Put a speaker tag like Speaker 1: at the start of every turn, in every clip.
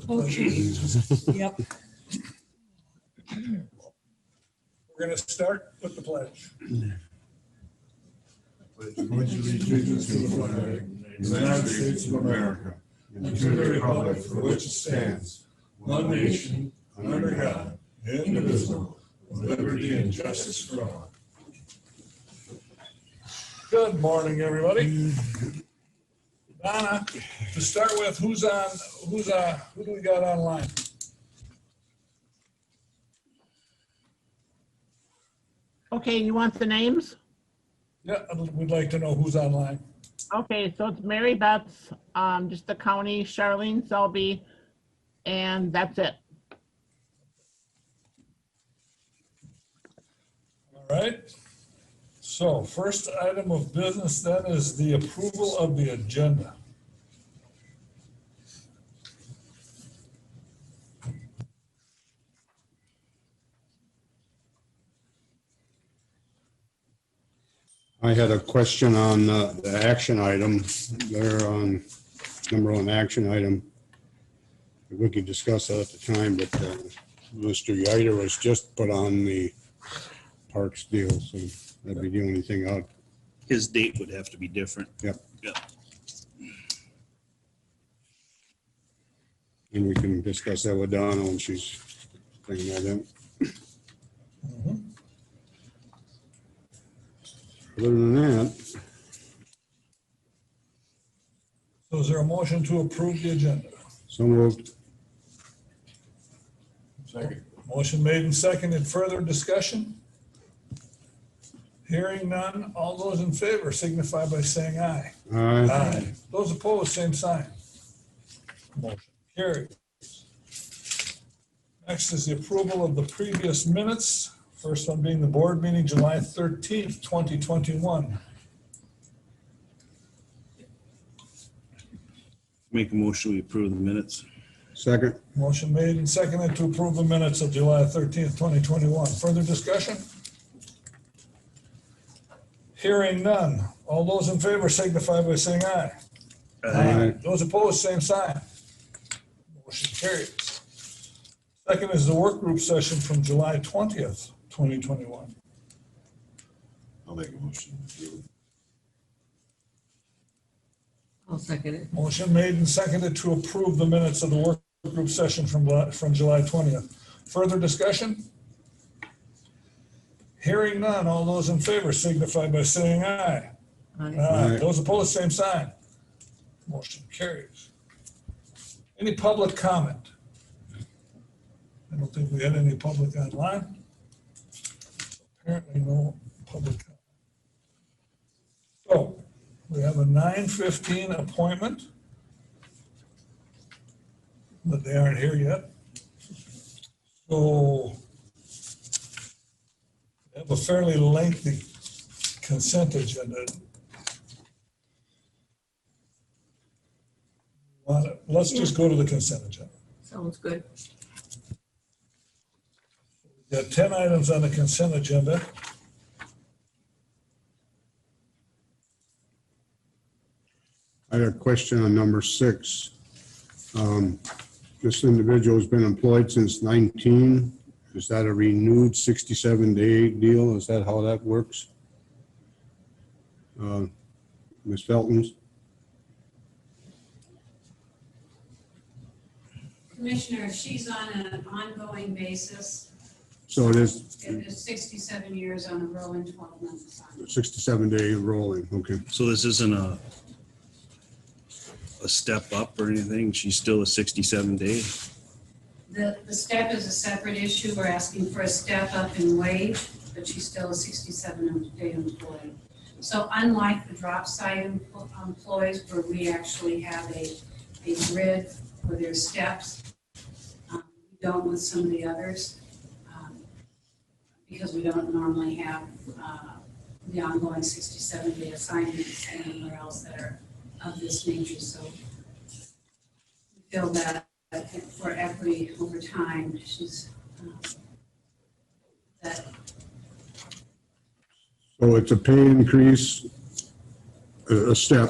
Speaker 1: Okay. Yep.
Speaker 2: We're going to start with the pledge.
Speaker 3: Pledge allegiance to the flag of the United States of America and to the republic for which it stands, one nation, under God, indivisible, with liberty and justice for all.
Speaker 2: Good morning, everybody. Donna, to start with, who do we got online?
Speaker 4: Okay, you want the names?
Speaker 2: Yeah, we'd like to know who's online.
Speaker 4: Okay, so it's Mary Beth's, just the county, Charlene Selby, and that's it.
Speaker 2: All right. So first item of business then is the approval of the agenda.
Speaker 3: I had a question on the action item. They're on number one action item. We could discuss that at the time, but Mr. Yider was just put on the parks deal, so that'd be the only thing out.
Speaker 5: His date would have to be different.
Speaker 3: Yep.
Speaker 5: Yep.
Speaker 3: And we can discuss that with Donna when she's bringing that in. Other than that,
Speaker 2: So is there a motion to approve the agenda?
Speaker 3: so moved.
Speaker 2: Second. Motion made and seconded. Further discussion? Hearing none, all those in favor signify by saying aye.
Speaker 3: Aye.
Speaker 2: Those opposed, same sign. Motion carried. Next is the approval of the previous minutes. First one being the board meeting, July 13th, 2021.
Speaker 5: Make a motion, we approve the minutes.
Speaker 3: Second.
Speaker 2: Motion made and seconded to approve the minutes of July 13th, 2021. Further discussion? Hearing none. All those in favor signify by saying aye.
Speaker 3: Aye.
Speaker 2: Those opposed, same sign. Motion carries. Second is the work group session from July 20th, 2021.
Speaker 3: I'll make a motion.
Speaker 1: I'll second it.
Speaker 2: Motion made and seconded to approve the minutes of the work group session from July 20th. Further discussion? Hearing none. All those in favor signify by saying aye.
Speaker 1: Aye.
Speaker 3: Aye.
Speaker 2: Those opposed, same sign. Motion carries. Any public comment? I don't think we had any public online. Apparently no public comment. So we have a 9:15 appointment, but they aren't here yet. So we have a fairly lengthy consent agenda. Let's just go to the consent agenda.
Speaker 1: Sounds good.
Speaker 2: There are 10 items on the consent agenda.
Speaker 3: I had a question on number 6. This individual has been employed since 19. Is that a renewed 67-day deal? Is that how that works? Ms. Feltons?
Speaker 6: Commissioner, she's on an ongoing basis.
Speaker 3: So it is
Speaker 6: It is 67 years on a rolling 12-month assignment.
Speaker 3: 67-day rolling, okay.
Speaker 5: So this isn't a step up or anything? She's still a 67-day?
Speaker 6: The step is a separate issue. We're asking for a step up in wage, but she's still a 67-day employee. So unlike the drop site employees where we actually have a grid where there's steps, we don't with some of the others. Because we don't normally have the ongoing 67-day assignments anywhere else that are of this nature. So we feel that for equity over time, she's that.
Speaker 3: So it's a pay increase, a step,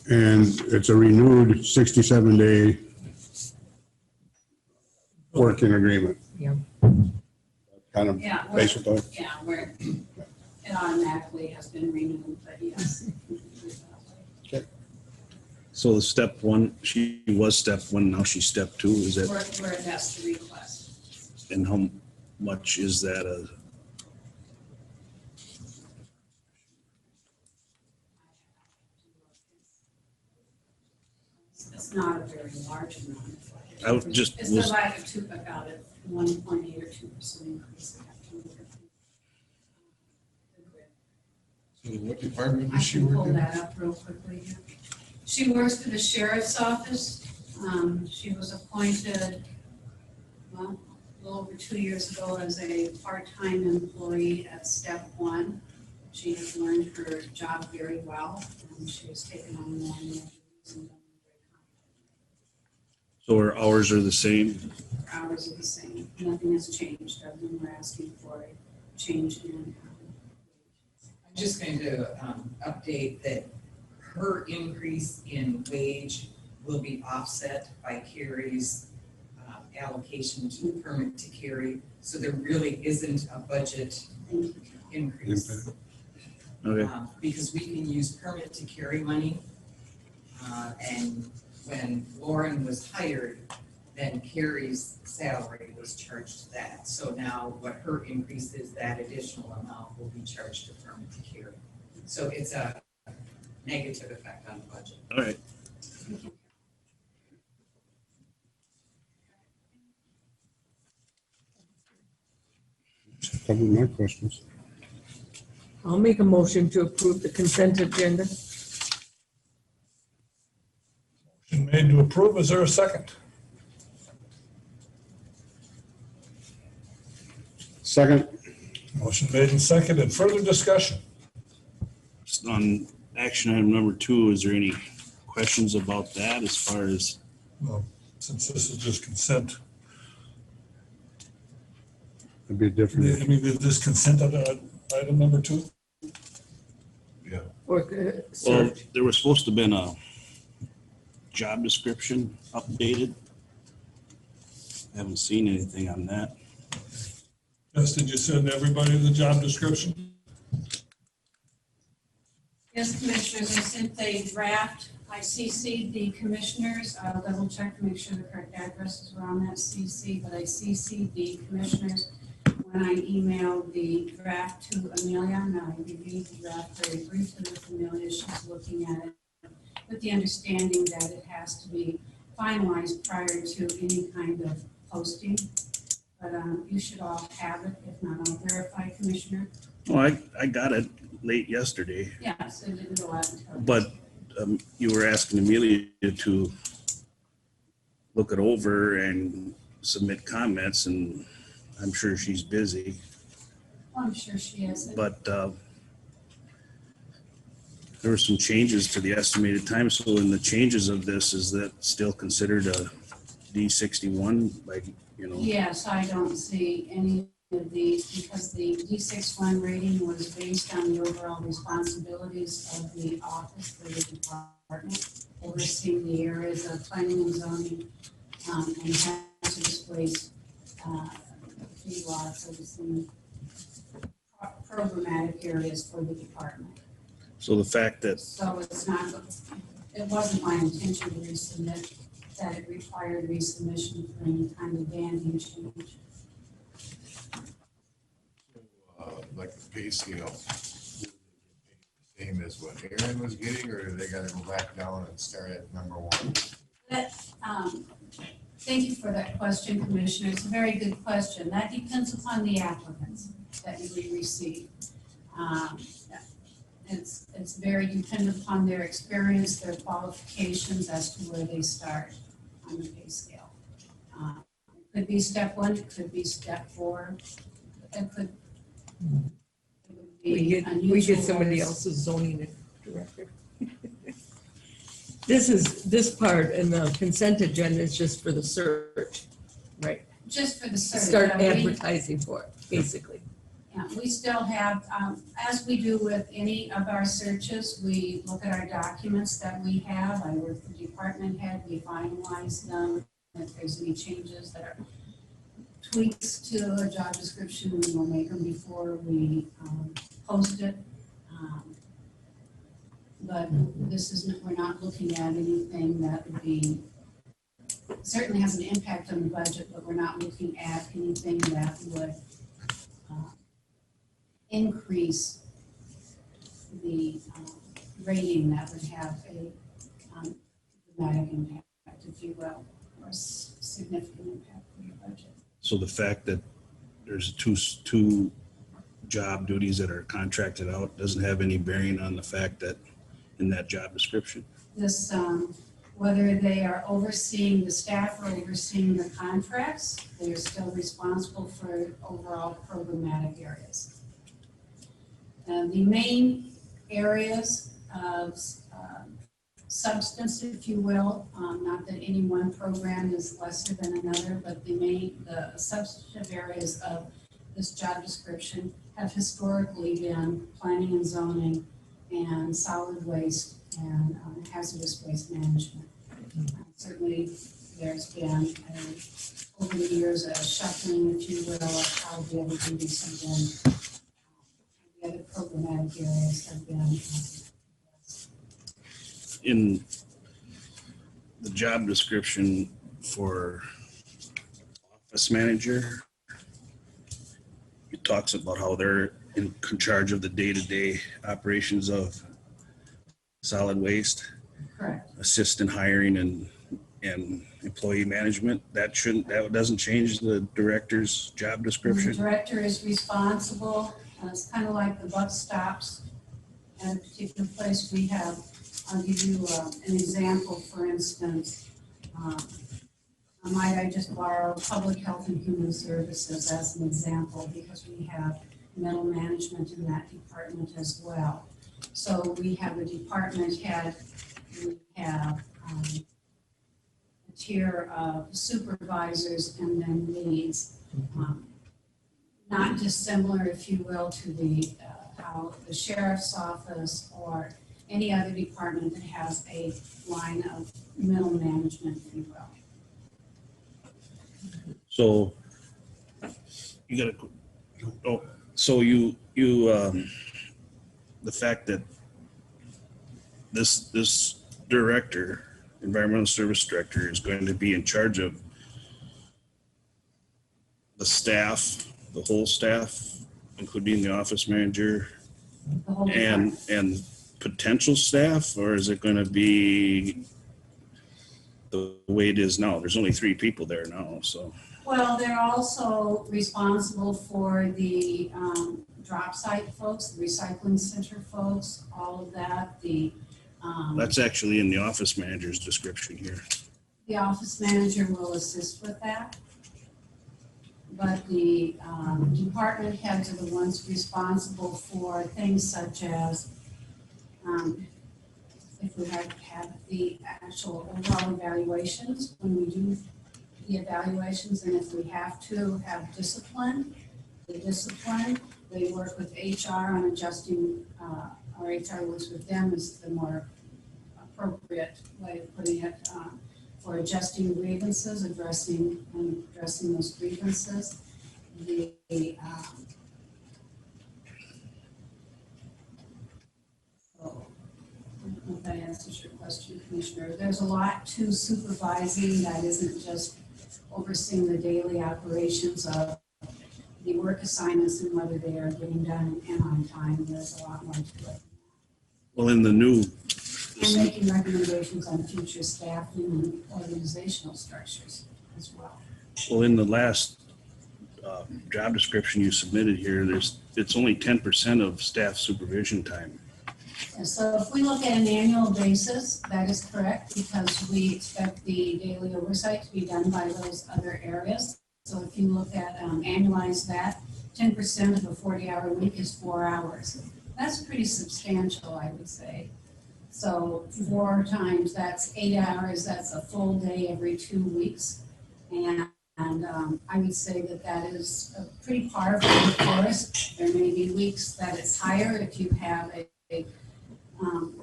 Speaker 3: and it's a renewed 67-day working agreement.
Speaker 1: Yeah.
Speaker 3: Kind of
Speaker 6: Yeah, well,
Speaker 3: basically.
Speaker 6: yeah, where it automatically has been renewed, but yes.
Speaker 5: So the step one, she was step one, now she's step two, is that,
Speaker 6: Where that's the request.
Speaker 5: and how much is that a,
Speaker 6: It's not a very large amount.
Speaker 5: I would just
Speaker 6: It's
Speaker 5: was,
Speaker 6: like about a 1.8 or 2% increase.
Speaker 7: So what department
Speaker 6: I
Speaker 7: does she
Speaker 6: can
Speaker 7: work
Speaker 6: pull
Speaker 7: in?
Speaker 6: that up real quickly here. She works for the sheriff's office. She was appointed, well, a little over 2 years ago as a part-time employee at step one. She has learned her job very well, and she has taken on more and more duties and done
Speaker 5: so her hours are the same?
Speaker 6: her hours are the same. Nothing has changed, other than we're asking for a change in.
Speaker 8: I'm just going to update that her increase in wage will be offset by Carrie's allocation to permit to carry. So there really isn't a budget increase.
Speaker 5: Okay,
Speaker 8: Because we can use permit to carry money. And when Lauren was hired, then Carrie's salary was charged to that. So now what her increase is, that additional amount will be charged to permit to carry. So it's a negative effect on the budget.
Speaker 5: all right.
Speaker 3: Covered my questions.
Speaker 1: I'll make a motion to approve the consent agenda.
Speaker 2: Motion made to approve. Is there a second?
Speaker 3: Second,
Speaker 2: Motion made and seconded. Further discussion?
Speaker 5: On action item number 2, is there any questions about that as far as,
Speaker 2: Well, since this is just consent,
Speaker 3: it'd be different.
Speaker 2: I mean, is this consent item number 2?
Speaker 7: Yeah.
Speaker 1: Or
Speaker 5: well,
Speaker 1: search.
Speaker 5: there was supposed to have been a job description updated. I haven't seen anything on that.
Speaker 2: Yes, did you send everybody the job description?
Speaker 6: Yes, commissioners, I sent a draft. I CC'd the commissioners. I'll double check to make sure the correct addresses were on that CC, but I CC'd the commissioners when I emailed the draft to Amelia. Now, I reviewed the draft very briefly with Amelia. She's looking at it with the understanding that it has to be finalized prior to any kind of posting. But you should all have it. If not, I'll verify, Commissioner.
Speaker 5: Well, I got it late yesterday,
Speaker 6: Yes, it didn't go out until.
Speaker 5: but you were asking Amelia to look it over and submit comments, and I'm sure she's busy,
Speaker 6: I'm sure she is.
Speaker 5: but there were some changes to the estimated time. So in the changes of this, is that still considered a D61 by, you know?
Speaker 6: Yes, I don't see any of these because the D61 rating was based on the overall responsibilities of the office for the department, overseeing the areas of planning and zoning, and hazardous waste, feedlots, overseeing programmatic areas for the department.
Speaker 5: So the fact that,
Speaker 6: So it's not, it wasn't my intention to resubmit, that it required resubmission for any kind of banding change.
Speaker 7: Like the pay scale, same as what Aaron was getting, or do they gotta go back down and start at number 1?
Speaker 6: That, thank you for that question, Commissioner. It's a very good question. That depends upon the applicants that we receive. It's very dependent upon their experience, their qualifications as to where they start on the pay scale. It could be step 1, it could be step 4. It could. It would be
Speaker 1: We get
Speaker 6: unusual
Speaker 1: somebody
Speaker 6: as-
Speaker 1: else's zoning director. This part in the consent agenda is just for the search, right?
Speaker 6: Just for the search.
Speaker 1: Start
Speaker 6: We-
Speaker 1: advertising for it, basically.
Speaker 6: Yeah, we still have, as we do with any of our searches, we look at our documents that we have. I work for department head, we finalize them. If there's any changes that are tweaks to a job description, we will make them before we post it. But this isn't, we're not looking at anything that would be, certainly has an impact on the budget, but we're not looking at anything that would increase the rating that would have a dramatic impact, if you will, or significant impact on the budget.
Speaker 5: So the fact that there's two job duties that are contracted out doesn't have any bearing on the fact that in that job description?
Speaker 6: This, whether they are overseeing the staff or overseeing the contracts, they are still responsible for overall programmatic areas. The main areas of substance, if you will, not that any one program is lesser than another, but the substantive areas of this job description have historically been planning and zoning and solid waste and hazardous waste management. Certainly, there's been, over the years, a shuffling, if you will, of how the other duties have been, the other programmatic areas have been.
Speaker 5: In the job description for office manager, it talks about how they're in charge of the day-to-day operations of solid waste,
Speaker 6: Correct.
Speaker 5: assist in hiring and employee management. That doesn't change the director's job
Speaker 6: The
Speaker 5: description.
Speaker 6: director is responsible, it's kind of like the buck stops at a particular place. We have, I'll give you an example, for instance. Might I just borrow public health and human services as an example, because we have mental management in that department as well. So we have a department head, we have a tier of supervisors and then leads. Not dissimilar, if you will, to the how the sheriff's office or any other department that has a line of middle management, if you will.
Speaker 5: So you gotta, so you the fact that this director, environmental service director, is going to be in charge of the staff, the whole staff, including the office manager
Speaker 6: The whole
Speaker 5: and potential staff, or is it going to be the way it is now? There's only 3 people there now, so.
Speaker 6: Well, they're also responsible for the drop site folks, the recycling center folks, all of that.
Speaker 5: That's actually in the office manager's description here.
Speaker 6: The office manager will assist with that. But the department heads are the ones responsible for things such as if we have the actual overall evaluations, when we do the evaluations, and if we have to have discipline, they work with HR on adjusting, or HR works with them is the more appropriate way of putting it, for adjusting grievances, addressing those grievances. So, I don't know if that answers your question, Commissioner. There's a lot to supervising that isn't just overseeing the daily operations of the work assignments and whether they are getting done and on time. There's a lot more to it.
Speaker 5: Well, in the new,
Speaker 6: And making recommendations on future staffing and organizational structures as well.
Speaker 5: well, in the last job description you submitted here, it's only 10% of staff supervision time.
Speaker 6: And so if we look at an annual basis, that is correct, because we expect the daily oversight to be done by those other areas. So if you look at annualize that, 10% of a 40-hour week is 4 hours. That's pretty substantial, I would say. So 4 times, that's 8 hours, that's a full day every 2 weeks. And I would say that is a pretty par for us. There may be weeks that it's higher if you have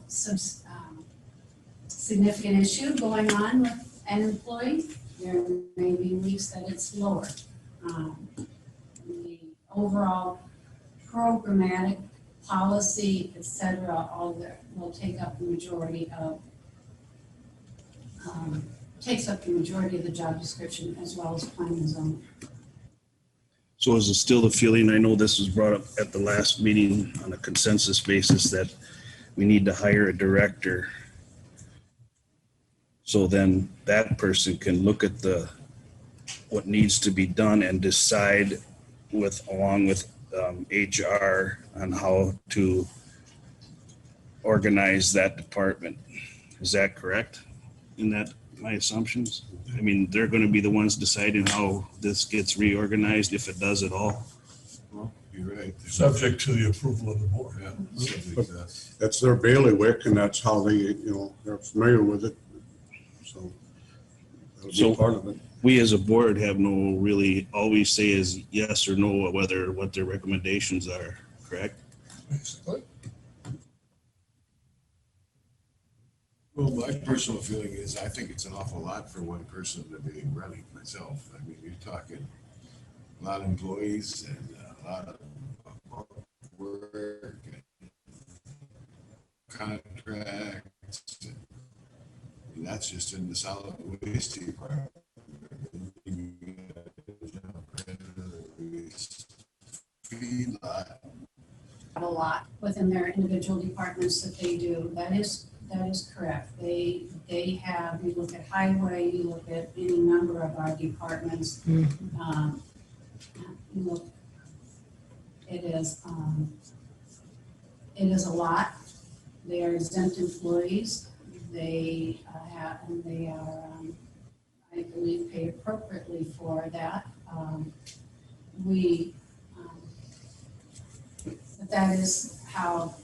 Speaker 6: some significant issue going on with an employee. There may be weeks that it's lower. The overall programmatic policy, et cetera, all that will take up the majority of, takes up the majority of the job description as well as planning and zoning.
Speaker 5: So is it still the feeling, I know this was brought up at the last meeting on a consensus basis, that we need to hire a director? So then that person can look at what needs to be done and decide along with HR on how to organize that department. Is that correct? In that, my assumptions? I mean, they're gonna be the ones deciding how this gets reorganized, if it does at all.
Speaker 7: Well, you're right.
Speaker 2: Subject to the approval of the board.
Speaker 7: Yeah, subject to that.
Speaker 3: That's their bailiwick, and that's how they, they're familiar with it. So that'll be
Speaker 5: So-
Speaker 3: part of it.
Speaker 5: We as a board have no really, all we say is yes or no, what their recommendations are, correct?
Speaker 2: Basically.
Speaker 7: Well, my personal feeling is I think it's an awful lot for one person to be running myself. I mean, you're talking a lot of employees and a lot of work and contracts. And that's just in the solid waste department. Feedlot.
Speaker 6: Have a lot within their individual departments that they do. That is correct. They have, you look at highway, you look at any number of our departments. You look, it is a lot. They are exempt employees. They are, I believe, paid appropriately for that. But that is how.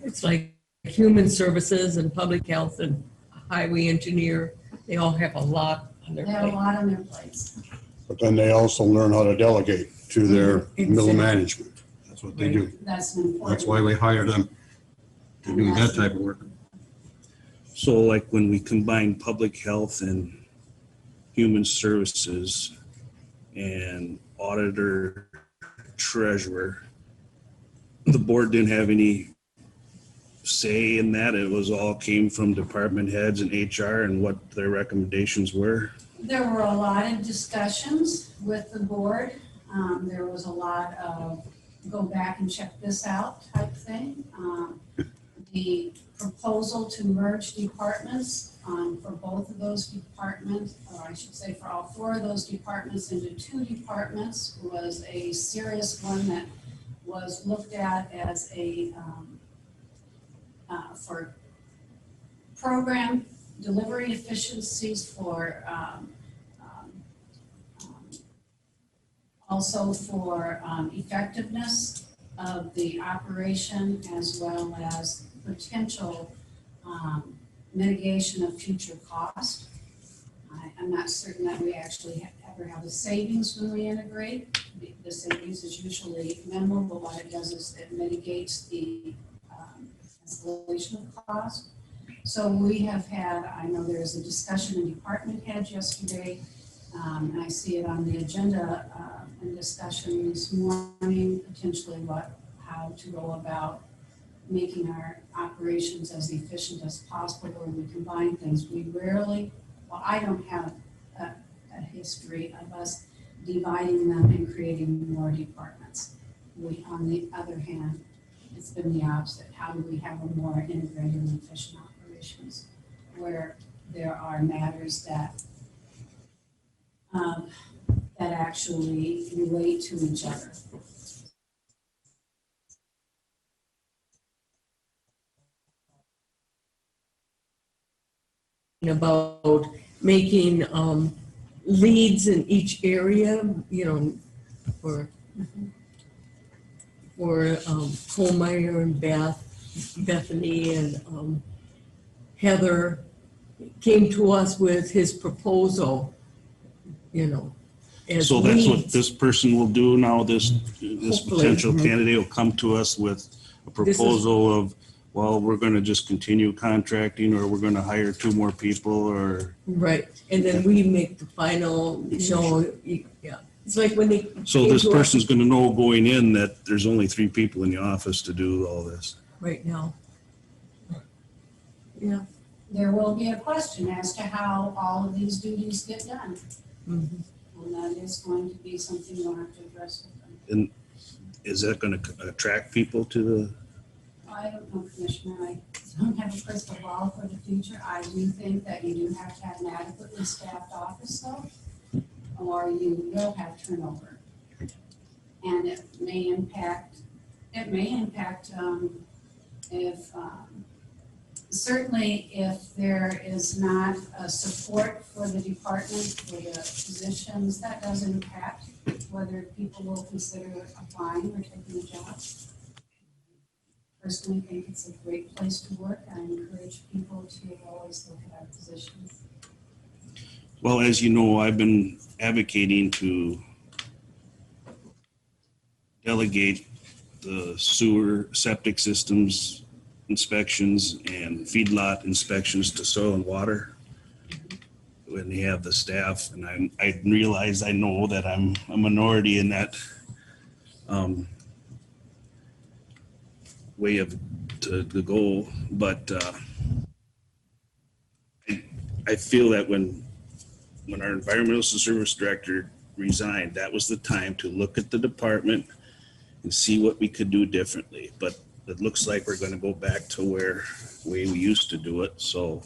Speaker 1: It's like human services and public health and highway engineer, they all have a lot on their
Speaker 6: They have a
Speaker 1: plate.
Speaker 6: lot on their plates.
Speaker 3: But then they also learn how to delegate to their middle
Speaker 1: Exactly.
Speaker 3: management. That's what they do.
Speaker 6: That's an important.
Speaker 3: That's why we hire them to do that type of work.
Speaker 5: So like when we combine public health and human services and auditor, treasurer, the board didn't have any say in that. It was all came from department heads and HR and what their recommendations were.
Speaker 6: There were a lot of discussions with the board. There was a lot of go back and check this out type thing. The proposal to merge departments for both of those departments, or I should say for all four of those departments into two departments, was a serious one that was looked at as a for program delivery efficiencies, for also for effectiveness of the operation, as well as potential mitigation of future cost. I'm not certain that we actually ever have a savings when we integrate. The savings is usually minimal, but what it does is it mitigates the escalation of cost. So we have had, I know there's a discussion in department heads yesterday, and I see it on the agenda in discussion this morning, potentially how to go about making our operations as efficient as possible when we combine things. We rarely, well, I don't have a history of us dividing them and creating more departments. We, on the other hand, it's been the opposite. How do we have a more integrated and efficient operations where there are matters that that actually relate to each other?
Speaker 1: About making leads in each area, for Colmeyer and Bethany and Heather came to us with his proposal, as
Speaker 5: So that's what
Speaker 1: leads.
Speaker 5: this person will do now, this
Speaker 1: Hopefully.
Speaker 5: potential candidate will come to us with a proposal of, well, we're gonna just continue contracting, or we're gonna hire 2 more people, or,
Speaker 1: Right, and then we make the final, yeah, It's like when they.
Speaker 5: So
Speaker 1: came
Speaker 5: this
Speaker 1: to us
Speaker 5: person's gonna know going in that there's only 3 people in the office to do all this.
Speaker 1: right now. Yeah.
Speaker 6: There will be a question as to how all of these duties get done.
Speaker 1: Mhm.
Speaker 6: And that is going to be something we'll have to address with them.
Speaker 5: Is that gonna attract people to the,
Speaker 6: I don't know, Commissioner, I don't have a crystal ball for the future. I do think that you do have to have an adequately staffed office though, or you will have turnover. And it may impact, if, certainly if there is not a support for the department, for the positions, that does impact whether people will consider applying or taking a job. Personally, think it's a great place to work. I encourage people to always look at our positions.
Speaker 5: well, as you know, I've been advocating to delegate the sewer septic systems inspections and feedlot inspections to soil and water when they have the staff. And I realize, I know that I'm a minority in that way of to go, but I feel that when our environmental service director resigned, that was the time to look at the department and see what we could do differently. But it looks like we're going to go back to where way we used to do it. So,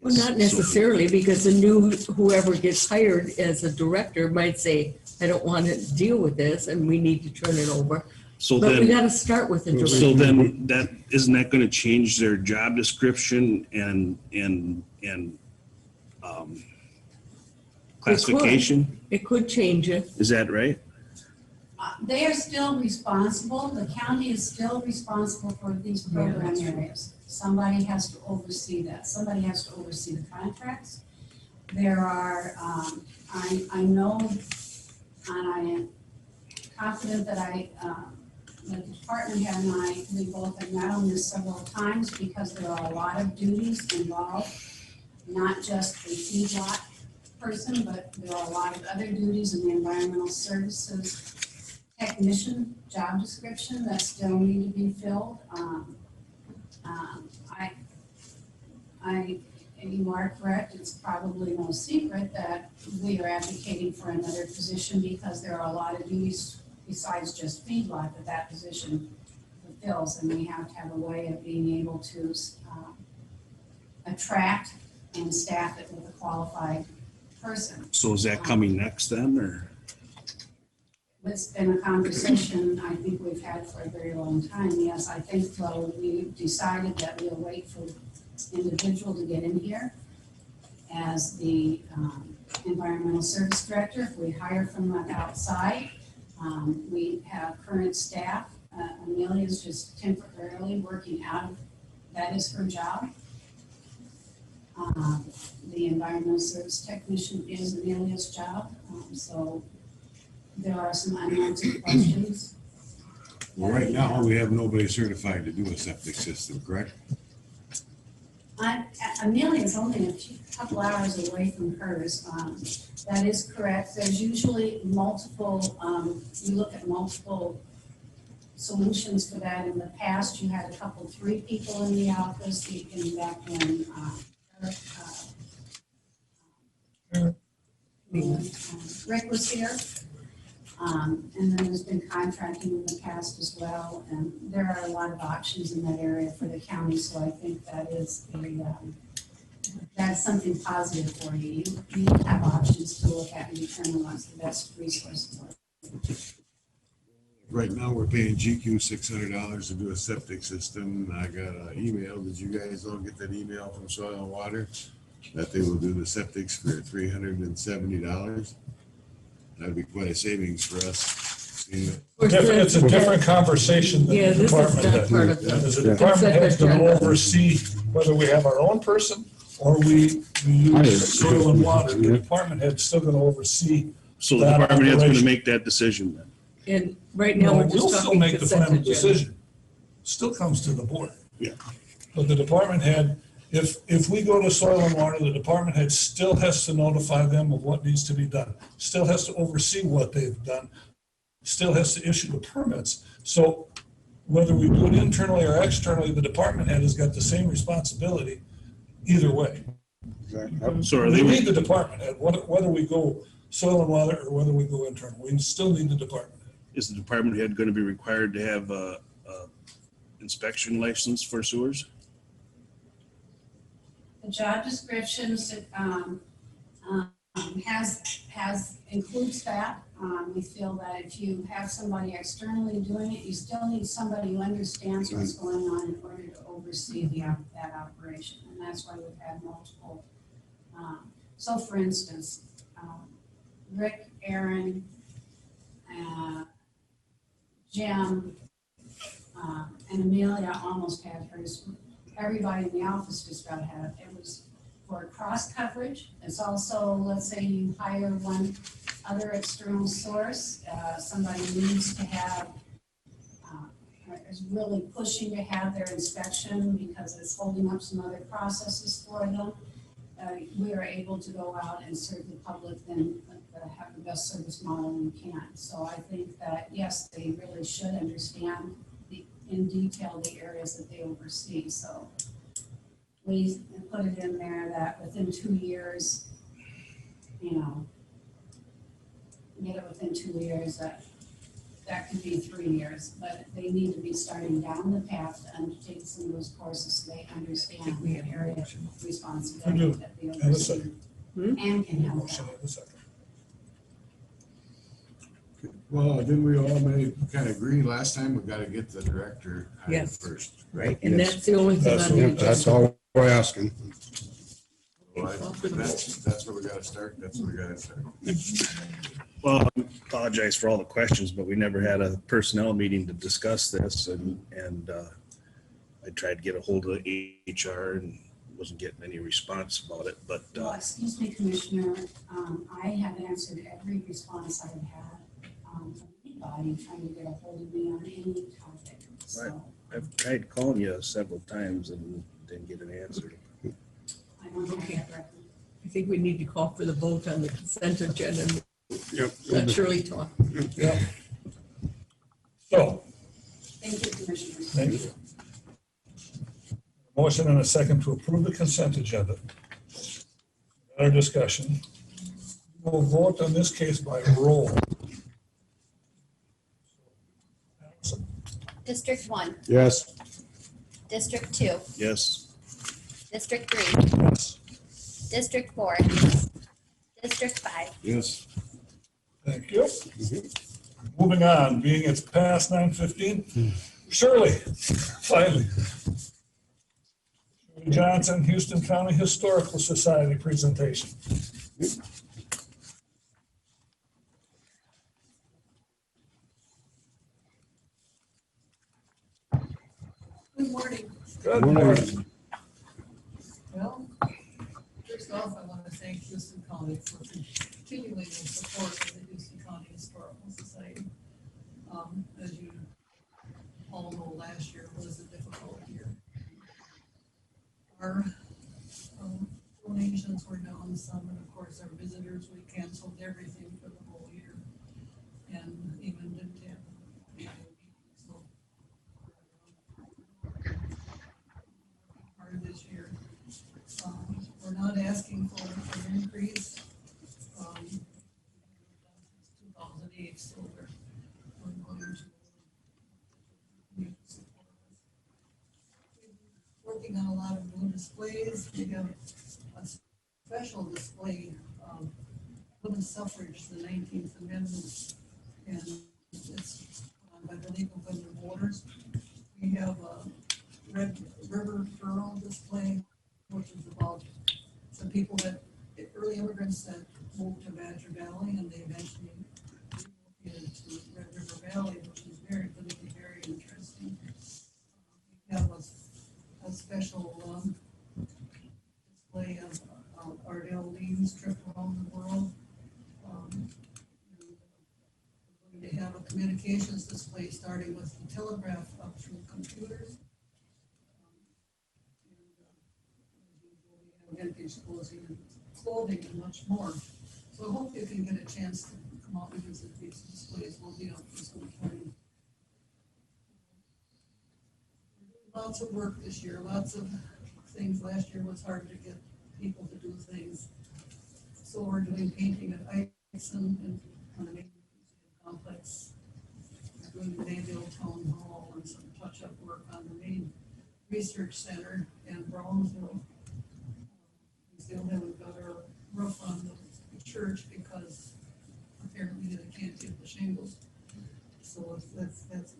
Speaker 1: Well, not necessarily, because the new, whoever gets hired as a director might say, I don't want to deal with this and we need to turn it over.
Speaker 5: So
Speaker 1: But we
Speaker 5: then,
Speaker 1: gotta start with the director.
Speaker 5: so then that isn't that going to change their job description and classification?
Speaker 1: It could change it.
Speaker 5: Is that right?
Speaker 6: They are still responsible, the county is still responsible for these program areas. Somebody has to oversee that, somebody has to oversee the contracts. There are, I know, and I am confident that the department head and I, we both have met on this several times because there are a lot of duties involved, not just a feedlot person, but there are a lot of other duties in the environmental services technician job description that still need to be filled. You are correct, it's probably no secret that we are advocating for another position because there are a lot of duties besides just feedlot that position fulfills, and we have to have a way of being able to attract and staff it with a qualified person.
Speaker 5: So is that coming next then, or?
Speaker 6: It's been a conversation I think we've had for a very long time. Yes, I think though we decided that we'll wait for individual to get in here as the environmental service director. If we hire from the outside, we have current staff. Amelia is just temporarily working out of, that is her job. The environmental service technician is Amelia's job. So there are some unanswered questions.
Speaker 7: Well, right now, we have nobody certified to do a septic system, correct?
Speaker 6: Amelia is only a couple hours away from hers. That is correct. There's usually multiple, you look at multiple solutions for that. In the past, you had a couple, 3 people in the office. You can back when Rick was here. And then there's been contracting in the past as well, and there are a lot of options in that area for the county, so I think that is that's something positive for you. You have options to look at and determine what's the best resource for you.
Speaker 7: Right now, we're paying GQ $600 to do a septic system. I got an email. Did you guys all get that email from Soil and Water? That they will do the septics for $370? That'd be quite a savings for us.
Speaker 2: It's a different conversation than
Speaker 1: Yeah,
Speaker 2: the
Speaker 1: this is
Speaker 2: department
Speaker 1: not
Speaker 2: head.
Speaker 1: part of
Speaker 2: As
Speaker 1: the.
Speaker 2: a department head's going to oversee whether we have our own person or we use soil and water. The department head's still going to oversee.
Speaker 5: So the
Speaker 2: that
Speaker 5: department head's going to
Speaker 2: operation.
Speaker 5: make that decision then?
Speaker 1: And right
Speaker 2: No,
Speaker 1: now, we're
Speaker 2: we'll
Speaker 1: just
Speaker 2: still
Speaker 1: talking
Speaker 2: make the
Speaker 1: consent
Speaker 2: final
Speaker 1: agenda.
Speaker 2: decision. Still comes to the board.
Speaker 5: Yeah.
Speaker 2: But the department head If we go to soil and water, the department head still has to notify them of what needs to be done, still has to oversee what they've done, still has to issue the permits. So whether we do it internally or externally, the department head has got the same responsibility either way.
Speaker 3: Exactly.
Speaker 5: So are
Speaker 2: We
Speaker 5: they,
Speaker 2: need the department head, whether we go soil and water or whether we go internal, we still need the department head.
Speaker 5: is the department head going to be required to have a inspection license for sewers?
Speaker 6: The job descriptions includes that. We feel that if you have somebody externally doing it, you still need somebody who understands what's going on in order to oversee that operation. And that's why we've had multiple. So for instance, Rick, Aaron, Jim, and Amelia almost had hers. Everybody in the office just about had it. It was for cross coverage. It's also, let's say you hire one other external source, somebody needs to have, is really pushing to have their inspection because it's holding up some other processes for them. We are able to go out and serve the public and have the best service model we can. So I think that, yes, they really should understand in detail the areas that they oversee. So we put it in there that within 2 years, get it within 2 years, that could be 3 years, but they need to be starting down the path to undertake some of those courses so they understand the area of responsibility that they oversee and can help
Speaker 2: Motion
Speaker 6: out.
Speaker 2: in a second.
Speaker 7: Well, didn't we all kind of agree last time, we gotta get the director hired
Speaker 1: Yes.
Speaker 7: first?
Speaker 1: Right, and that's the only thing
Speaker 2: That's
Speaker 1: on
Speaker 2: the-
Speaker 1: the
Speaker 3: Yep, that's
Speaker 1: agenda.
Speaker 3: all we're asking.
Speaker 7: Well, that's where we gotta start, that's where we gotta start.
Speaker 5: Well, I apologize for all the questions, but we never had a personnel meeting to discuss this, and I tried to get a hold of HR and wasn't getting any response about it, but
Speaker 6: Well, excuse me, Commissioner, I have answered every response I've had from anybody trying to get a hold of me on any topic. So
Speaker 5: I've tried calling you several times and didn't get an answer.
Speaker 6: I don't have that record.
Speaker 1: I think we need to call for the vote on the consent agenda.
Speaker 3: Yep.
Speaker 1: Let Shirley talk.
Speaker 2: Yeah. So,
Speaker 6: Thank you, Commissioners.
Speaker 2: thank you. Motion and a second to approve the consent agenda. Our discussion. We'll vote on this case by roll.
Speaker 9: District 1,
Speaker 3: Yes.
Speaker 9: District 2,
Speaker 5: Yes,
Speaker 9: District 3,
Speaker 2: Yes.
Speaker 9: District 4, District 5.
Speaker 3: Yes.
Speaker 2: Thank you. Moving on, being it's past 9:15, Shirley, finally. Shirley Johnson, Houston County Historical Society presentation.
Speaker 10: Good morning.
Speaker 2: Good morning.
Speaker 10: Well, first off, I want to thank Houston County for continuing the support of the Houston County Historical Society. As you all know, last year was a difficult year. Our donations were down some, and of course, our visitors, we canceled everything for the whole year. And even didn't have annual meetings, so hard this year. We're not asking for an increase. Since 2008, so we're going to need to support us. We're working on a lot of new displays. We have a special display of women's suffrage, the 19th Amendment, and it's by the League of Women Voters. We have a Red River Pearl display, which is about some people early immigrants that moved to Badger Valley, and they eventually relocated to Red River Valley, which is going to be very interesting. We have a special display of Ardell Lee's trip around the world. We're going to have a communications display starting with the telegraph up through computers. vintage clothing and much more. So I hope you can get a chance to come out and visit these displays. We'll be on fiscal 20. Lots of work this year, lots of things. Last year was hard to get people to do things. So we're doing painting at Ison and on the main complex. We're doing the Mayville Town Hall and some touch-up work on the main research center and Brownsville. We still haven't got our roof on the church because apparently they can't get the shingles. So that's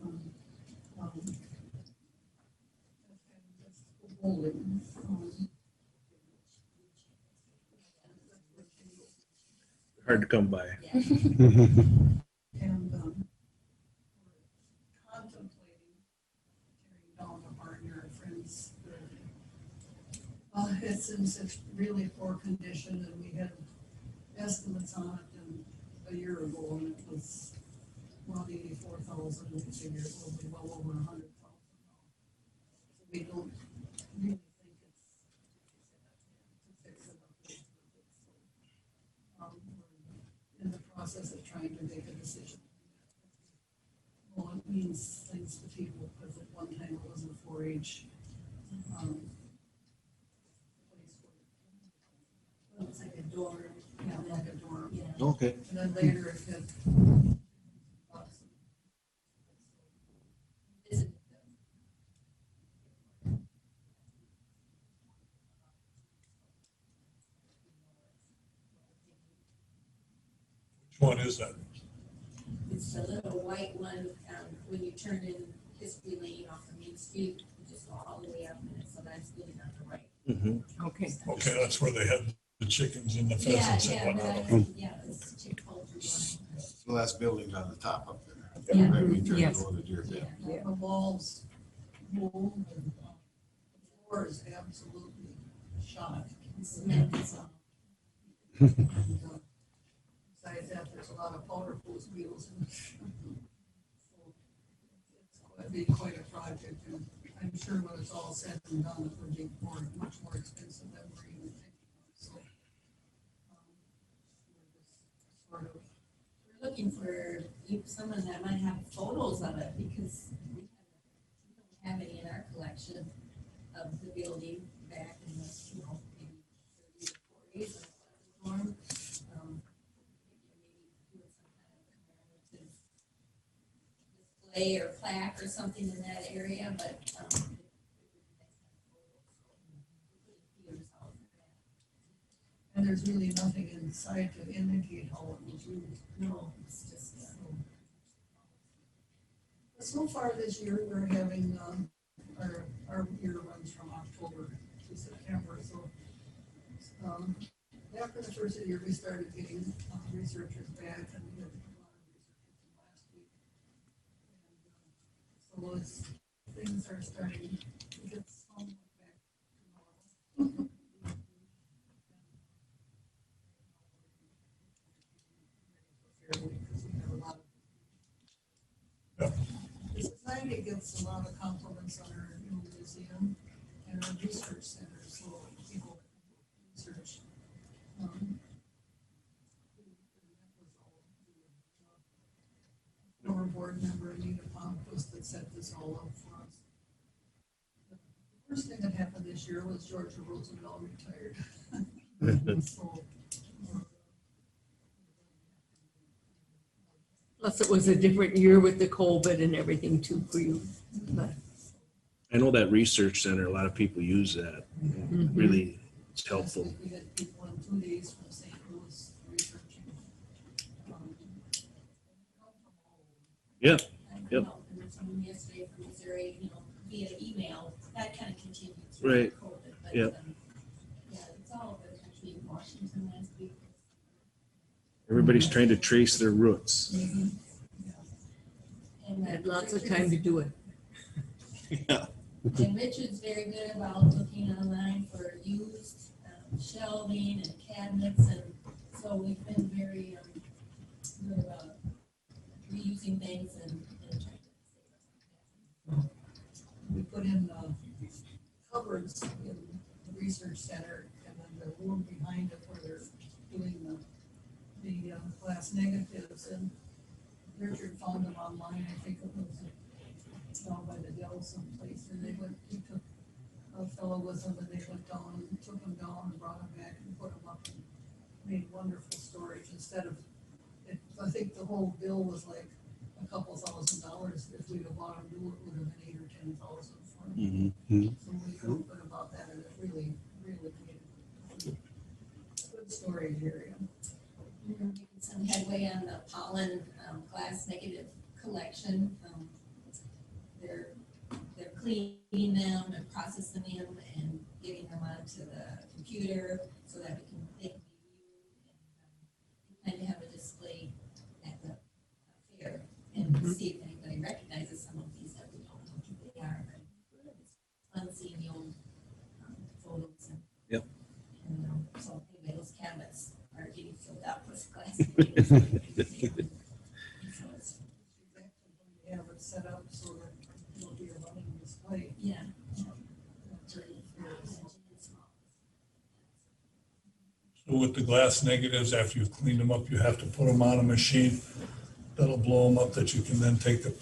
Speaker 10: holding.
Speaker 5: Hard to come by.
Speaker 10: And contemplating tearing down the barnyard friends building. It's in such really poor condition, and we had estimates on it a year ago, and it was around 84,000, and we figured it will be well over 100,000 now. So we don't really think it's to fix it up. We're in the process of trying to make a decision. Well, it means things to people, because at one time it was a 4-H.
Speaker 1: It's like a dorm.
Speaker 10: Yeah, like a dorm.
Speaker 1: Yeah.
Speaker 5: Okay.
Speaker 10: And then later it had.
Speaker 2: Which one is that?
Speaker 1: It's the little white one, when you turn in History Lane off of Main Street, you just go all the way up and it's a nice building on the right.
Speaker 5: Mm-hmm.
Speaker 1: Okay.
Speaker 2: Okay, that's where they had the chickens and the pheasants and whatnot.
Speaker 1: Yeah, it's chick poultry.
Speaker 7: So that's buildings on the top up there.
Speaker 1: Yeah.
Speaker 7: Right, we turn
Speaker 1: Yes.
Speaker 7: to the deer pit.
Speaker 1: Yeah.
Speaker 10: The walls move, and the floor is absolutely shot.
Speaker 1: Cement is on.
Speaker 10: And, besides that, there's a lot of powder post wheels. And so it's going to be quite a project, and I'm sure when it's all said and done, it will be much more expensive than we're even thinking of. So we're just sort of.
Speaker 1: We're looking for someone that might have photos of it, because we don't have any in our collection of the building back in the, maybe 30 to 40s. Dorm. Display or plaque or something in that area, but
Speaker 10: And there's really nothing inside to indicate how it was used.
Speaker 1: no, it's just
Speaker 10: So far this year, we're having, our year runs from October to September, so, after the first of the year, we started getting researchers back, and we had a lot of researchers last week. And, so it's, things are starting to get somewhat back to normal. Because we have a lot of.
Speaker 2: Yeah.
Speaker 10: The society gets a lot of compliments on our new museum and our research center, so people research. Former board member Anita Palmquist that set this all up for us. The first thing that happened this year was George Roosevelt retired. So,
Speaker 1: plus it was a different year with the COVID and everything too for you. But
Speaker 5: I know that research center, a lot of people use that. Really, it's helpful.
Speaker 10: We had people in 2 days from St. Louis researching.
Speaker 5: Yeah.
Speaker 1: I
Speaker 5: Yep.
Speaker 1: know, and there's someone yesterday from Missouri, via email, that kind of continued through
Speaker 5: Right.
Speaker 1: COVID. But,
Speaker 5: Yep.
Speaker 1: yeah, it's all over the country in Washington last week.
Speaker 5: Everybody's trying to trace their roots.
Speaker 1: And
Speaker 11: Had lots of time to do it.
Speaker 5: Yeah.
Speaker 1: And Richard's very good about looking online for used shelving and cabinets, and so we've been very good about reusing things and trying to save us.
Speaker 10: We put in cupboards in the research center, and then a room behind it where they're doing the glass negatives, and Richard found them online, I think it was down by the Dell someplace, and he took a fellow with him, and they went down, and took them down and brought them back and put them up and made wonderful storage instead of, I think the whole bill was like a couple $1,000. If we'd have bought them new, it would have been 8,000 or 10,000 for them. So we felt good about that, and it really made a good storage area.
Speaker 1: We're making some headway on the pollen glass negative collection. They're cleaning them and processing them and getting them onto the computer so that they can be viewed. And we plan to have a display at the fair and see if anybody recognizes some of these that we don't know who they are. But it's fun seeing the old photos.
Speaker 5: Yep.
Speaker 1: And so anyway, those cabinets are getting filled up with glass. negatives. So it's,
Speaker 10: We have it set up so that it'll be a running display.
Speaker 1: yeah.
Speaker 2: So with the glass negatives, after you've cleaned them up, you have to put them on a machine that'll blow them up that you can then take the,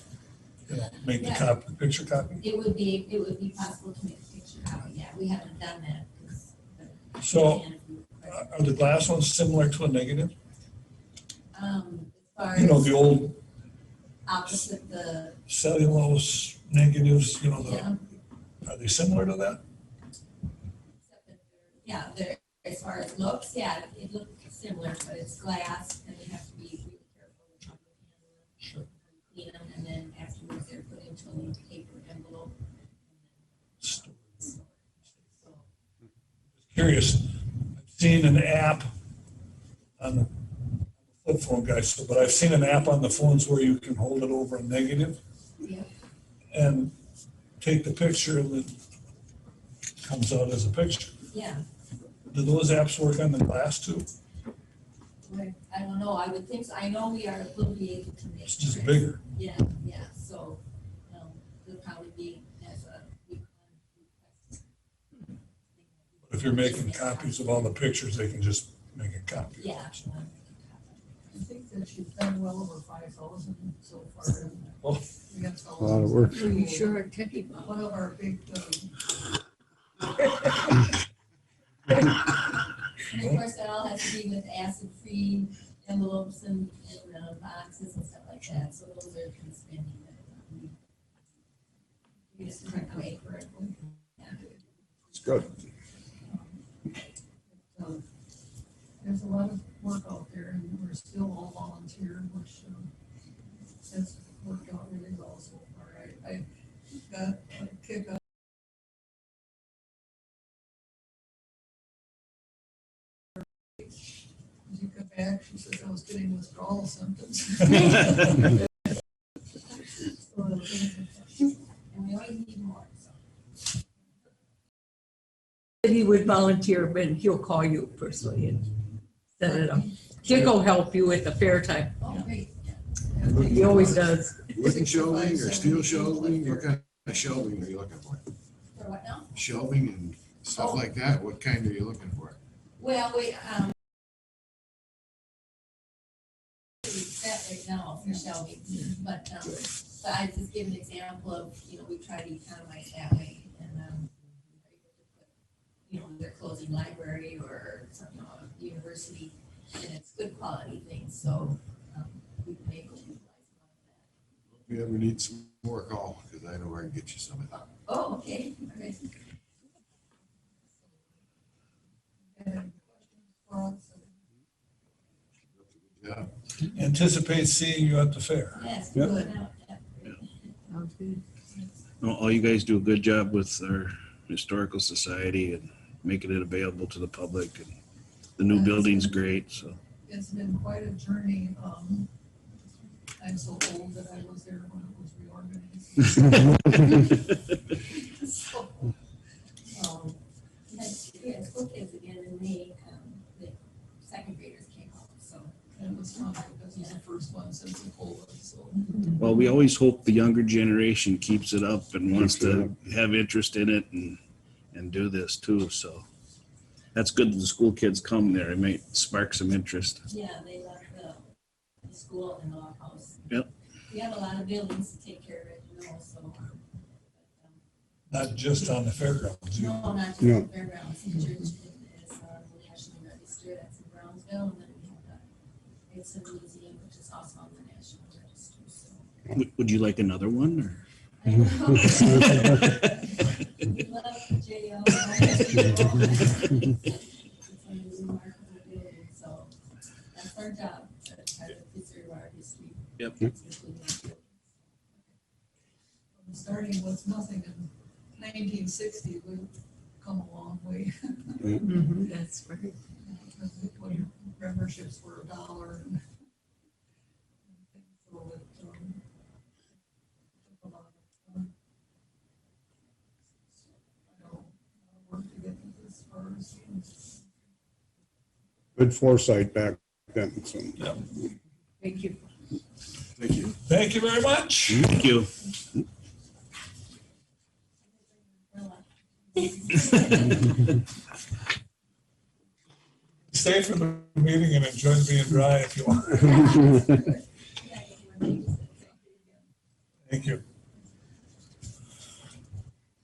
Speaker 2: make the
Speaker 1: Yeah.
Speaker 2: picture copy.
Speaker 1: It would be possible to make a picture copy, yeah, we haven't done that.
Speaker 2: So are the glass ones similar to a negative?
Speaker 1: As far
Speaker 2: You know,
Speaker 1: as
Speaker 2: the old
Speaker 1: opposite the,
Speaker 2: cellulose negatives,
Speaker 1: yeah,
Speaker 2: are they similar to that?
Speaker 1: except that they're, as far as looks, yeah, it looks similar, but it's glass, and you have to be really careful with how you handle them.
Speaker 2: Sure.
Speaker 1: Clean them, and then afterwards they're put into a paper envelope.
Speaker 2: Curious, I've seen an app on the flip phone, guys, but I've seen an app on the phones where you can hold it over a negative
Speaker 1: Yeah,
Speaker 2: and take the picture and it comes out as a picture.
Speaker 1: yeah,
Speaker 2: Do those apps work on the glass too?
Speaker 1: I don't know, I would think so, I know we'll be able to make.
Speaker 2: It's just
Speaker 1: prints.
Speaker 2: bigger.
Speaker 1: Yeah, so, it'll probably be as a.
Speaker 2: If you're making copies of all the pictures, they can just make a copy.
Speaker 1: Yeah.
Speaker 10: I think that she's done well over 5,000 so far.
Speaker 2: Well,
Speaker 10: We got
Speaker 3: A lot of work.
Speaker 10: Are you sure, Teddy? One of our big,
Speaker 1: And of course, that all has to be with acid-free envelopes and boxes and stuff like that, so those are kind of spending that. We just try to make correctly. Yeah.
Speaker 3: It's good.
Speaker 10: There's a lot of work out there, and we're still all volunteer, which has worked out really well so far. I got a kick out. As you come back, she says I was getting withdrawal symptoms.
Speaker 1: And we always need more, so.
Speaker 11: He would volunteer, but he'll call you personally and set it up. Dick will help you at the fair time.
Speaker 1: Oh, great.
Speaker 11: He always does.
Speaker 7: Wooden shelving or steel shelving? What kind of shelving are you looking for?
Speaker 1: For what now?
Speaker 7: Shelving and stuff like that? What kind are you looking for?
Speaker 1: Well, we, set right now for shelving, but I just give an example of, we try to economize that way, and, they're closing library or some, university, and it's good quality things, so, we've been able to utilize some of
Speaker 7: If you ever need some more, call, because I know where I can get you some of that.
Speaker 1: that. Oh, okay, all right.
Speaker 10: And for us,
Speaker 7: Yeah.
Speaker 2: Anticipate seeing you at the fair.
Speaker 1: Yes,
Speaker 3: Yep.
Speaker 1: good.
Speaker 11: Sounds good.
Speaker 5: No, all you guys do a good job with our historical society and making it available to the public. And the new building's great, so.
Speaker 10: it's been quite a journey. I'm so old that I was there when it was reorganized. So,
Speaker 1: We had school kids again in May, the second graders came home, so.
Speaker 10: and it was fun because it was the first one since the COVID, so.
Speaker 5: Well, we always hope the younger generation keeps it up and wants to have interest in it and do this too, so. That's good that the school kids come there. It might spark some interest.
Speaker 1: Yeah, they love the school and the law house.
Speaker 5: Yep.
Speaker 1: We have a lot of buildings to take care of it, so.
Speaker 2: Not just on the fairgrounds.
Speaker 1: No, not just
Speaker 3: No.
Speaker 1: the fairgrounds, the church is National Register, that's in Brownsville, and then we have the Gibson Museum, which is also on the National Register, so.
Speaker 5: Would you like another one? Or?
Speaker 1: I know. Love jail. It's a remarkable building, so that's our job, to try to preserve our history.
Speaker 5: Yep.
Speaker 10: Starting with nothing in 1960, we've come a long way.
Speaker 11: That's right.
Speaker 10: When memberships were $1 and so it took a lot of I don't work to get this far as
Speaker 3: Good foresight back then, so.
Speaker 11: Thank you.
Speaker 7: Thank you.
Speaker 2: Thank you very much.
Speaker 5: Thank you.
Speaker 2: Stay for the meeting and enjoy being dry if you want. Thank you.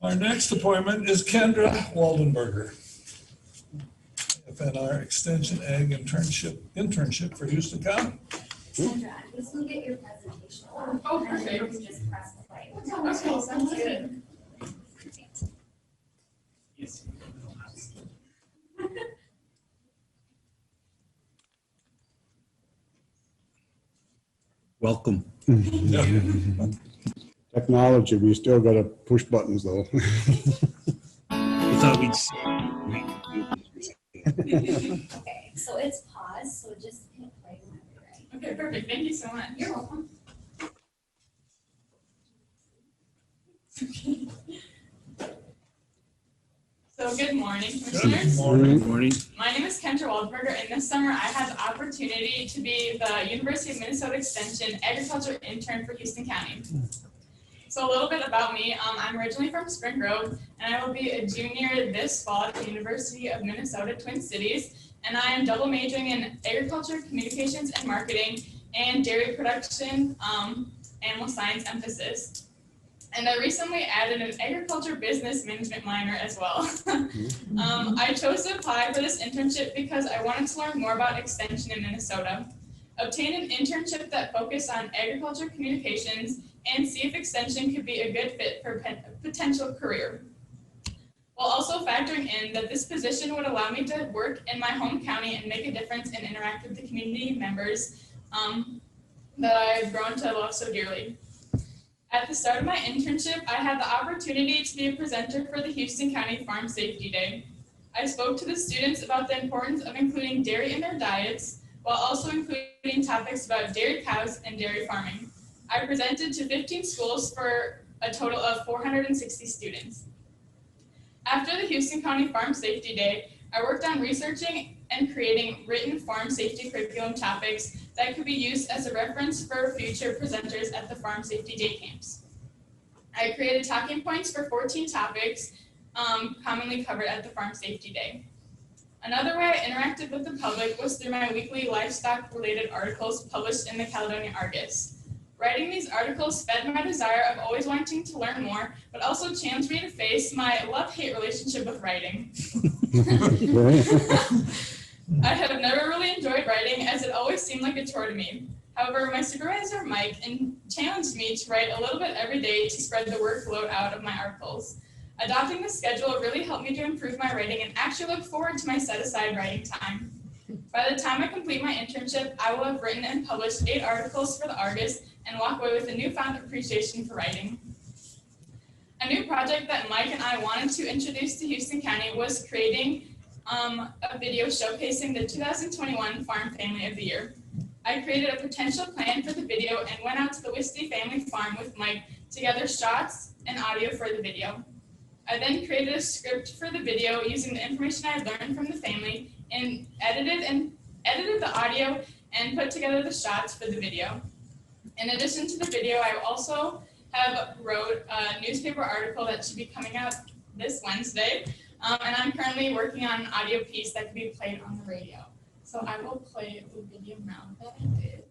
Speaker 2: Our next appointment is Kendra Waldenberger. FNR Extension Ag internship for Houston County.
Speaker 9: Sandra, this will get your presentation.
Speaker 12: Oh, perfect.
Speaker 9: And then you just press the play.
Speaker 12: Okay, sounds good.
Speaker 5: Yes. Welcome.
Speaker 3: Technology, we still gotta push buttons though.
Speaker 5: I thought we'd see.
Speaker 9: Okay, so it's paused, so just hit play whenever you're ready.
Speaker 12: Okay, perfect. Thank you so much.
Speaker 9: You're welcome.
Speaker 12: So good morning,
Speaker 2: Good
Speaker 12: commissioners.
Speaker 2: morning.
Speaker 5: Good morning.
Speaker 12: My name is Kendra Waldberger, and this summer I had the opportunity to be the University of Minnesota Extension Agriculture Intern for Houston County. So a little bit about me. I'm originally from Spring Grove, and I will be a junior this fall at the University of Minnesota Twin Cities. And I am double majoring in agriculture, communications, and marketing, and dairy production, animal science emphasis. And I recently added an agriculture business management minor as well. I chose to apply for this internship because I wanted to learn more about extension in Minnesota, obtain an internship that focused on agriculture communications, and see if extension could be a good fit for a potential career. While also factoring in that this position would allow me to work in my home county and make a difference and interact with the community members that I've grown to love so dearly. At the start of my internship, I had the opportunity to be a presenter for the Houston County Farm Safety Day. I spoke to the students about the importance of including dairy in their diets, while also including topics about dairy cows and dairy farming. I presented to 15 schools for a total of 460 students. After the Houston County Farm Safety Day, I worked on researching and creating written farm safety curriculum topics that could be used as a reference for future presenters at the Farm Safety Day camps. I created talking points for 14 topics commonly covered at the Farm Safety Day. Another way I interacted with the public was through my weekly livestock-related articles published in the Caledonia Argus. Writing these articles fed my desire of always wanting to learn more, but also challenged me to face my love-hate relationship with writing. I have never really enjoyed writing, as it always seemed like a chore to me. However, my supervisor, Mike, challenged me to write a little bit every day to spread the workload out of my articles. Adopting this schedule really helped me to improve my writing and actually look forward to my set-aside writing time. By the time I complete my internship, I will have written and published 8 articles for the Argus and walk away with a newfound appreciation for writing. A new project that Mike and I wanted to introduce to Houston County was creating a video showcasing the 2021 Farm Family of the Year. I created a potential plan for the video and went out to the Wisty Family Farm with Mike to gather shots and audio for the video. I then created a script for the video using the information I had learned from the family and edited the audio and put together the shots for the video. In addition to the video, I also have wrote a newspaper article that should be coming out this Wednesday And I'm currently working on an audio piece that can be played on the radio. So I will play the video now that I did.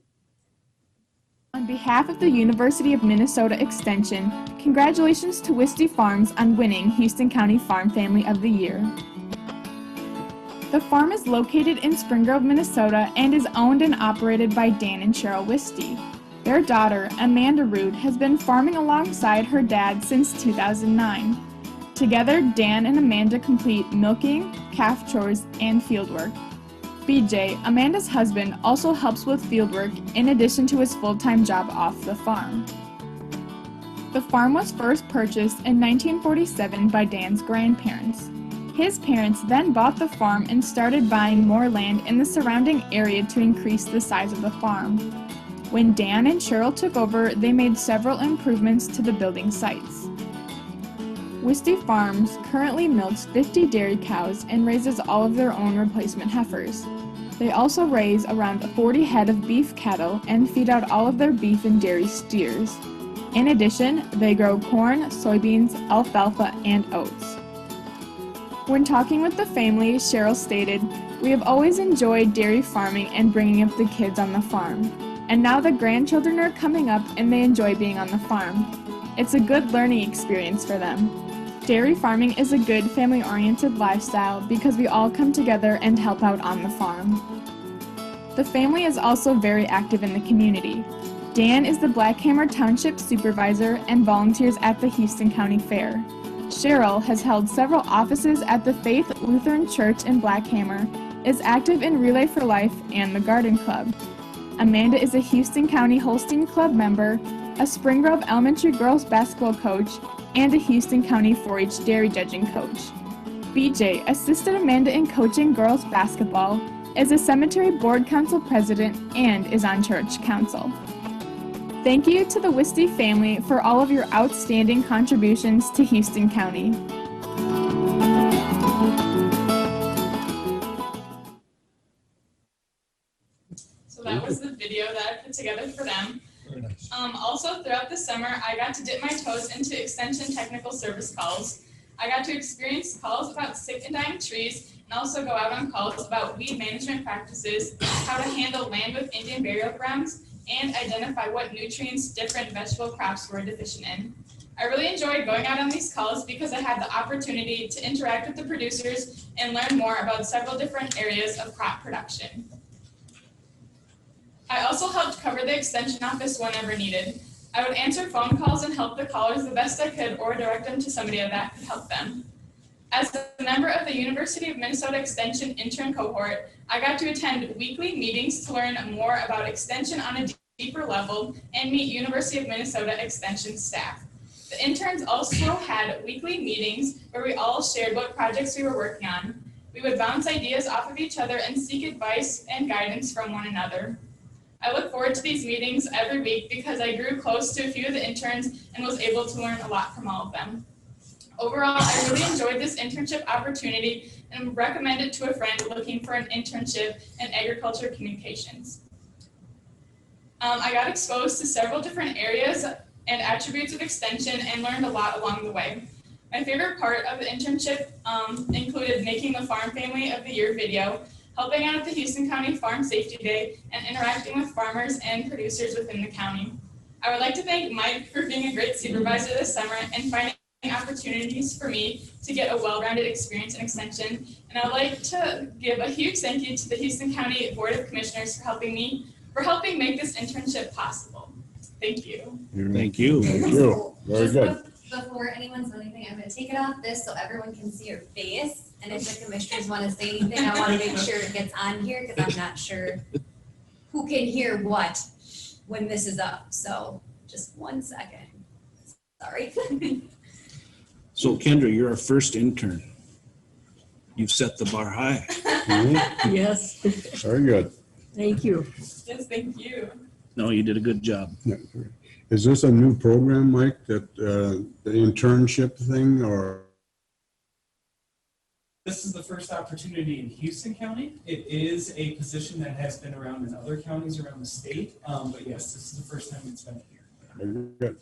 Speaker 13: On behalf of the University of Minnesota Extension, congratulations to Wisty Farms on winning Houston County Farm Family of the Year. The farm is located in Spring Grove, Minnesota, and is owned and operated by Dan and Cheryl Wisty. Their daughter, Amanda Rood, has been farming alongside her dad since 2009. Together, Dan and Amanda complete milking, calf chores, and fieldwork. BJ, Amanda's husband, also helps with fieldwork in addition to his full-time job off the farm. The farm was first purchased in 1947 by Dan's grandparents. His parents then bought the farm and started buying more land in the surrounding area to increase the size of the farm. When Dan and Cheryl took over, they made several improvements to the building sites. Wisty Farms currently milks 50 dairy cows and raises all of their own replacement heifers. They also raise around 40 head of beef cattle and feed out all of their beef and dairy steers. In addition, they grow corn, soybeans, alfalfa, and oats. When talking with the family, Cheryl stated, "We have always enjoyed dairy farming and bringing up the kids on the farm. And now the grandchildren are coming up and they enjoy being on the farm. It's a good learning experience for them. Dairy farming is a good family-oriented lifestyle because we all come together and help out on the farm." The family is also very active in the community. Dan is the Blackhammer Township supervisor and volunteers at the Houston County Fair. Cheryl has held several offices at the Faith Lutheran Church in Blackhammer, is active in Relay for Life and the Garden Club. Amanda is a Houston County Holstein Club member, a Spring Grove Elementary girls basketball coach, and a Houston County 4-H dairy judging coach. BJ assisted Amanda in coaching girls basketball, is a cemetery board council president, and is on church council. Thank you to the Wisty family for all of your outstanding contributions to Houston County.
Speaker 12: So that was the video that I put together for them.
Speaker 2: Very nice.
Speaker 12: Also, throughout the summer, I got to dip my toes into extension technical service calls. I got to experience calls about sick and dying trees, and also go out on calls about weed management practices, how to handle land with Indian burial grounds, and identify what nutrients different vegetable crops were deficient in. I really enjoyed going out on these calls because I had the opportunity to interact with the producers and learn more about several different areas of crop production. I also helped cover the extension office whenever needed. I would answer phone calls and help the callers the best I could or direct them to somebody that could help them. As a member of the University of Minnesota Extension intern cohort, I got to attend weekly meetings to learn more about extension on a deeper level and meet University of Minnesota Extension staff. The interns also had weekly meetings where we all shared what projects we were working on. We would bounce ideas off of each other and seek advice and guidance from one another. I look forward to these meetings every week because I grew close to a few of the interns and was able to learn a lot from all of them. Overall, I really enjoyed this internship opportunity and recommend it to a friend looking for an internship in agriculture communications. I got exposed to several different areas and attributes of extension and learned a lot along the way. My favorite part of the internship included making the Farm Family of the Year video, helping out at the Houston County Farm Safety Day, and interacting with farmers and producers within the county. I would like to thank Mike for being a great supervisor this summer and finding opportunities for me to get a well-rounded experience in extension. And I would like to give a huge thank you to the Houston County Board of Commissioners for helping make this internship possible. Thank you.
Speaker 5: Thank you.
Speaker 3: Thank you. Very
Speaker 9: Just
Speaker 3: good.
Speaker 9: Before anyone says anything, I'm gonna take it off this so everyone can see your face. And if the commissioners wanna say anything, I wanna make sure it gets on here, cause I'm not sure who can hear what when this is up. So just 1 second. Sorry.
Speaker 5: So Kendra, you're our first intern. You've set the bar high.
Speaker 3: Mhm.
Speaker 11: Yes,
Speaker 3: Very good.
Speaker 11: thank you.
Speaker 12: Yes, thank you.
Speaker 5: No, you did a good job.
Speaker 3: Is this a new program, Mike, that the internship thing, or?
Speaker 14: This is the first opportunity in Houston County. It is a position that has been around in other counties around the state, but yes, this is the first time it's been here.
Speaker 3: Very good.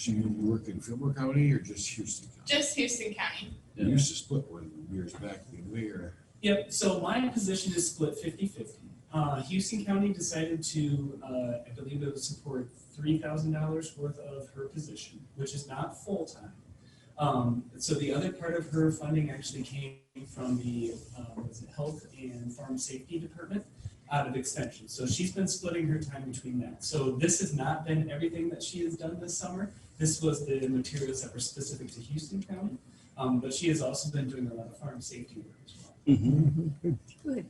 Speaker 7: You work in Fillmore County or just Houston County?
Speaker 12: Just Houston County.
Speaker 7: You used to split one years back, didn't we, or?
Speaker 14: Yep, so my position is split 50-50. Houston County decided to, I believe it would support $3,000 worth of her position, which is not full-time. So the other part of her funding actually came from the was it Health and Farm Safety Department out of Extension. So she's been splitting her time between that. So this has not been everything that she has done this summer. This was the materials that were specific to Houston County. But she has also been doing a lot of farm safety work as well.
Speaker 5: Mm-hmm.
Speaker 11: Good.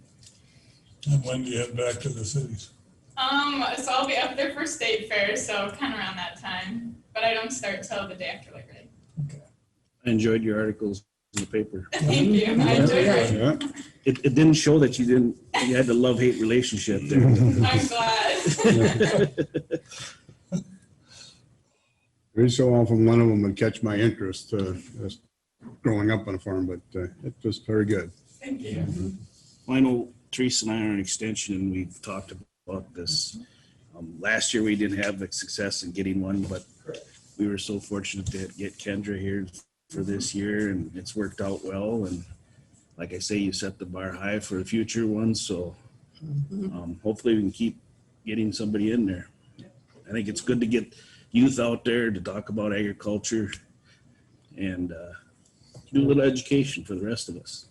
Speaker 2: And when do you head back to the cities?
Speaker 12: So I'll be up there for state fair, so kind of around that time. But I don't start till the day after Labor Day.
Speaker 5: I enjoyed your articles in the paper.
Speaker 12: Thank you. I enjoyed it.
Speaker 3: Yeah.
Speaker 5: It didn't show that you had the love-hate relationship there.
Speaker 12: I'm glad.
Speaker 3: Every so often, one of them would catch my interest, as growing up on a farm, but it was very good.
Speaker 12: Thank you.
Speaker 5: I know Teresa and I are an extension, and we've talked about this. Last year, we didn't have the success in getting one, but we were so fortunate to get Kendra here for this year, and it's worked out well. And like I say, you set the bar high for the future ones, so hopefully we can keep getting somebody in there. I think it's good to get youth out there to talk about agriculture and do a little education for the rest of us.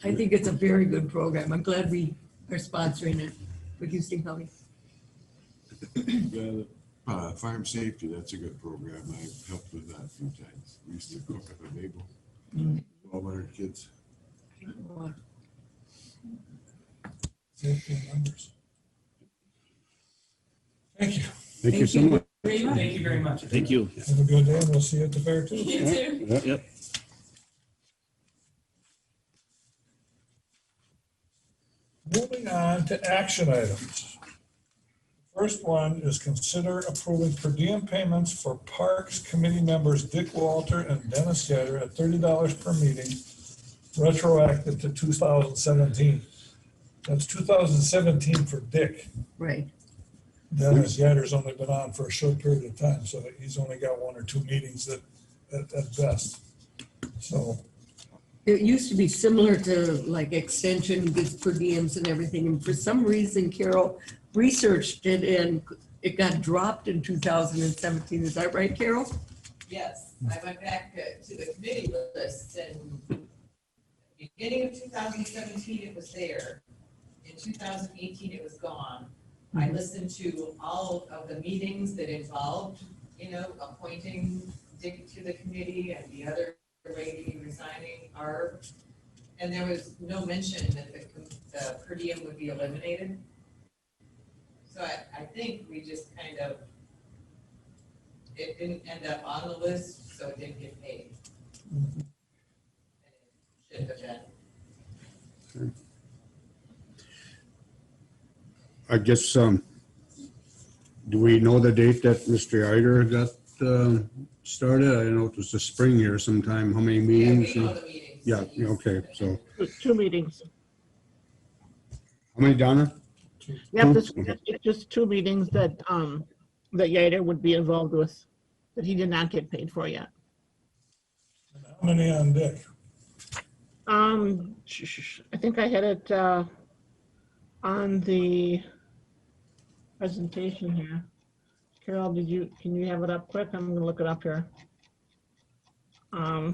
Speaker 11: I think it's a very good program. I'm glad we are sponsoring it with Houston County.
Speaker 7: Yeah, farm safety, that's a good program. I've helped with that a few times. We used to cook up a Mabel, 1,200 kids.
Speaker 2: Safety numbers. Thank you.
Speaker 3: Thank you so much.
Speaker 14: Thank you very much.
Speaker 5: Thank you.
Speaker 2: Have a good day, and we'll see you at the fair too.
Speaker 12: You too.
Speaker 5: Yep.
Speaker 2: Moving on to action items. First one is consider approving per diem payments for Parks Committee members Dick Walter and Dennis Yetter at $30 per meeting, retroactive to 2017. That's 2017 for Dick.
Speaker 11: Right.
Speaker 2: Dennis Yetter's only been on for a short period of time, so he's only got 1 or 2 meetings at best. So
Speaker 11: It used to be similar to like extension, gets per diems and everything. And for some reason, Carol researched it and it got dropped in 2017. Is that right, Carol?
Speaker 8: Yes, I went back to the committee list and beginning of 2017, it was there. In 2018, it was gone. I listened to all of the meetings that involved, appointing Dick to the committee and the other lady resigning, and there was no mention that the per diem would be eliminated. So I think we just it didn't end up on the list, so it didn't get paid. It should have been.
Speaker 3: I guess, do we know the date that Mr. Eider got started? I don't know, it was the spring here sometime. How many meetings?
Speaker 8: Yeah, we know the meetings.
Speaker 3: Yeah, okay, so
Speaker 4: 2 meetings.
Speaker 3: how many, Donna?
Speaker 4: Yep, this just 2 meetings that that Yater would be involved with, that he did not get paid for yet.
Speaker 2: how many on Dick?
Speaker 4: I think I had it on the presentation here. Carol, can you have it up quick? I'm gonna look it up here. I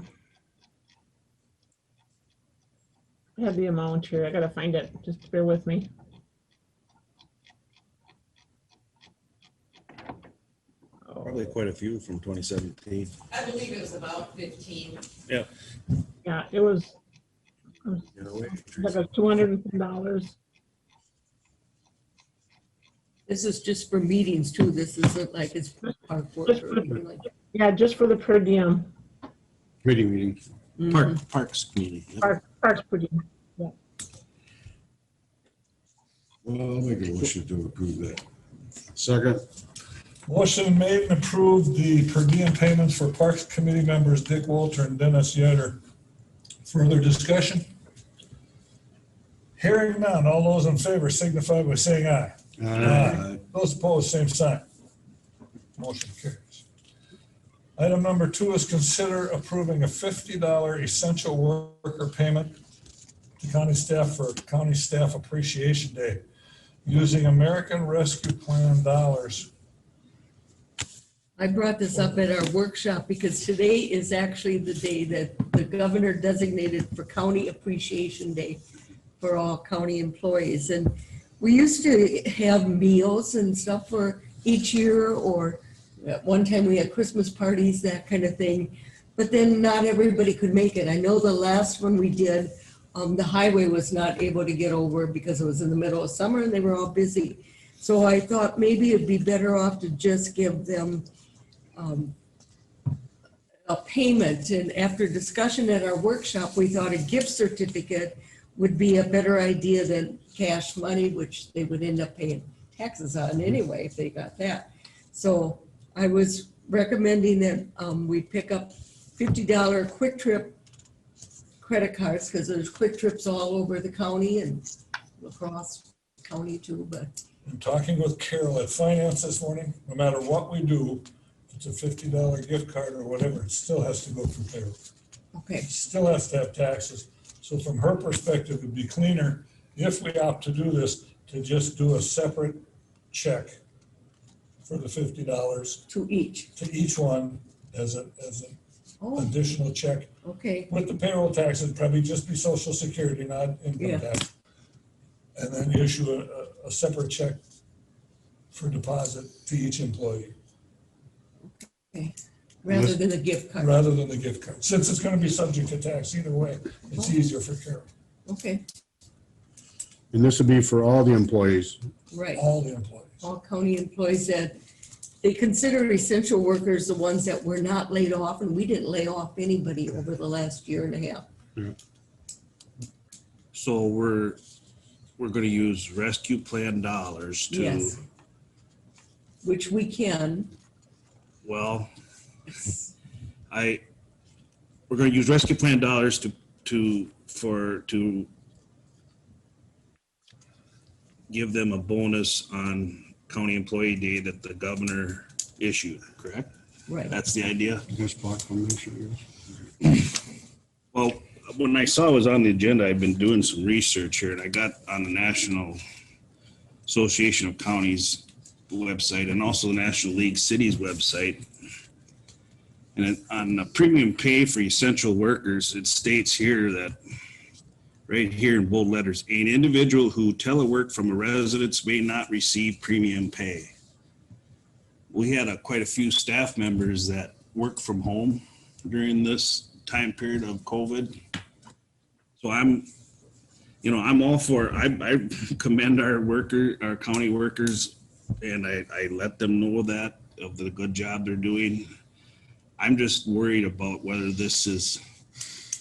Speaker 4: have the amount here. I gotta find it. Just bear with me.
Speaker 5: Probably quite a few from 2017.
Speaker 8: I believe it was about 15.
Speaker 5: Yeah.
Speaker 4: Yeah, it was like a $210.
Speaker 11: This is just for meetings too. This isn't like it's park board or anything like that.
Speaker 4: Yeah, just for the per diem.
Speaker 3: Meeting.
Speaker 5: Parks committee. Yep.
Speaker 4: Parks per diem. Yeah.
Speaker 7: Well, I'll make a motion to approve that.
Speaker 3: Second.
Speaker 2: Motion made and approved the per diem payments for Parks Committee members Dick Walter and Dennis Yetter. Further discussion? Hearing none, all those in favor signify by saying aye. Those opposed, same sign. Motion carries. Item number 2 is consider approving a $50 essential worker payment to county staff for County Staff Appreciation Day using American Rescue Plan dollars.
Speaker 11: I brought this up at our workshop because today is actually the day that the governor designated for County Appreciation Day for all county employees. And we used to have meals and stuff for each year, or at one time we had Christmas parties, that kind of thing. But then not everybody could make it. I know the last one we did, the highway was not able to get over because it was in the middle of summer and they were all busy. So I thought maybe it'd be better off to just give them a payment. And after discussion at our workshop, we thought a gift certificate would be a better idea than cash money, which they would end up paying taxes on anyway if they got that. So I was recommending that we pick up $50 Quick Trip credit cards, because there's Quick Trips all over the county and across county too. But
Speaker 2: I'm talking with Carol at Finance this morning. No matter what we do, if it's a $50 gift card or whatever, it still has to go through payroll.
Speaker 11: okay,
Speaker 2: It still has to have taxes. So from her perspective, it'd be cleaner if we opt to do this, to just do a separate check for the $50
Speaker 11: to each.
Speaker 2: to each one as an
Speaker 11: Oh,
Speaker 2: additional check.
Speaker 11: okay,
Speaker 2: With the payroll taxes, probably just be Social Security, not
Speaker 11: Yeah.
Speaker 2: income tax. And then issue a separate check for deposit to each employee,
Speaker 11: rather than a gift card.
Speaker 2: rather than the gift card. Since it's gonna be subject to tax either way, it's easier for Carol,
Speaker 11: Okay,
Speaker 3: And this would be for all the employees.
Speaker 11: right.
Speaker 2: all the employees.
Speaker 11: All county employees that they consider essential workers the ones that were not laid off, and we didn't lay off anybody over the last year and a half.
Speaker 5: So we're gonna use rescue plan dollars to,
Speaker 11: Yes. Which we can.
Speaker 5: well, we're gonna use rescue plan dollars to give them a bonus on County Employee Day that the governor issued, correct?
Speaker 11: Right.
Speaker 5: That's the idea?
Speaker 3: This proclamation, yes.
Speaker 5: Well, when I saw it was on the agenda, I've been doing some research here, and I got on the National Association of Counties website and also the National League Cities website. And on the premium pay for essential workers, it states here that, right here in bold letters, an individual who telework from a residence may not receive premium pay. We had quite a few staff members that work from home during this time period of COVID. So I'm all for, I commend our county workers, and I let them know that of the good job they're doing. I'm just worried about whether this is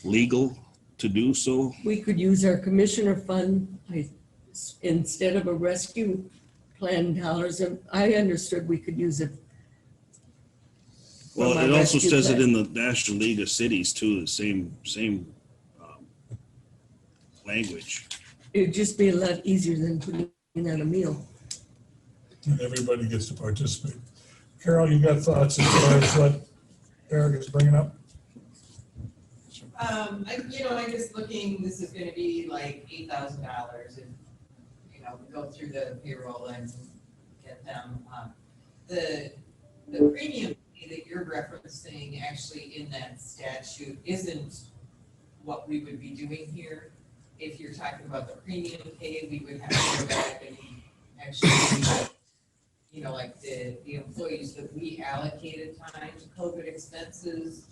Speaker 5: legal to do so.
Speaker 11: We could use our commissioner fund instead of a rescue plan dollars. And I understood we could use it.
Speaker 5: Well,
Speaker 11: from our
Speaker 5: it also
Speaker 11: rescue
Speaker 5: says it
Speaker 11: plan.
Speaker 5: in the National League of Cities too, the same language.
Speaker 11: It'd just be a lot easier than putting in on a meal.
Speaker 2: And everybody gets to participate. Carol, you got thoughts as far as what Eric is bringing up?
Speaker 8: I'm just looking, this is gonna be like $8,000 and, we go through the payroll and get them, the premium pay that you're referencing actually in that statute isn't what we would be doing here. If you're talking about the premium pay, we would have to go back and actually, like the employees that we allocated time to COVID expenses,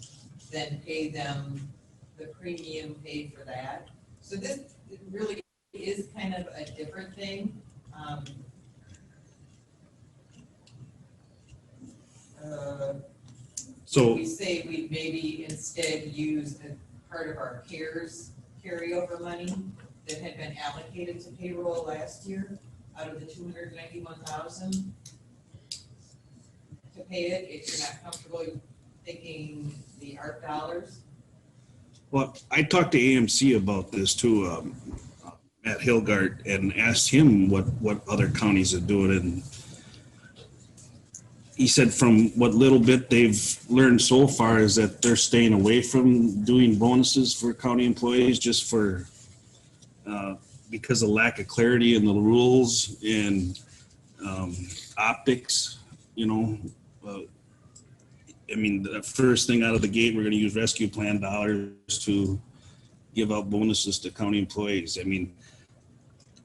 Speaker 8: then pay them the premium pay for that. So this really is kind of a different thing.
Speaker 5: So
Speaker 8: We say we'd maybe instead use a part of our CARES carryover money that had been allocated to payroll last year out of the 291,000 to pay it, if you're not comfortable taking the ARP dollars.
Speaker 5: Well, I talked to AMC about this too, at Hilgard, and asked him what other counties are doing, and he said from what little bit they've learned so far is that they're staying away from doing bonuses for county employees just for, because of lack of clarity in the rules and optics, you know. I mean, the first thing out of the gate, we're gonna use rescue plan dollars to give out bonuses to county employees. I mean,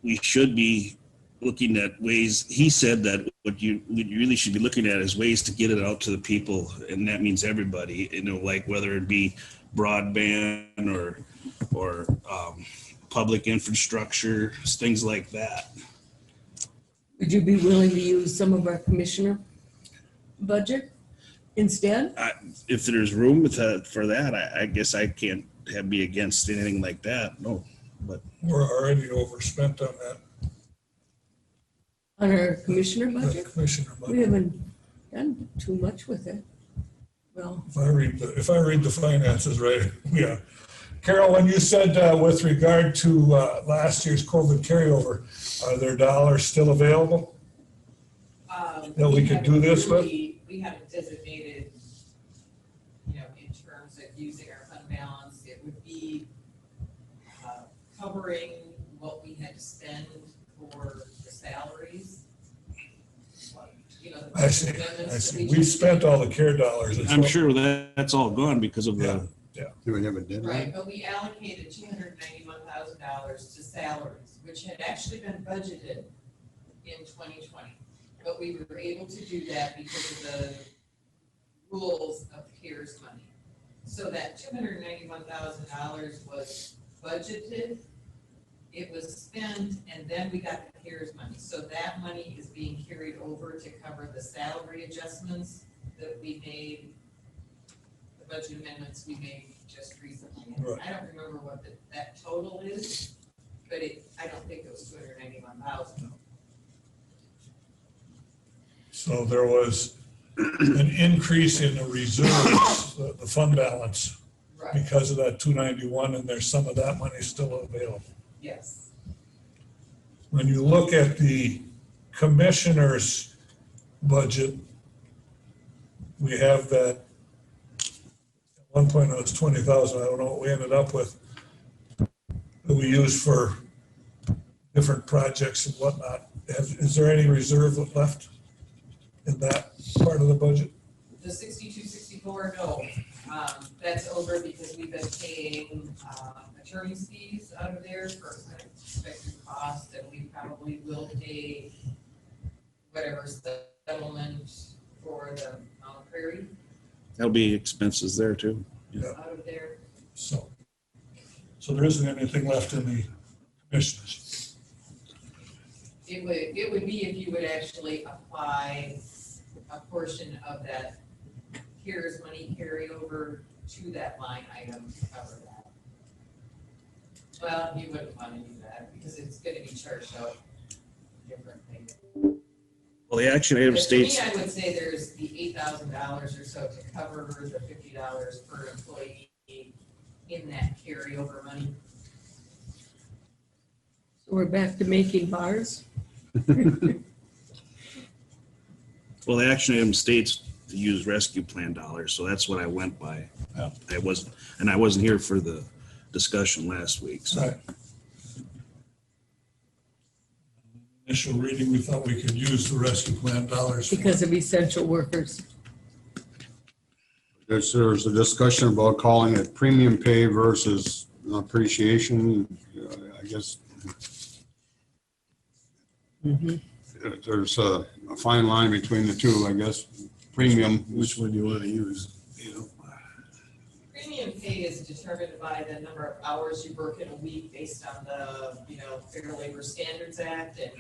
Speaker 5: we should be looking at ways, he said that what you really should be looking at is ways to get it out to the people, and that means everybody, you know, like whether it be broadband or public infrastructure, things like that.
Speaker 11: Would you be willing to use some of our commissioner budget instead?
Speaker 5: If there's room for that, I guess I can't be against anything like that, no. But
Speaker 2: We're already overspent on that.
Speaker 11: On our commissioner
Speaker 2: The
Speaker 11: budget?
Speaker 2: commissioner
Speaker 11: We
Speaker 2: budget.
Speaker 11: haven't done too much with it. Well,
Speaker 2: If I read the finances right, yeah. Carol, when you said with regard to last year's COVID carryover, are there dollars still available that we could do this with?
Speaker 8: We haven't designated, you know, in terms of using our fund balance, it would be covering what we had to spend for the salaries. You know, the
Speaker 2: I see,
Speaker 8: amendments
Speaker 2: I
Speaker 8: that
Speaker 2: see.
Speaker 8: we
Speaker 2: We spent all the care dollars. It's
Speaker 5: I'm
Speaker 2: what-
Speaker 5: sure that's all gone because of the,
Speaker 3: Do we have a deadline?
Speaker 8: Right, but we allocated $291,000 to salaries, which had actually been budgeted in 2020. But we were able to do that because of the rules of CARES money. So that $291,000 was budgeted, it was spent, and then we got the CARES money. So that money is being carried over to cover the salary adjustments that we made, the budget amendments we made just recently. And
Speaker 2: Right.
Speaker 8: I don't remember what that total is, but I don't think it was 291,000.
Speaker 2: So there was an increase in the reserves, the fund balance,
Speaker 8: Right,
Speaker 2: because of that 291, and there's some of that money still available.
Speaker 8: yes.
Speaker 2: When you look at the commissioner's budget, we have that, at one point it was 20,000, I don't know what we ended up with, that we use for different projects and whatnot. Is there any reserve left in that part of the budget?
Speaker 8: The 6264, no, that's over because we've been paying attorney's fees out of there for unexpected costs, and we probably will pay whatever's the settlement for the Prairie
Speaker 5: there'll be expenses there too.
Speaker 8: out of there.
Speaker 2: So there isn't anything left in the commissioners.
Speaker 8: It would be if you would actually apply a portion of that CARES money carryover to that line item to cover that. Well, you wouldn't want to do that because it's going to be charged out differently.
Speaker 5: Well, the action item
Speaker 8: But
Speaker 5: states,
Speaker 8: to me, I would say there's the $8,000 or so to cover the $50 per employee in that carryover money.
Speaker 11: so we're back to making bars?
Speaker 5: well, the action item states to use rescue plan dollars, so that's what I went by.
Speaker 2: Yeah.
Speaker 5: I wasn't here for the discussion last week, so.
Speaker 2: Right. Initial reading, we thought we could use the rescue plan dollars.
Speaker 11: Because of essential workers.
Speaker 3: There's a discussion about calling it premium pay versus appreciation. I guess there's a fine line between the two, I guess. Premium,
Speaker 7: Which one do you want to use?
Speaker 8: Premium pay is determined by the number of hours you work in a week based on the, Fair Labor Standards Act, and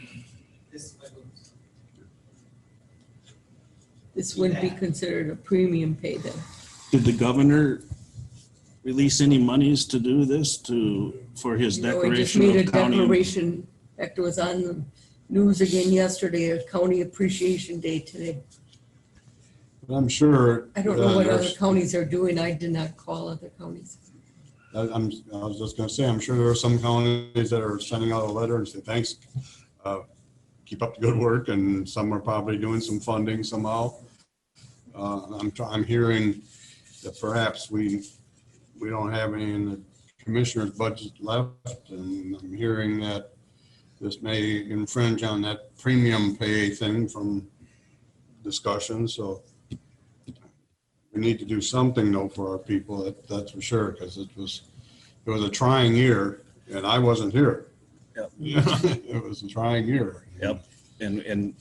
Speaker 11: This wouldn't be considered a premium pay then.
Speaker 5: Did the governor release any monies to do this for his
Speaker 11: You know, he just
Speaker 5: declaration
Speaker 11: made a
Speaker 5: of county?
Speaker 11: declaration, Hector was on the news again yesterday, a county appreciation day today.
Speaker 3: I'm sure.
Speaker 11: I don't know what other
Speaker 3: there's-
Speaker 11: counties are doing. I did not call other counties.
Speaker 3: I was just gonna say, I'm sure there are some counties that are sending out a letter and say, thanks, keep up the good work, and some are probably doing some funding somehow. I'm hearing that perhaps we don't have any in the commissioner's budget left, and I'm hearing that this may infringe on that premium pay thing from discussion, so we need to do something though for our people, that's for sure, because it was a trying year, and I wasn't here.
Speaker 5: Yep.
Speaker 3: It was a trying year.
Speaker 5: Yep. And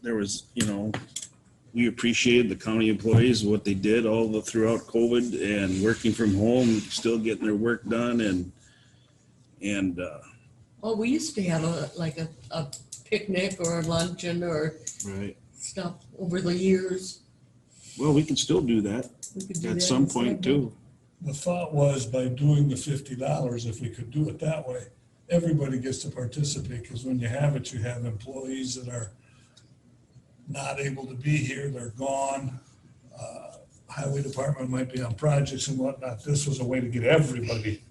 Speaker 5: there was, we appreciated the county employees, what they did throughout COVID and working from home, still getting their work done and
Speaker 11: Oh, we used to have a picnic or a luncheon or
Speaker 5: right.
Speaker 11: stuff over the years.
Speaker 5: Well, we can still do that
Speaker 11: We could do
Speaker 5: at
Speaker 11: that
Speaker 5: some
Speaker 11: instead,
Speaker 5: point
Speaker 11: but-
Speaker 5: too.
Speaker 2: The thought was by doing the $50, if we could do it that way, everybody gets to participate, because when you have it, you have employees that are not able to be here, they're gone. Highway department might be on projects and whatnot. This was a way to get everybody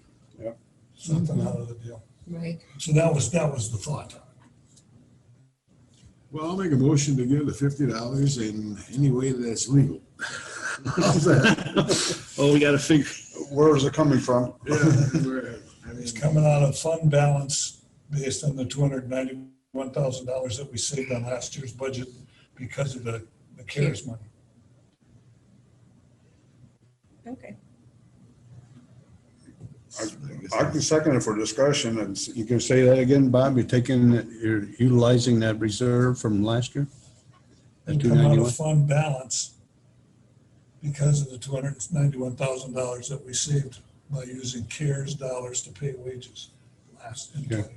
Speaker 2: something out of the deal.
Speaker 11: Right.
Speaker 2: So that was the thought.
Speaker 7: Well, I'll make a motion to give the $50 in any way that's legal. How's that?
Speaker 5: Oh, we got to figure.
Speaker 3: Where is it coming from?
Speaker 7: Yeah, I mean,
Speaker 2: It's coming out of fund balance based on the $291,000 that we saved on last year's budget because of the CARES money.
Speaker 11: Okay.
Speaker 3: I can second it for discussion, and you can say that again, Bob, you're utilizing that reserve from last year?
Speaker 2: And come out of fund balance because of the $291,000 that we saved by using CARES dollars to pay wages in 2020.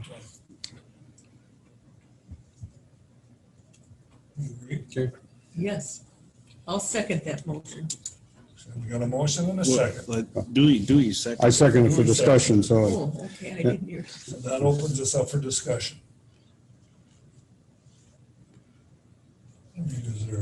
Speaker 2: You agree?
Speaker 3: Okay.
Speaker 11: Yes. I'll second that motion.
Speaker 2: So we got a motion and a second.
Speaker 5: Dewey second.
Speaker 3: I second it for discussion, so
Speaker 11: Oh, okay, I didn't hear.
Speaker 2: So that opens us up for discussion. I mean, is there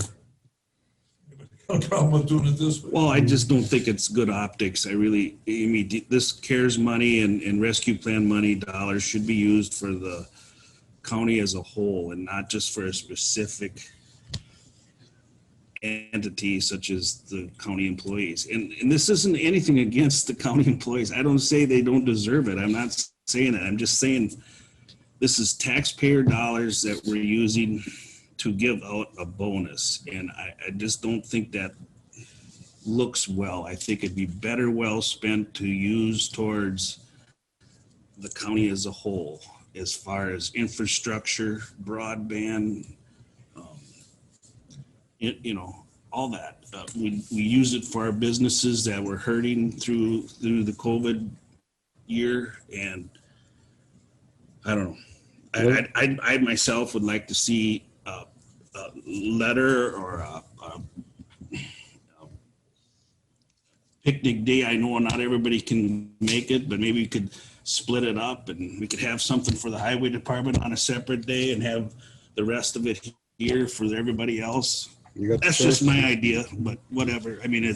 Speaker 2: anybody got a problem with doing it this way?
Speaker 5: Well, I just don't think it's good optics. I mean, this CARES money and rescue plan money dollars should be used for the county as a whole and not just for a specific entity such as the county employees. And this isn't anything against the county employees. I don't say they don't deserve it. I'm not saying it. I'm just saying this is taxpayer dollars that we're using to give out a bonus. And I just don't think that looks well. I think it'd be better well spent to use towards the county as a whole, as far as infrastructure, broadband, all that. We use it for our businesses that were hurting through the COVID year, and I don't know. I myself would like to see a letter or a picnic day. I know not everybody can make it, but maybe we could split it up and we could have something for the highway department on a separate day and have the rest of it here for everybody else. That's just my idea, but whatever. I mean,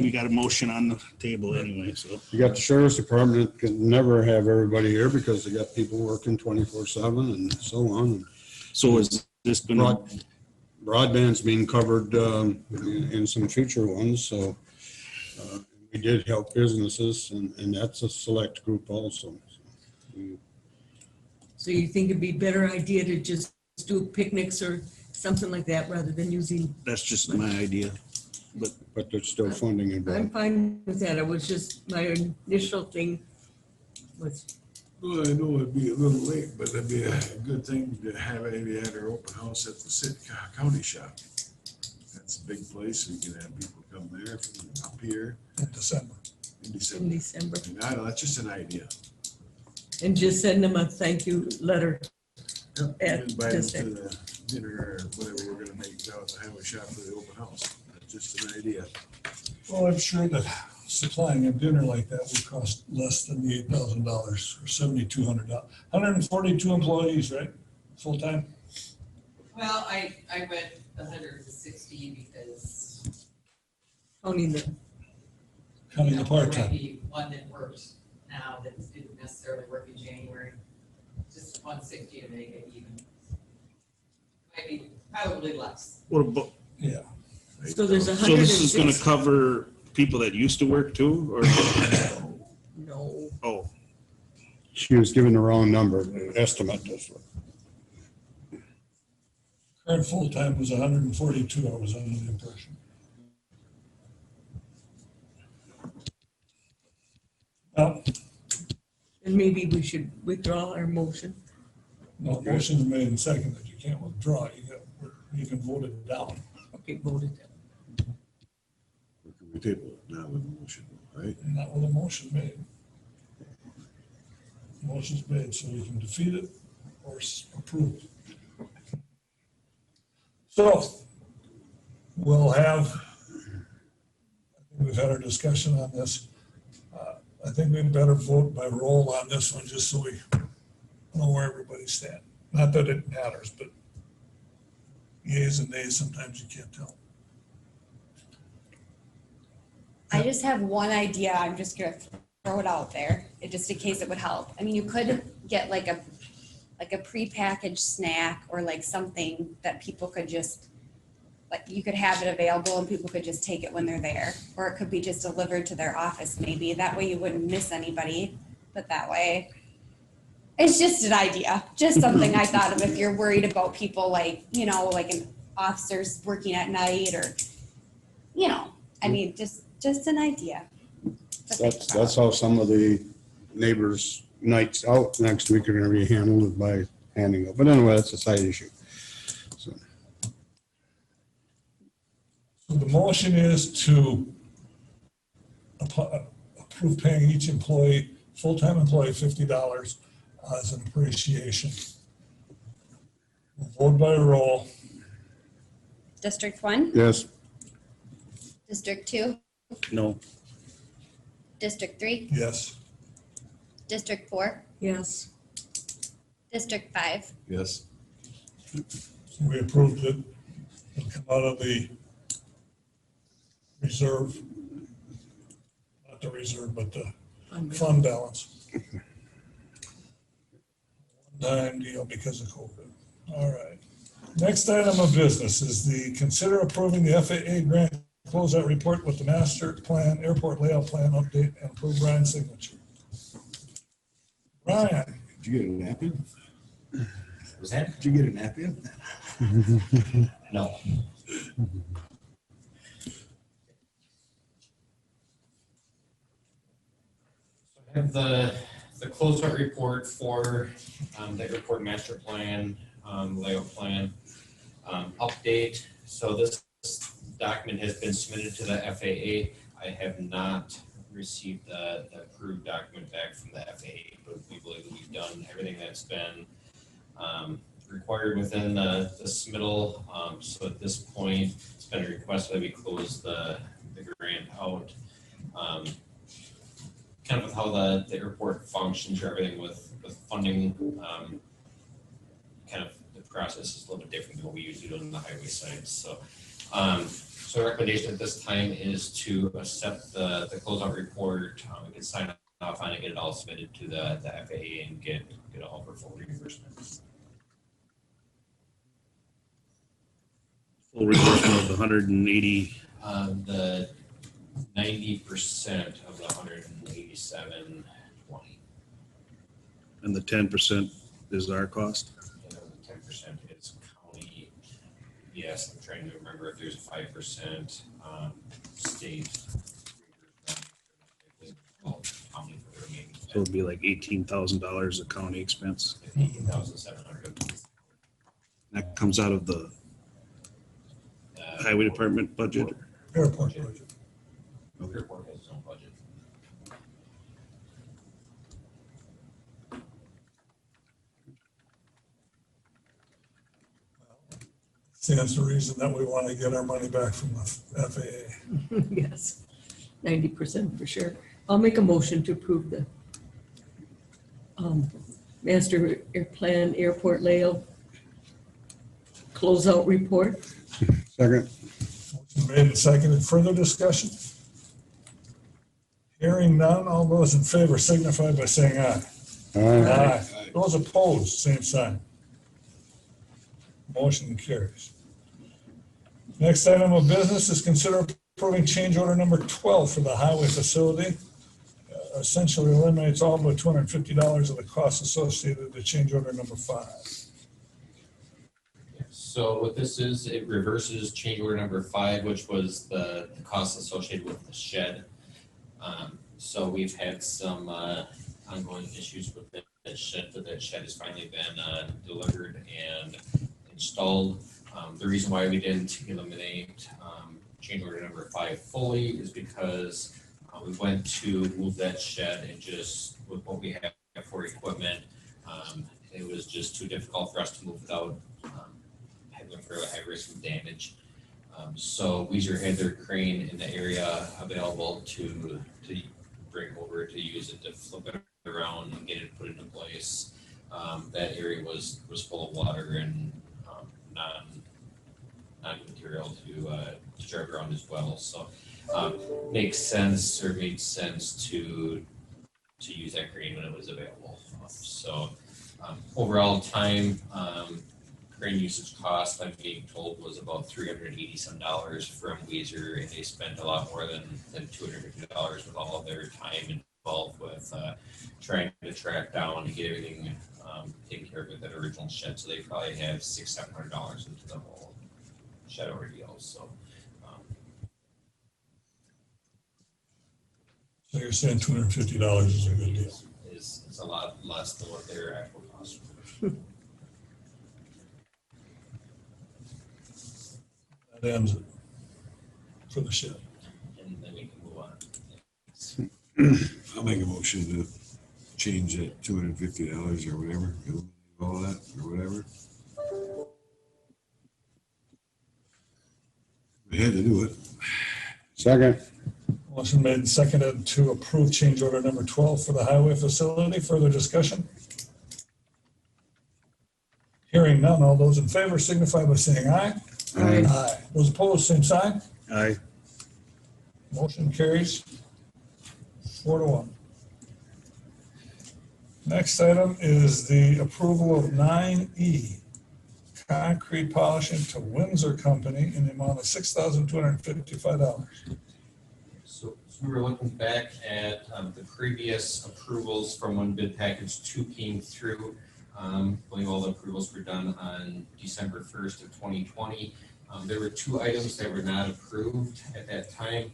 Speaker 5: we got a motion on the table anyway, so.
Speaker 3: you got the sheriff's department can never have everybody here because they got people working 24/7 and so on.
Speaker 5: So is this gonna?
Speaker 3: Broadband's being covered in some future ones, so we did help businesses, and that's a select group also.
Speaker 11: So you think it'd be a better idea to just do picnics or something like that rather than using?
Speaker 5: That's just my idea,
Speaker 3: but there's still funding involved.
Speaker 11: I'm fine with that. It was just my initial thing was.
Speaker 7: well, I know it'd be a little late, but it'd be a good thing to have maybe at our open house at the county shop. That's a big place. We can have people come there from up here.
Speaker 2: In December.
Speaker 7: In December.
Speaker 11: In December.
Speaker 7: And I don't know, that's just an idea.
Speaker 11: And just send them a thank you letter.
Speaker 7: Yep,
Speaker 11: At
Speaker 7: invite them to
Speaker 11: December.
Speaker 7: the dinner or whatever we're gonna make out at the highway shop for the open house. That's just an idea.
Speaker 2: Well, I'm sure that supplying a dinner like that would cost less than the $8,000 or $7,200. 142 employees, right? Full-time?
Speaker 8: Well, I went 160 because.
Speaker 11: Counting the,
Speaker 2: Counting the
Speaker 8: There might
Speaker 2: part-time.
Speaker 8: be one that works now that didn't necessarily work in January, just 160 to make it even. Might be probably less.
Speaker 5: what about,
Speaker 2: Yeah.
Speaker 11: So there's
Speaker 5: So this is gonna
Speaker 11: 106.
Speaker 5: cover people that used to work too, or?
Speaker 11: No,
Speaker 5: Oh,
Speaker 3: She was given the wrong number, the estimate. That's what-
Speaker 2: Current full-time was 142, I was under the impression. Now,
Speaker 11: and maybe we should withdraw our motion.
Speaker 2: no, motion's made and seconded, you can't withdraw, you can vote it down.
Speaker 11: Okay, voted.
Speaker 7: Or can we table it now with the motion, right?
Speaker 2: Not with a motion made. Motion's made, so we can defeat it or approve it. So, we'll have, I think we've had our discussion on this. I think we'd better vote by roll on this one, just so we know where everybody stands. Not that it matters, but yeas and nays, sometimes you can't tell.
Speaker 9: I just have one idea. I'm just gonna throw it out there, just in case it would help. I mean, you could get like a prepackaged snack or like something that people could just, like you could have it available and people could just take it when they're there. Or it could be just delivered to their office maybe. That way you wouldn't miss anybody, but that way. It's just an idea, just something I thought of if you're worried about people like, like an officers working at night or, I mean, just an idea. to think about.
Speaker 3: That's how some of the neighbors' nights out next week are gonna be handled by handing out. But anyway, that's a side issue. So,
Speaker 2: So the motion is to approve paying each employee, full-time employee, $50 as an appreciation. We'll vote by roll.
Speaker 9: District 1,
Speaker 3: yes,
Speaker 9: District 2,
Speaker 5: no,
Speaker 9: District 3,
Speaker 2: Yes.
Speaker 9: District 4,
Speaker 11: Yes,
Speaker 9: District 5.
Speaker 7: Yes.
Speaker 2: So we approved it. It'll come out of the reserve, not the reserve, but the fund balance. One-time deal because of COVID. All right. Next item of business is the consider approving the FAA grant closeout report with the master plan, airport layout plan update, and approve Brian's signature. Brian,
Speaker 7: Did you get a napkin?
Speaker 15: Was that?
Speaker 7: Did you get a napkin?
Speaker 15: No. I have the closeout report for the airport master plan, layout plan update. So this document has been submitted to the FAA. I have not received the approved document back from the FAA, but we believe that we've done everything that's been required within the submittal. So at this point, it's been a request that we close the grant out. Kind of with how the airport functions or everything with funding, kind of the process is a little bit different than what we usually do on the highway side. So, so the recommendation at this time is to accept the closeout report. We can sign off on it, get it all submitted to the FAA and get it all for full reimbursement.
Speaker 5: full reimbursement of the 180.
Speaker 15: The 90% of the 187.20.
Speaker 5: And the 10% is our cost.
Speaker 15: And then the 10% is county. Yes, I'm trying to remember if there's a 5% state. Well, county for the remaining.
Speaker 5: So it'd be like $18,000 a county expense.
Speaker 15: 18,700.
Speaker 5: That comes out of the highway department budget.
Speaker 2: airport budget.
Speaker 15: Airport has its own budget.
Speaker 2: Stands to reason that we want to get our money back from the FAA.
Speaker 11: yes, 90% for sure. I'll make a motion to approve the master plan airport layout closeout report.
Speaker 3: second,
Speaker 2: Motion made and seconded. Further discussion? Hearing none, all those in favor signify by saying aye.
Speaker 3: aye,
Speaker 2: Those opposed, same sign. Motion carries. Next item of business is consider approving change order number 12 for the highway facility. Essentially eliminates all but $250 of the costs associated with the change order number 5.
Speaker 15: So what this is, it reverses change order number 5, which was the cost associated with the shed. So we've had some ongoing issues with that shed, but that shed has finally been delivered and installed. The reason why we didn't eliminate change order number 5 fully is because we went to move that shed and just with what we have for equipment, it was just too difficult for us to move without having a fairly high risk of damage. So Weezer had their crane in the area available to bring over to use it to flip it around and get it put into place. That area was full of water and non-material to drive around as well. So made sense to use that crane when it was available. So overall time, crane usage cost, I'm being told, was about $380 some from Weezer, and they spent a lot more than $250 with all of their time involved with trying to track down and get everything taken care of with that original shed. So they probably have $600-700 into the whole shed ordeal. So
Speaker 2: So you're saying $250 is a good deal?
Speaker 15: is a lot less than what their actual costs were.
Speaker 2: That ends it for the shed.
Speaker 15: And then we can move on.
Speaker 7: I'll make a motion to change that $250 or whatever, all that or whatever. We had to do it.
Speaker 3: Second.
Speaker 2: Motion made and seconded to approve change order number 12 for the highway facility. Further discussion? Hearing none, all those in favor signify by saying aye.
Speaker 11: Aye.
Speaker 2: Aye. Those opposed, same sign.
Speaker 5: Aye.
Speaker 2: Motion carries 4-1. Next item is the approval of 9E, concrete polishing to Windsor Company in the amount of $6,255.
Speaker 15: So we were looking back at the previous approvals from when bid package 2 came through. I believe all the approvals were done on December 1st of 2020. There were 2 items that were not approved at that time.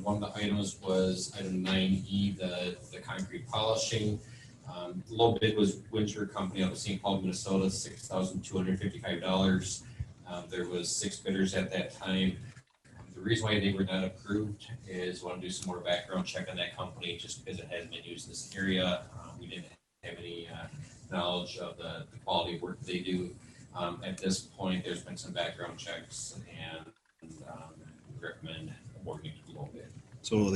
Speaker 15: One of the items was item 9E, the concrete polishing. The low bid was Windsor Company out of St. Paul, Minnesota, $6,255. There was 6 bidders at that time. The reason why they were not approved is I want to do some more background check on that company just because it hasn't been used in this area. We didn't have any knowledge of the quality of work they do. At this point, there's been some background checks and recommend awarding it to low bid.
Speaker 5: So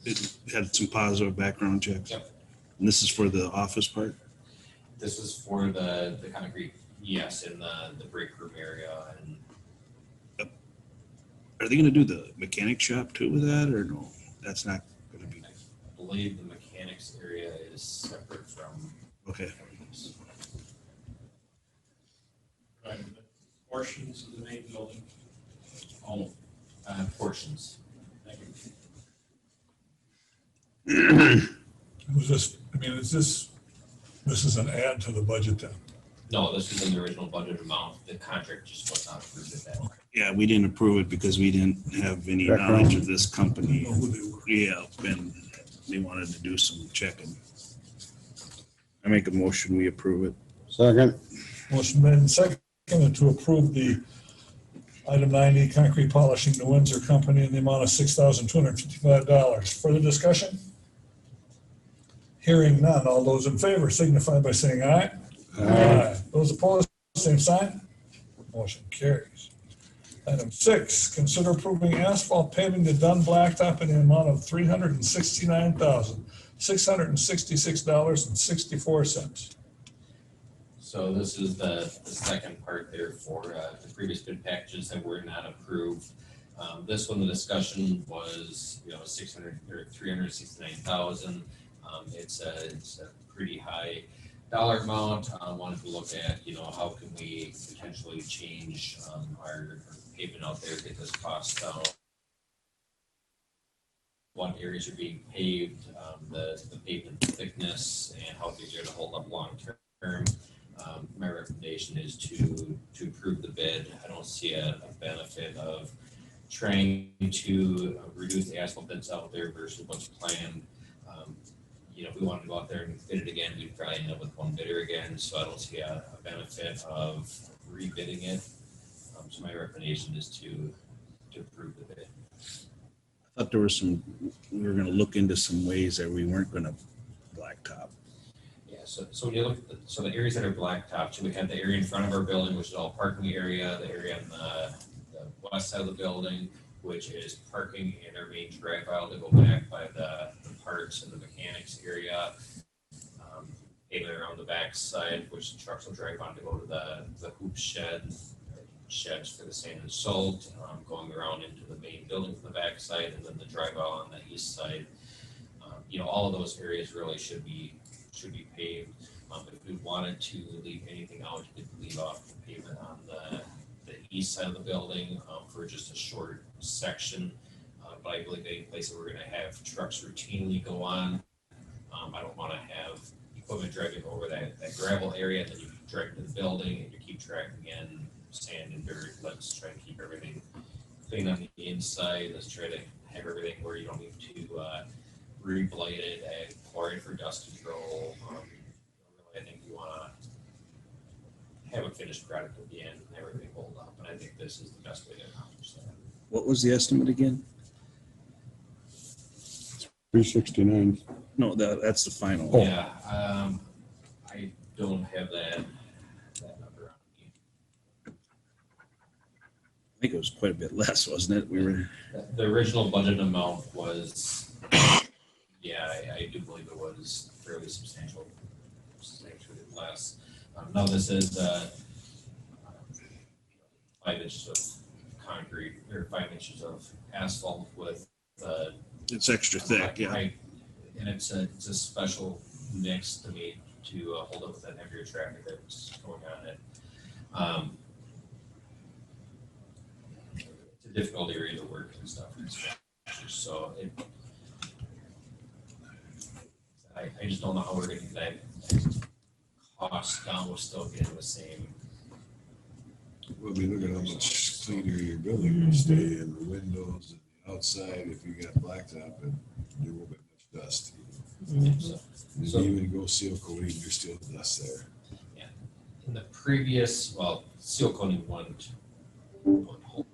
Speaker 5: it had some positive background checks.
Speaker 15: Yep.
Speaker 5: And this is for the office part?
Speaker 15: This is for the concrete, yes, in the break room area. And
Speaker 5: Are they gonna do the mechanic shop too with that, or no? That's not gonna be,
Speaker 15: I believe the mechanics area is separate from.
Speaker 5: okay.
Speaker 14: Portions of the main building.
Speaker 15: All portions.
Speaker 2: Was this, I mean, this is an add to the budget then?
Speaker 15: No, this is in the original budget amount. The contract just was not approved at that.
Speaker 5: Yeah, we didn't approve it because we didn't have any
Speaker 3: Background.
Speaker 5: knowledge of this
Speaker 2: I
Speaker 5: company.
Speaker 2: don't know who they were.
Speaker 5: Yeah, and they wanted to do some checking. I make a motion, we approve it.
Speaker 3: Second.
Speaker 2: Motion made and seconded to approve the item 9E, concrete polishing to Windsor Company in the amount of $6,255. Further discussion? Hearing none, all those in favor signify by saying aye. Aye. Those opposed, same sign. Motion carries. Item 6, consider approving asphalt paving to Dunn Blacktop in the amount of $369,666.64.
Speaker 15: So this is the second part there for the previous bid packages that were not approved. This one, the discussion was, 369,000. It's a pretty high dollar amount. Wanted to look at, how can we potentially change our pavement out there, get this cost down. What areas are being paved, the pavement thickness, and how things are gonna hold up long term. My recommendation is to approve the bid. I don't see a benefit of trying to reduce the asphalt that's out there versus what's planned. If we wanted to go out there and bid it again, we'd probably end up with one bidder again, so I don't see a benefit of rebidding it. So my recommendation is to approve the bid.
Speaker 5: I thought there was we were gonna look into some ways that we weren't gonna blacktop.
Speaker 15: Yeah, so when you look at the areas that are blacktop, so we have the area in front of our building, which is all parking area, the area on the west side of the building, which is parking in our main drive aisle to go back by the parts and the mechanics area. Pavement around the back side, which the trucks will drive on to go to the hoop sheds for the sand and salt, going around into the main building from the back side, and then the drive aisle on the east side. All of those areas really should be paved. If we wanted to leave anything out, we could leave off the pavement on the east side of the building for just a short section. But I believe any place that we're gonna have trucks routinely go on, I don't wanna have equipment driving over that gravel area, and then you drive to the building and you keep tracking in sand and dirt. Let's try to keep everything clean on the inside. Let's try to have everything where you don't need to re-blade it, add chlorine for dust control. Really, I think you wanna have a finished product at the end and everything hold up, and I think this is the best way to accomplish that.
Speaker 5: What was the estimate again?
Speaker 3: 369.
Speaker 5: No, that's the final.
Speaker 15: Yeah, I don't have that number on me.
Speaker 5: I think it was quite a bit less, wasn't it? We were.
Speaker 15: The original budget amount was, yeah, I do believe it was fairly substantially less. Now this is 5 inches of concrete or 5 inches of asphalt with
Speaker 5: It's extra thick, yeah.
Speaker 15: And it's a special mix to me to hold up with that heavier traffic that's going on it. It's a difficult area to work and stuff. So I just don't know how we're gonna get that cost down. We're still getting the same.
Speaker 7: Well, I mean, look at how much cleaner your building will stay in the windows and the outside. If you got blacktop, and there won't be much dust.
Speaker 15: So
Speaker 7: Even go seal coating, there's still dust there.
Speaker 15: yeah, in the previous, seal coating wouldn't hold,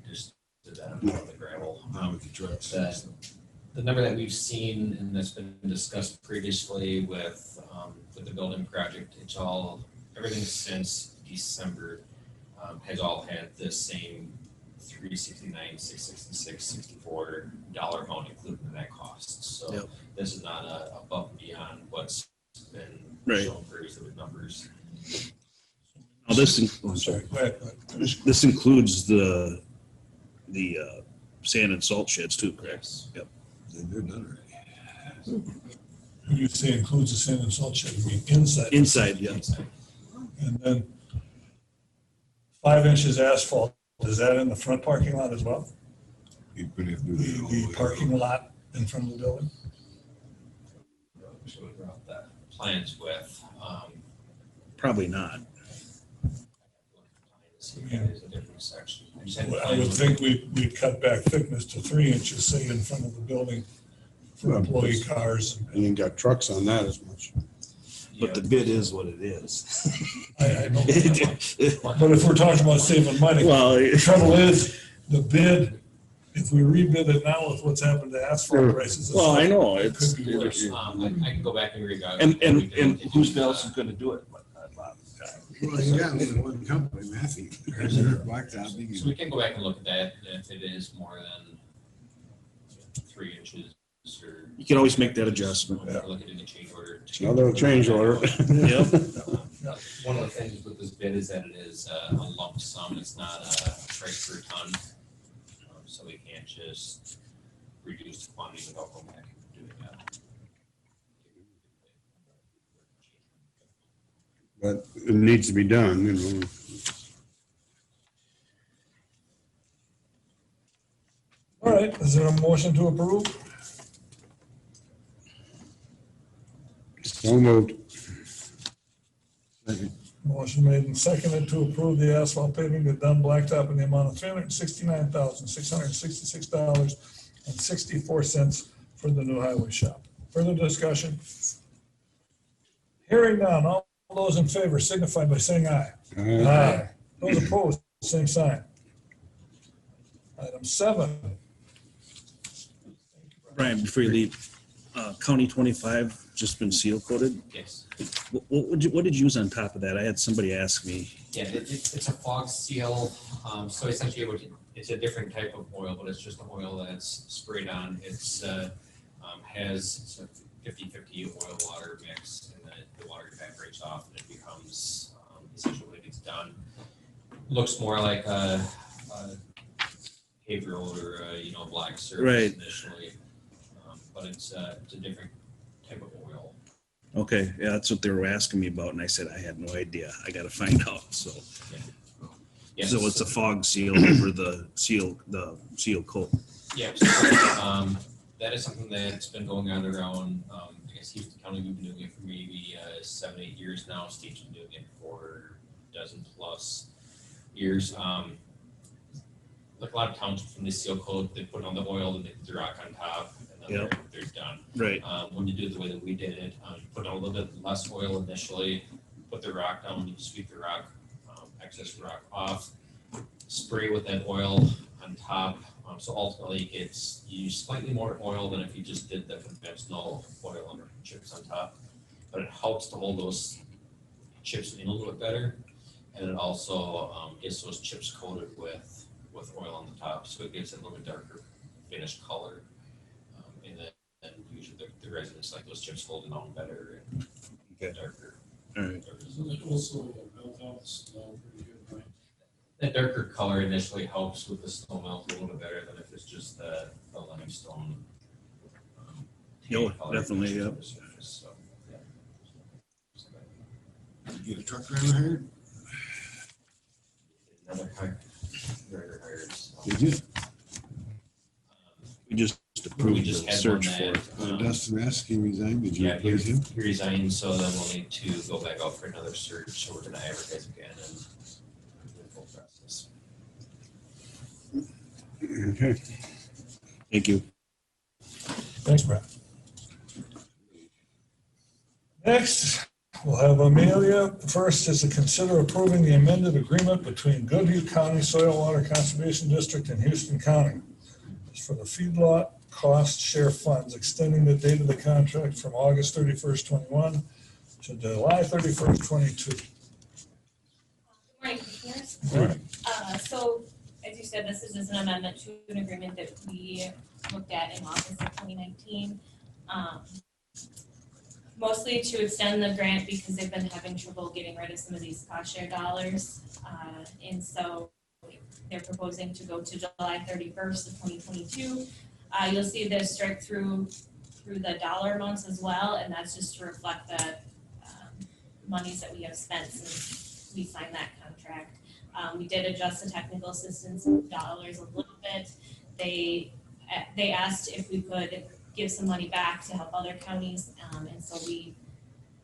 Speaker 15: just did that on the gravel.
Speaker 7: Not with the trucks.
Speaker 15: The number that we've seen and that's been discussed previously with the building project, everything since December has all had the same $369, $666, $64 amount included in that cost. So
Speaker 5: Yep.
Speaker 15: this is not above and beyond what's been
Speaker 5: Right.
Speaker 15: shown previously with numbers.
Speaker 5: Now
Speaker 2: I'm sorry, go ahead.
Speaker 5: this includes the sand and salt sheds too, correct?
Speaker 15: Yes.
Speaker 5: Yep.
Speaker 7: And they're done already.
Speaker 2: When you say includes the sand and salt shed, you mean inside?
Speaker 5: Inside, yeah.
Speaker 2: And then 5 inches asphalt, is that in the front parking lot as well?
Speaker 7: You'd probably have to do that all the
Speaker 2: The
Speaker 7: way
Speaker 2: parking
Speaker 7: around.
Speaker 2: lot in front of the building?
Speaker 15: So we brought the plans with,
Speaker 5: Probably not.
Speaker 15: there's a different section. I just had
Speaker 2: I would think we'd cut back thickness to 3 inches, say in front of the building for employee cars.
Speaker 3: And you got trucks on that as much.
Speaker 5: But the bid is what it is.
Speaker 2: I know. But if we're talking about saving money,
Speaker 5: Well,
Speaker 2: the trouble is, the bid, if we rebid it now with what's happened to asphalt prices.
Speaker 5: well, I know,
Speaker 2: It
Speaker 5: it's,
Speaker 2: could be worse.
Speaker 15: I can go back and read.
Speaker 5: and who's else is gonna do it?
Speaker 7: Well, you got only one company, Matthew. There's their blacktop. You
Speaker 15: So
Speaker 7: can-
Speaker 15: we can go back and look at that, and if it is more than 3 inches or.
Speaker 5: You can always make that adjustment.
Speaker 15: Look at it in the change order.
Speaker 3: Another change order.
Speaker 5: Yep.
Speaker 15: One of the things with this bid is that it is a lump sum, it's not a price per ton. So we can't just reduce the quantity without going back and doing that.
Speaker 3: But it needs to be done, you know.
Speaker 2: motion to approve?
Speaker 3: So moved.
Speaker 2: Motion made and seconded to approve the asphalt paving at Dunn Blacktop in the amount of $369,666.64 for the new highway shop. Further discussion? Hearing none, all those in favor signify by saying aye. Aye. Those opposed, same sign. Item 7.
Speaker 5: Brian, before you leave, County 25 just been seal coated.
Speaker 15: Yes.
Speaker 5: What did you use on top of that? I had somebody ask me.
Speaker 15: Yeah, it's a fog seal. So essentially it's a different type of oil, but it's just an oil that's sprayed on. It's has a 50-50 oil water mix, and then the water evaporates off and it becomes essentially when it's done. Looks more like a behavioral or black service
Speaker 5: Right.
Speaker 15: initially, but it's a different type of oil.
Speaker 5: Okay, yeah, that's what they were asking me about, and I said I had no idea. I got to find out. So,
Speaker 15: Yes.
Speaker 5: so it's a fog seal over the seal coat.
Speaker 15: Yeah, so, that is something that's been going on around, I guess Houston County, we've been doing it for maybe 7-8 years now. State's been doing it for a dozen plus years. Like a lot of townships, when they seal coat, they put on the oil and they put the rock on top, and then they're done.
Speaker 5: Right.
Speaker 15: When you do it the way that we did it, you put on a little bit less oil initially, put the rock down, you sweep the rock, excess rock off, spray with that oil on top. So ultimately it's you use slightly more oil than if you just did the conventional oil on chips on top, but it helps to hold those chips in a little bit better, and it also gets those chips coated with oil on the top, so it gives it a little bit darker finished color, and then usually the residents like those chips holding on better and darker.
Speaker 5: All right.
Speaker 15: That darker color initially helps with the snow melt a little bit better than if it's just the limestone.
Speaker 5: Color definitely, yeah.
Speaker 15: So,
Speaker 7: Get a truck driver hired?
Speaker 15: Another hired.
Speaker 7: Did you?
Speaker 5: We just approved the
Speaker 15: had
Speaker 5: search
Speaker 15: one
Speaker 5: for
Speaker 15: that,
Speaker 5: it.
Speaker 7: Dustin Esky resigned. Did you
Speaker 15: Yeah,
Speaker 7: replace him?
Speaker 15: he resigned, so then we'll need to go back out for another search, so we're gonna advertise again and do the full process.
Speaker 3: Okay.
Speaker 5: Thank you.
Speaker 2: Thanks, Brad. Next, we'll have Amelia. First is to consider approving the amended agreement between Goodview County Soil Water Conservation District and Houston County. It's for the feedlot cost share funds, extending the date of the contract from August 31st, 21 to July 31st, 22.
Speaker 16: Good morning, Commissioners.
Speaker 2: All right.
Speaker 16: So, as you said, this is just an amendment to an agreement that we looked at in August of 2019. Mostly to extend the grant because they've been having trouble getting rid of some of these cost share dollars. And so they're proposing to go to July 31st of 2022. You'll see this strike through the dollar amounts as well, and that's just to reflect the monies that we have spent since we signed that contract. We did adjust the technical assistance dollars a little bit. They asked if we could give some money back to help other counties, and so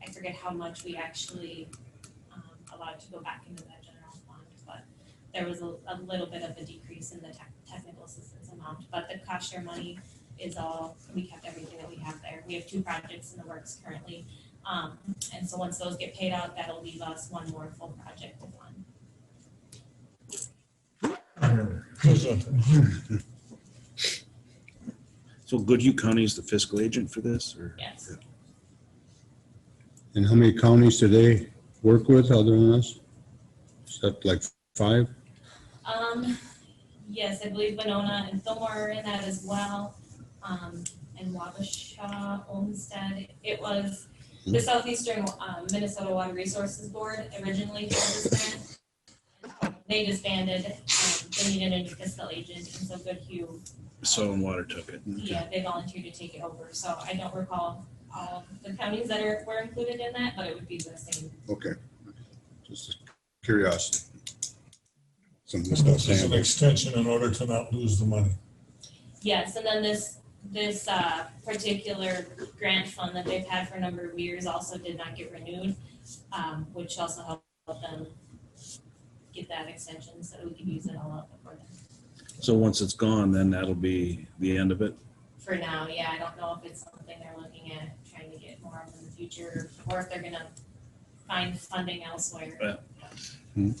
Speaker 16: I forget how much we actually allowed to go back into that general fund, but there was a little bit of a decrease in the technical assistance amount, but the cost share money is all, we kept everything that we have there. We have 2 projects in the works currently, and so once those get paid out, that'll leave us one more full project to fund.
Speaker 5: So Goodview County is the fiscal agent for this, or?
Speaker 16: Yes.
Speaker 3: And how many counties do they work with other than us? Is that like 5?
Speaker 16: Yes, I believe Winona and Fillmore are in that as well, and Wabasha, Olmsted. It was the Southeastern Minnesota Water Resources Board originally for this grant. They disbanded, they needed a new fiscal agent, and so Goodview.
Speaker 5: Soil and Water took it.
Speaker 16: Yeah, they volunteered to take it over, so I don't recall all the counties that were included in that, but it would be the same.
Speaker 3: Okay. Just curiosity. Some of this
Speaker 2: This
Speaker 3: stuff.
Speaker 2: is an extension in order to not lose the money.
Speaker 16: Yes, and then this particular grant fund that they've had for a number of years also did not get renewed, which also helped them get that extension so that we can use it all up before then.
Speaker 5: So once it's gone, then that'll be the end of it?
Speaker 16: For now, yeah, I don't know if it's something they're looking at trying to get more of in the future, or if they're gonna find funding elsewhere.
Speaker 5: Yeah.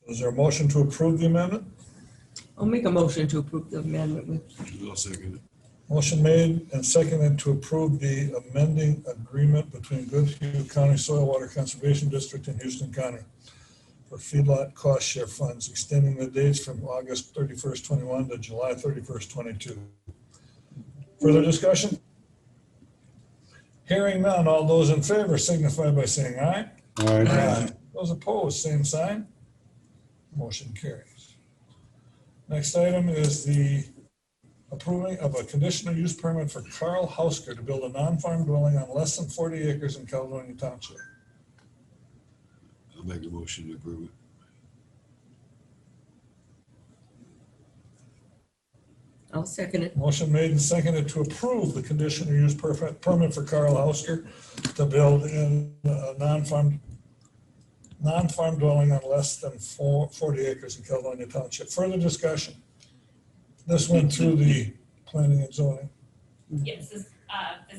Speaker 2: Is there a motion to approve the amendment?
Speaker 11: I'll make a motion to approve the amendment with,
Speaker 7: I'll second it.
Speaker 2: Motion made and seconded to approve the amending agreement between Goodview County Soil Water Conservation District and Houston County for feedlot cost share funds, extending the dates from August 31st, 21 to July 31st, 22. Further discussion? Hearing none, all those in favor signify by saying aye.
Speaker 3: Aye.
Speaker 2: Those opposed, same sign. Motion carries. Next item is the approving of a conditional use permit for Carl Houska to build a non-farm dwelling on less than 40 acres in Caledonia Township.
Speaker 7: I'll make a motion to approve it.
Speaker 11: I'll second it.
Speaker 2: Motion made and seconded to approve the conditional use permit for Carl Houska to build in a non-farm dwelling on less than 40 acres in Caledonia Township. Further discussion? This went through the planning and zoning.
Speaker 16: Yes, this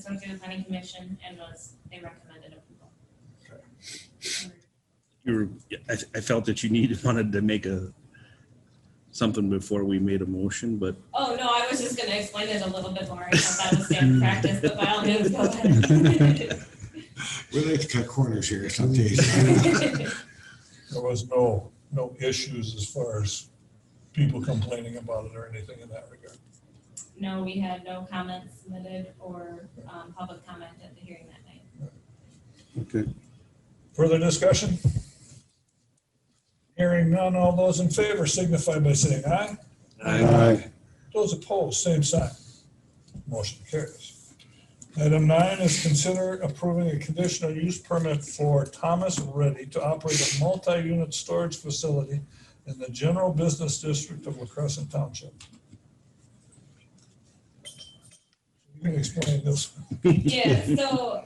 Speaker 16: went through the planning commission and they recommended approval.
Speaker 5: I felt that you wanted to make something before we made a motion, but.
Speaker 16: Oh, no, I was just gonna explain it a little bit more. I thought that was standard practice, but by all means, go ahead.
Speaker 7: We like to cut corners here some days.
Speaker 2: There was no issues as far as people complaining about it or anything in that regard.
Speaker 16: No, we had no comments submitted or public comment at the hearing that night.
Speaker 3: Okay.
Speaker 2: Further discussion? Hearing none, all those in favor signify by saying aye.
Speaker 3: Aye.
Speaker 2: Those opposed, same sign. Motion carries. Item 9 is consider approving a conditional use permit for Thomas Reddy to operate a multi-unit storage facility in the general business district of La Crescent Township. You can explain this.
Speaker 16: Yeah, so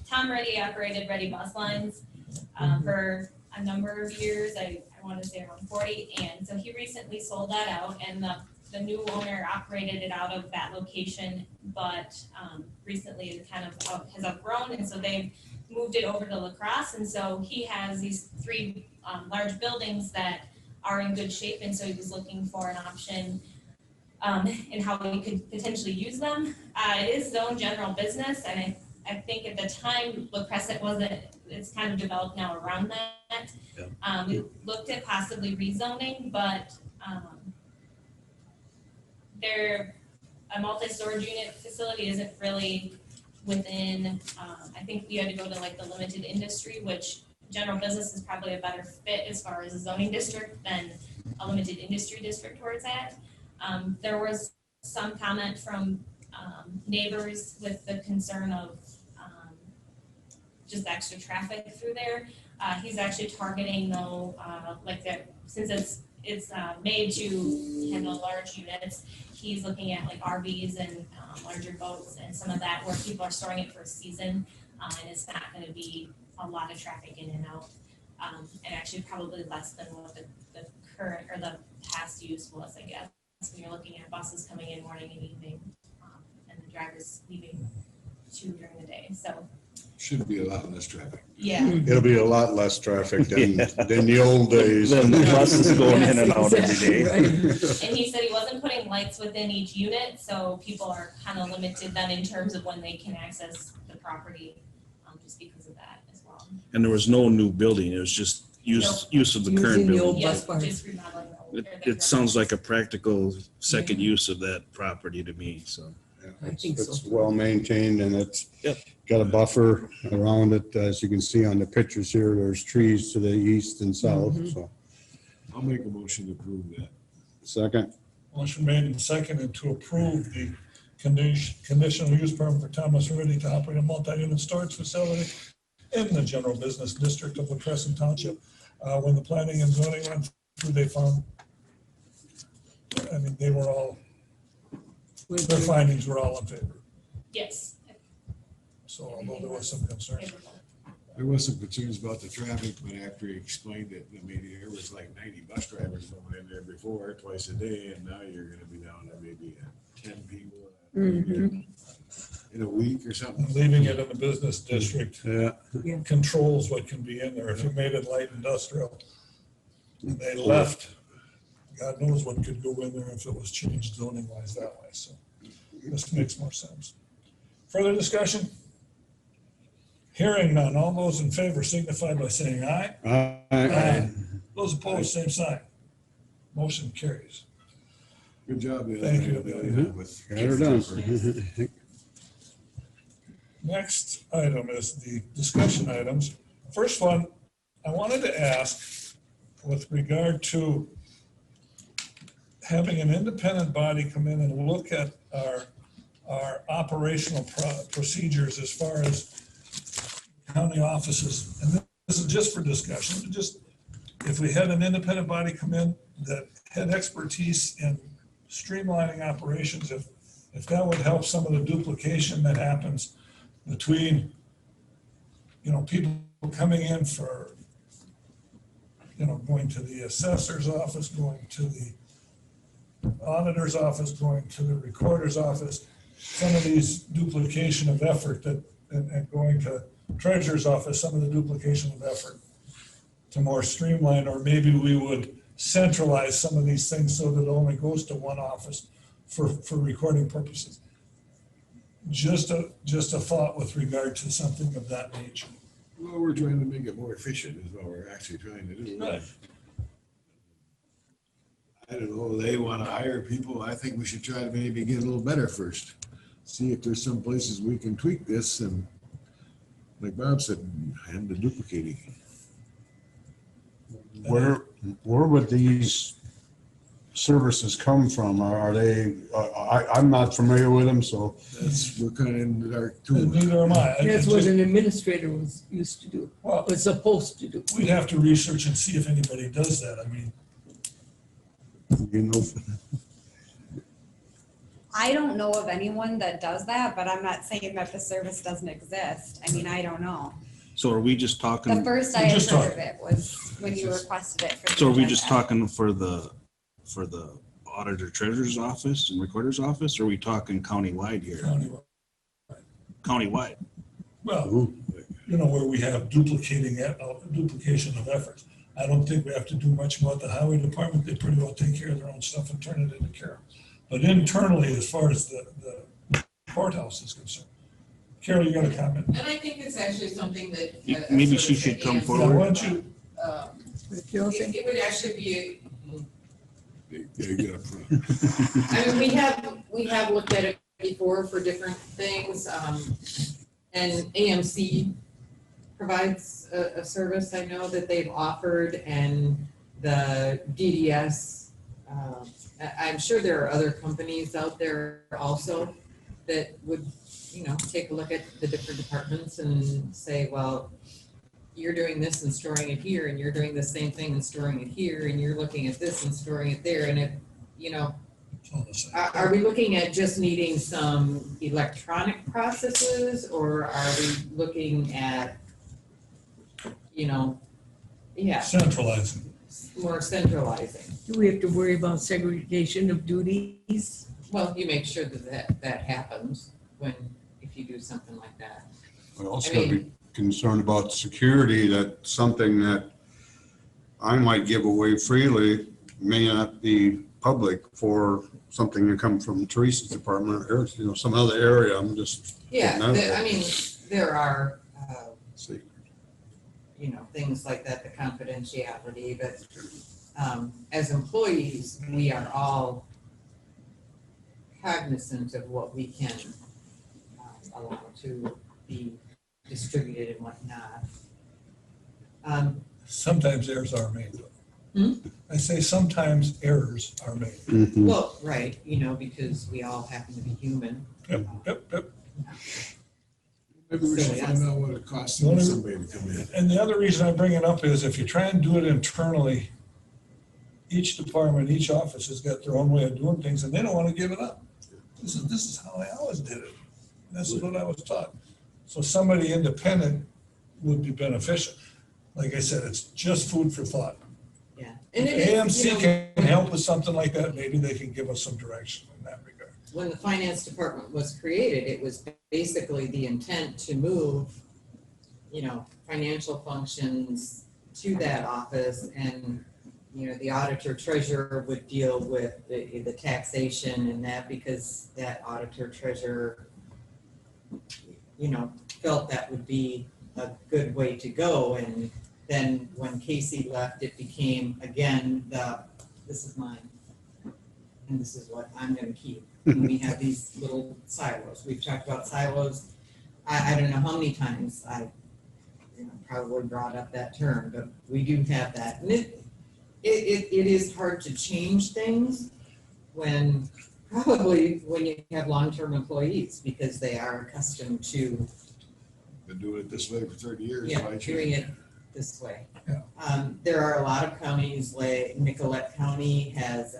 Speaker 16: Tom Reddy operated Reddy Bus Lines for a number of years. I want to say around 40. And so he recently sold that out, and the new owner operated it out of that location, but recently it kind of has outgrown, and so they've moved it over to La Crosse. And so he has these 3 large buildings that are in good shape, and so he was looking for an option in how we could potentially use them. It is zoned general business, and I think at the time La Crescent wasn't. It's kind of developed now around that. Yeah. We looked at possibly rezoning, but a multi-storage unit facility isn't really within. I think we had to go to like the limited industry, which general business is probably a better fit as far as a zoning district than a limited industry district where it's at. There was some comment from neighbors with the concern of just extra traffic through there. He's actually targeting though, like that, since it's made to handle large units, he's looking at like RVs and larger boats and some of that where people are storing it for a season, and it's not going to be a lot of traffic in and out, and actually probably less than what the current or the past use was, I guess. When you're looking at buses coming in morning and evening, and the drivers leaving 2 during the day. So
Speaker 7: Should be a lot less traffic.
Speaker 16: yeah.
Speaker 3: It'll be a lot less traffic than the old days.
Speaker 5: Then the buses going in and out every day.
Speaker 16: And he said he wasn't putting lights within each unit, so people are kind of limited then in terms of when they can access the property, just because of that as well.
Speaker 5: And there was no new building, it was just use of the current
Speaker 11: Using the old
Speaker 5: building.
Speaker 11: bus barn.
Speaker 16: Just remodeling the old.
Speaker 5: It sounds like a practical second use of that property to me, so.
Speaker 11: I think so.
Speaker 3: It's well maintained and it's
Speaker 5: Yep.
Speaker 3: got a buffer around it. As you can see on the pictures here, there's trees to the east and south, so.
Speaker 7: I'll make a motion to approve that.
Speaker 3: Second.
Speaker 2: Motion made and seconded to approve the conditional use permit for Thomas Reddy to operate a multi-unit storage facility in the general business district of La Crescent Township. When the planning and zoning went through, they found, I mean, they were all, their findings were all in favor.
Speaker 12: Yes.
Speaker 2: So although there was some concerns.
Speaker 7: There was some concerns about the traffic, but after he explained it, I mean, there was like 90 bus drivers going in there before, twice a day, and now you're gonna be down to maybe 10 people in a week or something.
Speaker 2: Leaving it in the business district
Speaker 3: Yeah.
Speaker 2: controls what can be in there. If you made it light industrial and they left, God knows what could go in there if it was changed zoning wise that way. So this makes more sense. Further discussion? Hearing none. All those in favor signify by saying aye.
Speaker 3: Aye.
Speaker 2: Those opposed, same sign. Motion carries.
Speaker 7: Good job.
Speaker 2: Thank you.
Speaker 3: Got her done.
Speaker 2: Next item is the discussion items. First one, I wanted to ask with regard to having an independent body come in and look at our operational procedures as far as county offices. And this is just for discussion, just if we had an independent body come in that had expertise in streamlining operations, if that would help some of the duplication that happens between, people coming in for, going to the assessor's office, going to the auditor's office, going to the recorder's office, some of these duplication of effort and going to treasurer's office, some of the duplication of effort to more streamline, or maybe we would centralize some of these things so that it only goes to one office for recording purposes. Just a thought with regard to something of that nature.
Speaker 7: Well, we're trying to make it more efficient is what we're actually trying to do.
Speaker 2: Right.
Speaker 7: I don't know, they want to hire people. I think we should try to maybe get a little better first. See if there's some places we can tweak this and, like Bob said, and the duplicating.
Speaker 3: Where would these services come from? Are they, I'm not familiar with them, so.
Speaker 7: We're kind of in the dark too.
Speaker 2: Neither am I.
Speaker 11: That's what an administrator was used to do,
Speaker 2: Well,
Speaker 11: was supposed to do.
Speaker 2: we'd have to research and see if anybody does that. I mean,
Speaker 9: I don't know of anyone that does that, but I'm not saying that the service doesn't exist. I mean, I don't know.
Speaker 5: So are we just talking?
Speaker 9: The first I had heard of it was when you requested it for the
Speaker 5: So are we just
Speaker 9: agenda.
Speaker 5: talking for the auditor treasurer's office and recorder's office, or are we talking countywide here? Countywide.
Speaker 2: well, where we have duplication of efforts. I don't think we have to do much about the highway department. They pretty well take care of their own stuff and turn it into Carol. But internally, as far as the courthouse is concerned. Carol, you got a comment?
Speaker 17: And I think it's actually something that.
Speaker 5: Maybe she should come
Speaker 2: Yeah,
Speaker 5: forward.
Speaker 2: why don't you?
Speaker 17: It would actually be,
Speaker 7: Get up front.
Speaker 17: I mean, we have looked at it before for different things, and AMC provides a service I know that they've offered, and the DDS, I'm sure there are other companies out there also that would, take a look at the different departments and say, well, you're doing this and storing it here, and you're doing the same thing and storing it here, and you're looking at this and storing it there, and are we looking at just needing some electronic processes, or are we looking at,
Speaker 2: Centralizing.
Speaker 17: more centralizing?
Speaker 11: Do we have to worry about segregation of duties?
Speaker 17: Well, you make sure that happens if you do something like that.
Speaker 3: We also gotta be concerned about security, that something that I might give away freely may not be public for something to come from Teresa's department or, some other area. I'm just.
Speaker 17: Yeah,
Speaker 3: putting that
Speaker 17: there are,
Speaker 3: See.
Speaker 17: things like that, the confidentiality, but as employees, we are all cognizant of what we can allow to be distributed and whatnot.
Speaker 2: Sometimes errors are made. I say sometimes errors are made.
Speaker 3: Mhm.
Speaker 17: Well, right, because we all happen to be human.
Speaker 2: Yep.
Speaker 7: Maybe we should find out what it costs for somebody to come in.
Speaker 2: And the other reason I bring it up is if you try and do it internally, each department, each office has got their own way of doing things and they don't want to give it up. This is how I always did it. This is what I was taught. So somebody independent would be beneficial. Like I said, it's just food for thought.
Speaker 8: Yeah.
Speaker 2: If
Speaker 8: And it is, you
Speaker 2: AMC
Speaker 8: know,
Speaker 2: can help with something like that, maybe they can give us some direction in that regard.
Speaker 8: when the finance department was created, it was basically the intent to move, you know, financial functions to that office, and, you know, the auditor treasurer would deal with the taxation and that, because that auditor treasurer, you know, felt that would be a good way to go. And then when Casey left, it became, again, this is mine, and this is what I'm gonna keep. And we have these little silos. We've talked about silos. I don't know how many times I, you know, probably brought up that term, but we do have that. And it is hard to change things when you have long-term employees, because they are accustomed to,
Speaker 7: Been doing it this way for 30 years.
Speaker 8: yeah,
Speaker 7: why change
Speaker 8: doing it this way.
Speaker 2: Yeah.
Speaker 8: There are a lot of counties, like Nicollet County has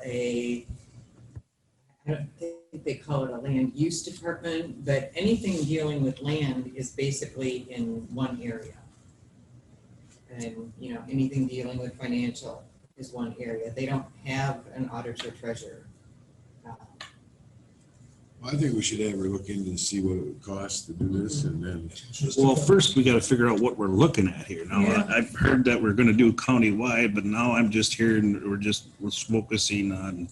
Speaker 8: I don't think they call it a land use department, but anything dealing with land is basically in one area. And, you know, anything dealing with financial is one area. They don't have an auditor treasurer.
Speaker 7: Well, I think we should have her look into to see what it would cost to do this, and then.
Speaker 5: Well, first we gotta figure out what we're looking at here. Now,
Speaker 11: Yeah.
Speaker 5: I've heard that we're gonna do countywide, but now I'm just hearing, we're focusing on,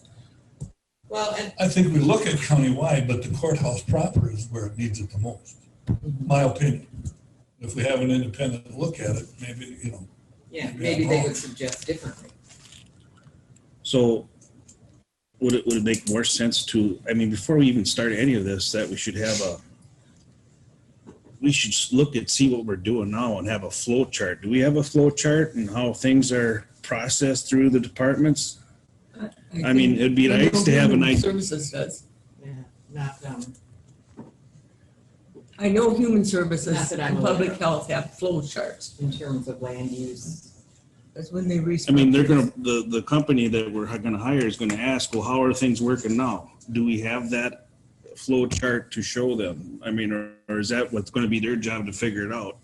Speaker 8: Well, and
Speaker 2: I think we look at countywide, but the courthouse proper is where it needs it the most, my opinion. If we have an independent look at it, maybe, you know.
Speaker 8: yeah,
Speaker 2: maybe
Speaker 8: maybe
Speaker 2: I'm
Speaker 8: they
Speaker 2: wrong.
Speaker 8: would suggest differently.
Speaker 5: so would it make more sense to, I mean, before we even start any of this, that we should look at, see what we're doing now and have a flow chart. Do we have a flow chart and how things are processed through the departments? I mean, it'd be nice to have an idea.
Speaker 11: Services does.
Speaker 8: Yeah, not,
Speaker 11: I know Human
Speaker 8: Not
Speaker 11: Services
Speaker 8: that I'm
Speaker 11: and Public
Speaker 8: aware of.
Speaker 11: Health have flow charts.
Speaker 8: in terms of land use.
Speaker 11: That's when they research.
Speaker 5: I mean, they're gonna, the company that we're gonna hire is gonna ask, well, how are things working now? Do we have that flow chart to show them? I mean, or is that what's gonna be their job to figure it out?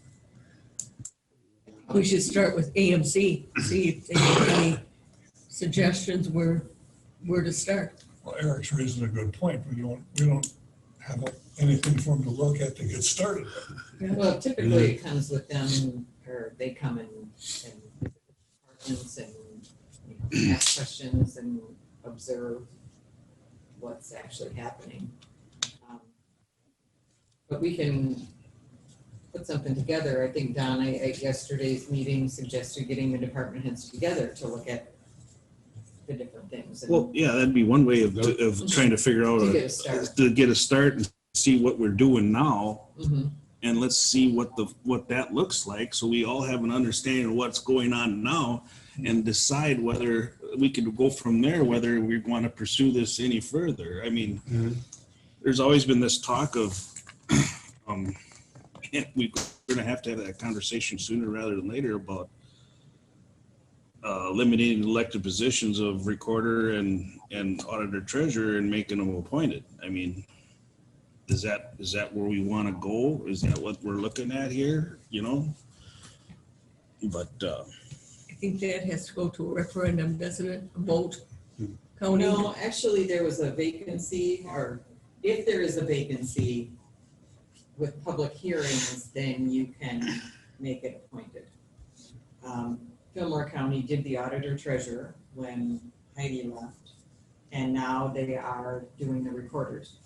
Speaker 11: We should start with AMC, see if they have any suggestions where to start.
Speaker 2: Well, Eric's raising a good point. We don't have anything for them to look at to get started.
Speaker 8: Well, typically it comes with them, or they come and departments and, you know, ask questions and observe what's actually happening. But we can put something together. I think Don, at yesterday's meeting, suggested getting the department heads together to look at the different things. And
Speaker 5: Well, yeah, that'd be one way of trying to figure out,
Speaker 8: To get a start.
Speaker 5: to get a start and see what we're doing now.
Speaker 8: Mhm.
Speaker 5: And let's see what that looks like, so we all have an understanding of what's going on now and decide whether we could go from there, whether we want to pursue this any further. I mean, there's always been this talk of, we're gonna have to have that conversation sooner rather than later about eliminating elected positions of recorder and auditor treasurer and making them appointed. I mean, is that where we want to go? Is that what we're looking at here, you know? But
Speaker 11: I think that has to go to a referendum, doesn't it? A vote, county?
Speaker 8: No, actually, there was a vacancy, or if there is a vacancy with public hearings, then you can make it appointed. Fillmore County did the auditor treasurer when Heidi left, and now they are doing the recorders.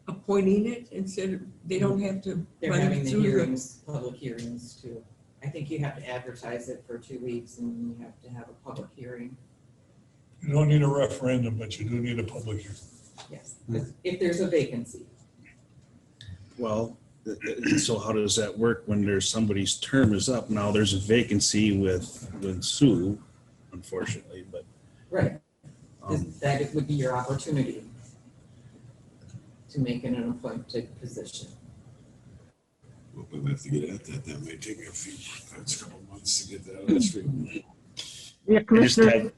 Speaker 11: Appointing it instead of, they don't have to
Speaker 8: They're
Speaker 11: run
Speaker 8: having
Speaker 11: it
Speaker 8: the
Speaker 11: through the.
Speaker 8: hearings, public hearings too. I think you have to advertise it for 2 weeks, and you have to have a public hearing.
Speaker 2: You don't need a referendum, but you do need a public hearing.
Speaker 8: Yes, if there's a vacancy.
Speaker 5: well, so how does that work when there's somebody's term is up? Now there's a vacancy with Sue, unfortunately, but.
Speaker 8: Right. That it would be your opportunity to make it an appointed position.
Speaker 7: We'll have to get at that. That may take a couple months to get that all straightened out.
Speaker 4: Yeah, Commissioner,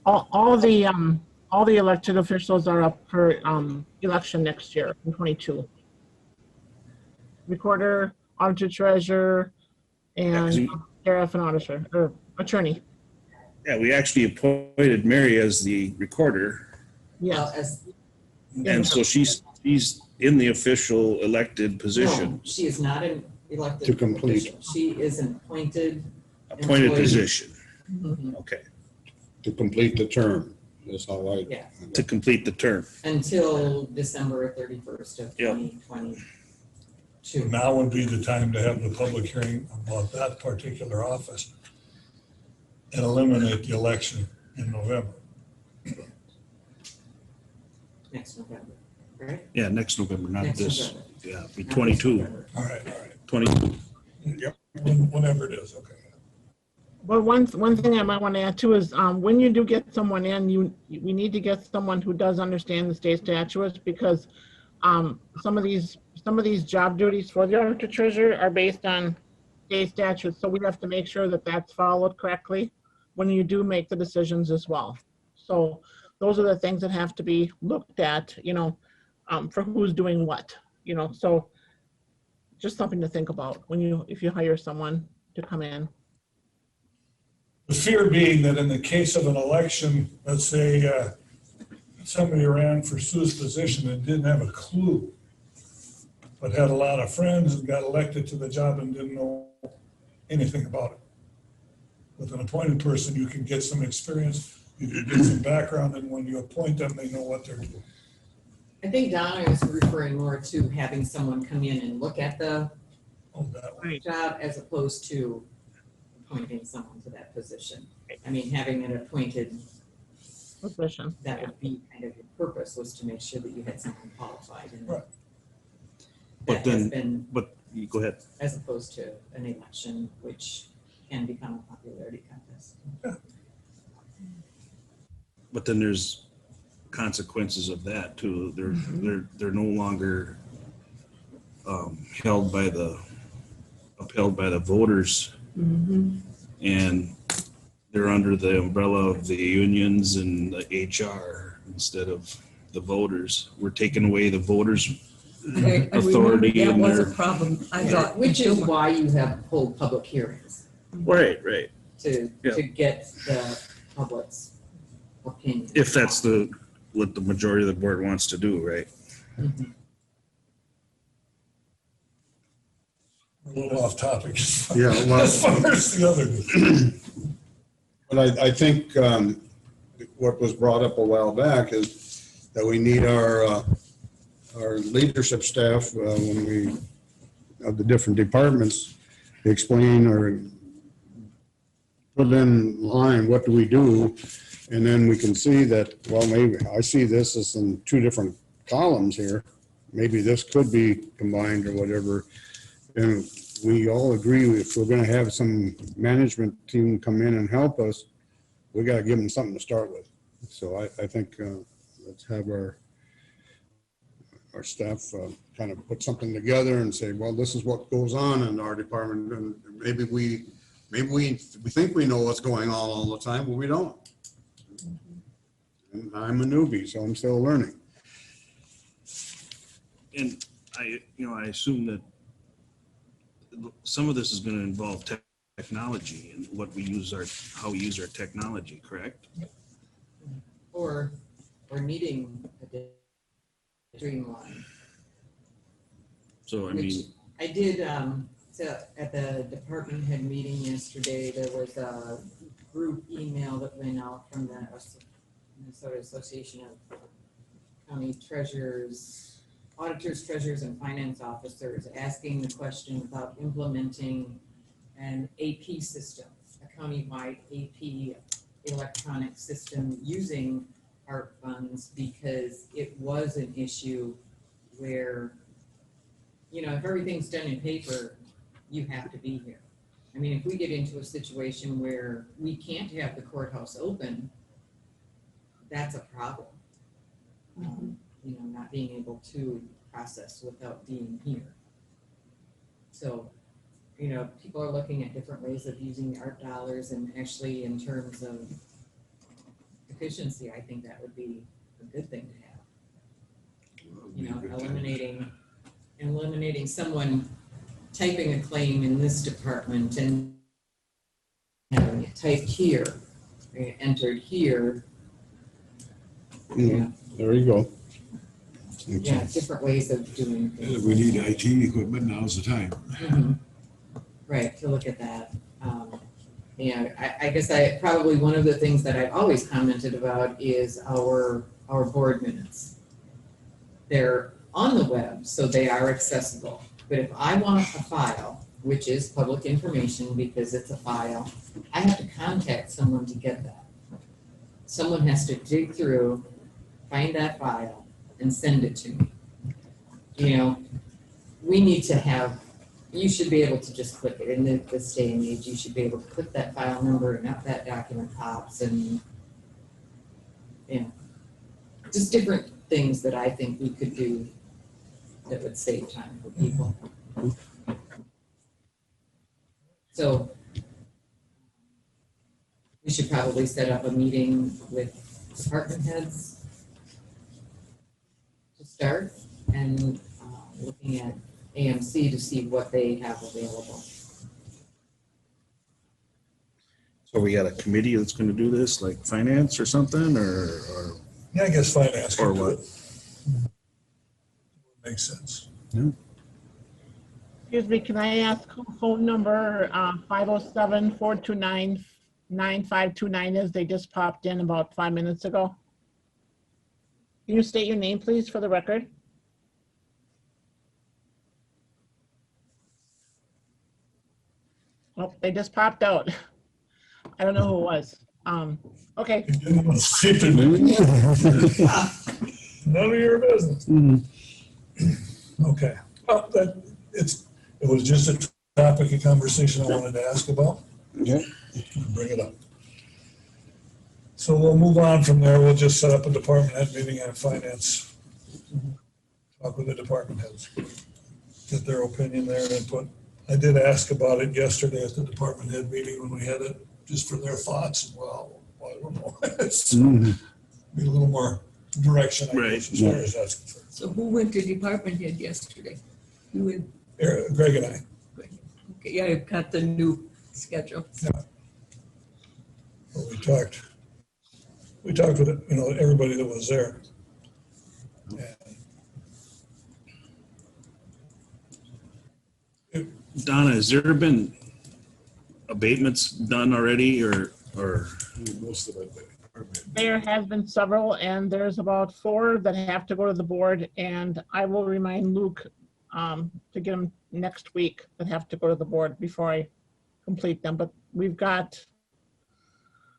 Speaker 4: all the elected officials are up for election next year in 22. Recorder, auditor, treasurer, and sheriff and auditor or attorney.
Speaker 5: Yeah, we actually appointed Mary as the recorder.
Speaker 4: Yes.
Speaker 5: And so she's in the official elected position.
Speaker 8: No, she is not an elected
Speaker 3: To complete.
Speaker 8: official. She is an appointed.
Speaker 5: Appointed
Speaker 8: employee.
Speaker 5: position.
Speaker 8: Mhm.
Speaker 5: Okay.
Speaker 3: To complete the term. That's how I.
Speaker 8: Yeah.
Speaker 5: To complete the term.
Speaker 8: Until December 31st of
Speaker 5: Yep.
Speaker 8: 2022.
Speaker 2: Now would be the time to have the public hearing about that particular office and eliminate the election in November.
Speaker 8: Next November, right?
Speaker 5: Yeah, next November, not
Speaker 8: Next
Speaker 5: this.
Speaker 8: November.
Speaker 5: Yeah, be 22.
Speaker 2: All right.
Speaker 5: 22.
Speaker 2: Yep, whenever it is, okay.
Speaker 4: But one thing I might want to add too is when you do get someone in, we need to get someone who does understand the state statutes, because some of these job duties for the auditor treasurer are based on state statutes, so we have to make sure that that's followed correctly when you do make the decisions as well. So those are the things that have to be looked at, for who's doing what, so just something to think about if you hire someone to come in.
Speaker 2: The fear being that in the case of an election, let's say somebody ran for Sue's position and didn't have a clue, but had a lot of friends and got elected to the job and didn't know anything about it. With an appointed person, you can get some experience, you can get some background, and when you appoint them, they know what they're doing.
Speaker 8: I think Donna is referring more to having someone come in and look at the job as opposed to appointing someone to that position. I mean, having an appointed
Speaker 4: position,
Speaker 8: that would be kind of your purpose, was to make sure that you had someone qualified. And
Speaker 2: right.
Speaker 5: But then, you go ahead.
Speaker 8: As opposed to an election, which can become a popularity contest.
Speaker 2: Yeah.
Speaker 5: But then there's consequences of that too. They're no longer upheld by the voters, and they're under the umbrella of the unions and the HR instead of the voters. We're taking away the voters' authority.
Speaker 11: That was a problem, I thought.
Speaker 8: Which is why you have hold public hearings.
Speaker 5: Right.
Speaker 8: To get the public's opinion.
Speaker 5: If that's what the majority of the board wants to do, right?
Speaker 8: Mm-hmm.
Speaker 2: A little off topic.
Speaker 3: Yeah, well,
Speaker 2: as far as the other.
Speaker 3: But I think what was brought up a while back is that we need our leadership staff, when we, of the different departments, to explain or put in line, what do we do? And then we can see that, well, maybe I see this as in two different columns here. Maybe this could be combined or whatever. And we all agree, if we're gonna have some management team come in and help us, we gotta give them something to start with. So I think let's have our staff kind of put something together and say, well, this is what goes on in our department. And maybe we think we know what's going on all the time, but we don't. And I'm a newbie, so I'm still learning.
Speaker 5: And I assume that some of this is going to involve technology and how we use our technology, correct?
Speaker 8: Or needing a streamline.
Speaker 5: So,
Speaker 8: Which I did, so at the department head meeting yesterday, there was a group email that went out from the Minnesota Association of County Treasurers, Auditors, Treasurers, and Finance Officers, asking the question about implementing an AP system, a countywide AP electronic system using ARP funds, because it was an issue where, if everything's done in paper, you have to be here. I mean, if we get into a situation where we can't have the courthouse open, that's a problem. Not being able to process without being here. So, people are looking at different ways of using art dollars, and actually in terms of efficiency, I think that would be a good thing to have. Eliminating someone typing a claim in this department and having it typed here, entered here. Yeah,
Speaker 3: There you go.
Speaker 8: yeah, different ways of doing things.
Speaker 7: If we need IT equipment, now's the time.
Speaker 8: Mhm. Right, to look at that. I guess probably one of the things that I've always commented about is our board minutes. They're on the web, so they are accessible. But if I want a file, which is public information because it's a file, I have to contact someone to get that. Someone has to dig through, find that file, and send it to me. We need to have, you should be able to just click it. In this day and age, you should be able to click that file number and up that document pops, and just different things that I think we could do that would save time for people. So we should probably set up a meeting with department heads to start, and looking at AMC to see what they have available.
Speaker 5: So we got a committee that's gonna do this, like finance or something, or
Speaker 2: Yeah, I guess finance.
Speaker 5: or
Speaker 2: could do
Speaker 5: what?
Speaker 2: it. Makes sense.
Speaker 4: Excuse me, can I ask who phone number 507-429-9529 is? They just popped in about 5 minutes ago. Can you state your name, please, for the record? Oh, they just popped out. I don't know who it was. Okay.
Speaker 2: None of your business. Okay. Well, it was just a topic of conversation I wanted to ask about.
Speaker 3: Yeah.
Speaker 2: Bring it up. So we'll move on from there. We'll just set up a department head meeting on finance. Talk with the department heads. Get their opinion there and input. I did ask about it yesterday at the department head meeting when we had it, just for their thoughts. Well, I don't know. Be a little more direction, I guess, as far as that's concerned.
Speaker 11: So who went to department head yesterday? You and
Speaker 2: Greg and I.
Speaker 11: Okay, yeah, I've got the new schedule.
Speaker 2: Yeah. Well, we talked with, everybody that was there.
Speaker 5: Donna, has there been abatements done already, or?
Speaker 7: Most of it.
Speaker 4: There has been several, and there's about 4 that have to go to the board, and I will remind Luke to get them next week that have to go to the board before I complete them. But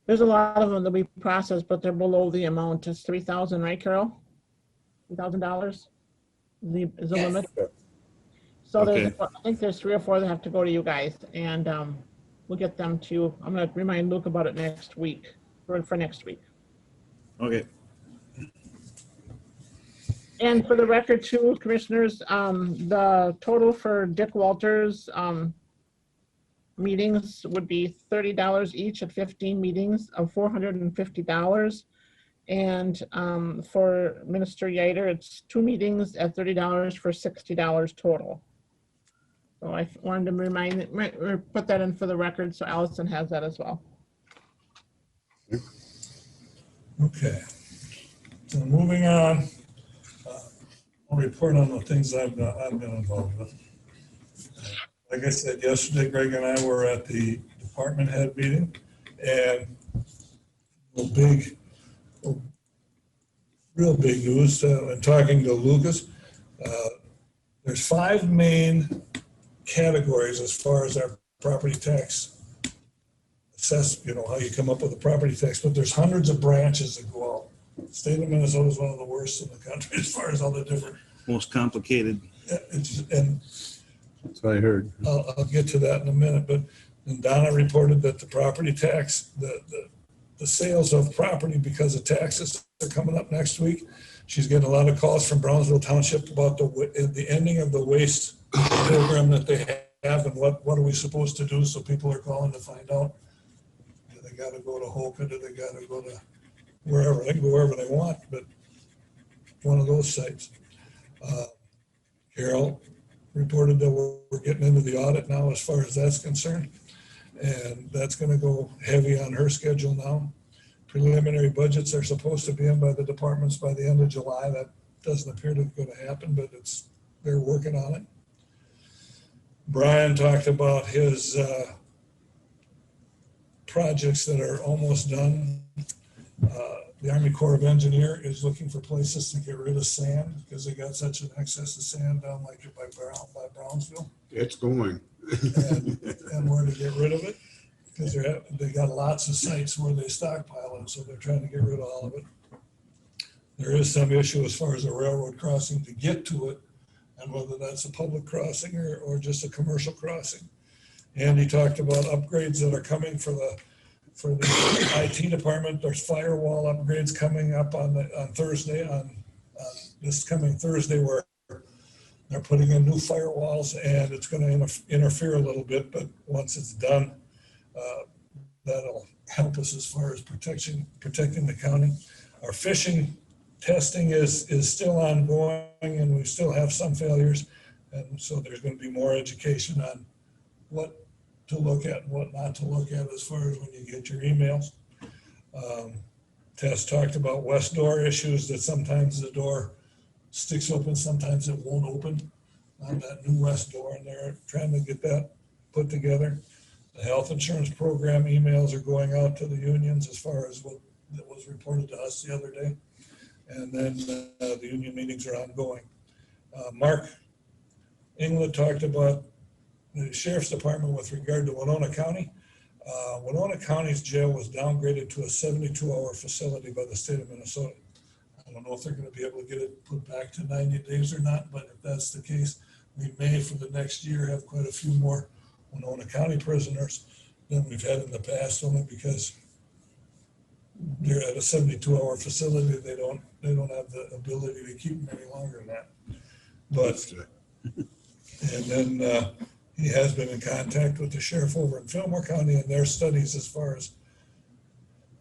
Speaker 4: there's a lot of them that we processed, but they're below the amount. It's $3,000, right, Carol? $3,000 is the limit. So
Speaker 5: Okay.
Speaker 4: I think there's 3 or 4 that have to go to you guys, and we'll get them to you. I'm gonna remind Luke about it next week, for next week.
Speaker 5: Okay.
Speaker 4: And for the record too, commissioners, the total for Dick Walters meetings would be $30 each at 15 meetings of $450. And for Minister Yater, it's 2 meetings at $30 for $60 total. So I wanted to put that in for the record, so Allison has that as well.
Speaker 2: Okay. So moving on, I'll report on the things I've been involved with. Like I said yesterday, Greg and I were at the department head meeting, and real big news, and talking to Lucas, there's 5 main categories as far as our property tax assess, how you come up with a property tax, but there's hundreds of branches that go out. The state of Minnesota is one of the worst in the country as far as all the different.
Speaker 5: Most complicated.
Speaker 2: And
Speaker 3: that's what I heard.
Speaker 2: I'll get to that in a minute, but then Donna reported that the property tax, the sales of property because of taxes are coming up next week. She's getting a lot of calls from Brownsville Township about the ending of the waste program that they have and what are we supposed to do, so people are calling to find out. Do they gotta go to Houska, do they gotta go to wherever, they can go wherever they want, but one of those sites. Carol reported that we're getting into the audit now as far as that's concerned. And that's gonna go heavy on her schedule now. Preliminary budgets are supposed to be in by the departments by the end of July. That doesn't appear to be gonna happen, but they're working on it. Brian talked about his projects that are almost done. The Army Corps of Engineer is looking for places to get rid of sand because they got such an excess of sand down like by Brownsville.
Speaker 3: It's going.
Speaker 2: And where to get rid of it, because they got lots of sites where they stockpile it, so they're trying to get rid of all of it. There is some issue as far as a railroad crossing to get to it, and whether that's a public crossing or just a commercial crossing. And he talked about upgrades that are coming for the IT department. There's firewall upgrades coming up on Thursday, on this coming Thursday, where they're putting in new firewalls, and it's going to interfere a little bit, but once it's done, that'll help us as far as protecting the county. Our phishing testing is still ongoing, and we still have some failures, and so there's going to be more education on what to look at and what not to look at as far as when you get your emails. Tess talked about west door issues, that sometimes the door sticks open, sometimes it won't open on that new west door, and they're trying to get that put together. The health insurance program emails are going out to the unions as far as what was reported to us the other day. And then the union meetings are ongoing. Mark England talked about the sheriff's department with regard to Winona County. Winona County's jail was downgraded to a 72-hour facility by the state of Minnesota. I don't know if they're going to be able to get it put back to 90 days or not, but if that's the case, we may for the next year have quite a few more Winona County prisoners than we've had in the past, only because they're at a 72-hour facility. They don't have the ability to keep them any longer than that. But and then he has been in contact with the sheriff over in Fillmore County and their studies as far as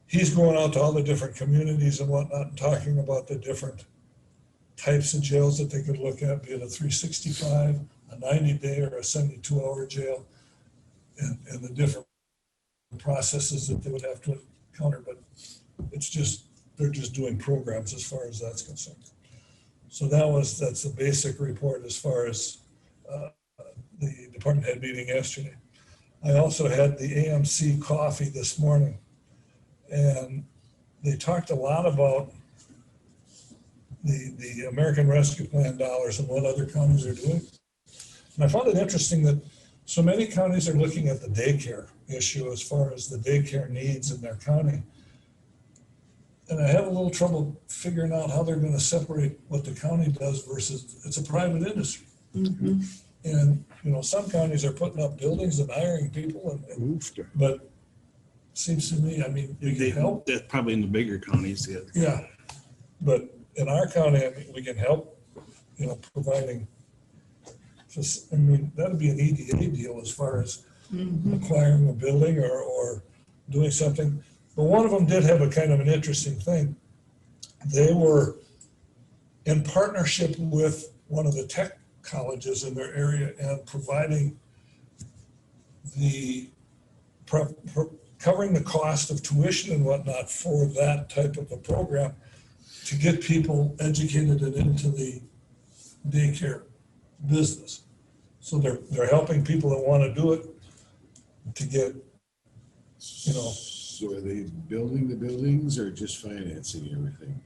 Speaker 2: he's going out to all the different communities and whatnot and talking about the different types of jails that they could look at, be it a 365, a 90-day, or a 72-hour jail, and the different processes that they would have to encounter. But it's just, they're just doing programs as far as that's concerned. So that's the basic report as far as the department head meeting yesterday. I also had the AMC coffee this morning, and they talked a lot about the American Rescue Plan dollars and what other counties are doing. And I found it interesting that so many counties are looking at the daycare issue as far as the daycare needs in their county. And I have a little trouble figuring out how they're going to separate what the county does versus it's a private industry.
Speaker 11: Mm-hmm.
Speaker 2: And, some counties are putting up buildings and hiring people, but it seems to me, we can help.
Speaker 5: That's probably in the bigger counties, yeah.
Speaker 2: Yeah, but in our county, we can help, providing, that'd be an EDA deal as far as acquiring a building or doing something. But one of them did have a kind of an interesting thing. They were in partnership with one of the tech colleges in their area and providing covering the cost of tuition and whatnot for that type of a program to get people educated and into the daycare business. So they're helping people that want to do it to get,
Speaker 7: So are they building the buildings or just financing everything?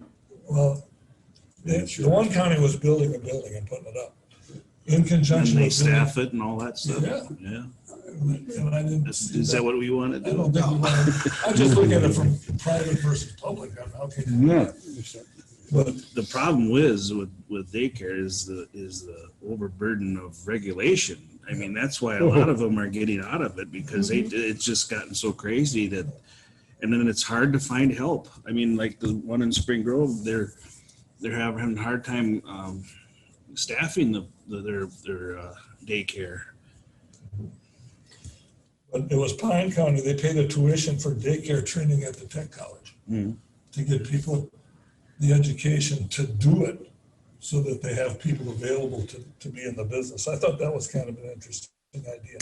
Speaker 2: Well, the one county was building a building and putting it up in conjunction
Speaker 5: And they
Speaker 2: with
Speaker 5: staff it and all that stuff.
Speaker 2: Yeah.
Speaker 5: And
Speaker 2: I didn't.
Speaker 5: Is that what we want to do?
Speaker 2: I don't think we want to. I just look at it from private versus public. Okay.
Speaker 3: Yeah.
Speaker 2: But
Speaker 5: the problem with daycare is the overburden of regulation. I mean, that's why a lot of them are getting out of it because it's just gotten so crazy that, and then it's hard to find help. I mean, like the one in Spring Grove, they're having a hard time staffing their daycare.
Speaker 2: But it was Pine County, they pay the tuition for daycare training at the tech college to get people the education to do it so that they have people available to be in the business. I thought that was kind of an interesting idea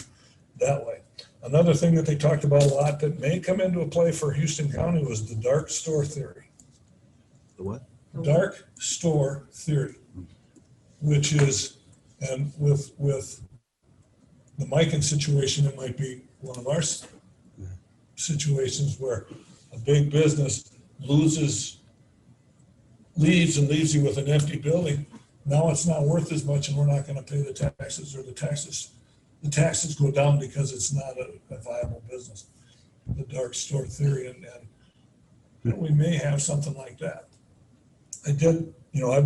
Speaker 2: that way. Another thing that they talked about a lot that may come into a play for Houston County was the dark store theory.
Speaker 5: The what?
Speaker 2: Dark store theory, which is, and with the Mikan situation, it might be one of our situations where a big business leaves you with an empty building. Now it's not worth as much and we're not going to pay the taxes, or the taxes go down because it's not a viable business. The dark store theory, and we may have something like that. I've been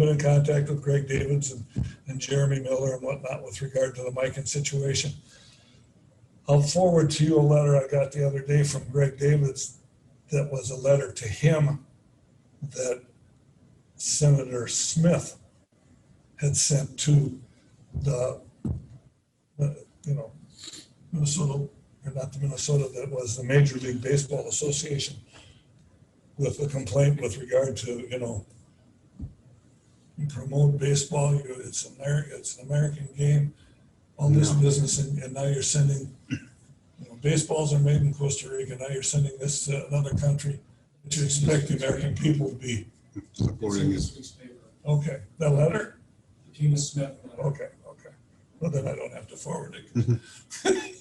Speaker 2: in contact with Greg Davids and Jeremy Miller and whatnot with regard to the Mikan situation. I'll forward to you a letter I got the other day from Greg Davids that was a letter to him that Senator Smith had sent to the Minnesota, or not the Minnesota, that was the Major League Baseball Association, with a complaint with regard to, you promote baseball, it's an American game, all this business, and now you're sending, baseballs are made in Costa Rica, now you're sending this to another country, that you expect the American people to be
Speaker 3: supporting it.
Speaker 2: Okay, that letter?
Speaker 14: Tina Smith.
Speaker 2: Okay. Well, then I don't have to forward it.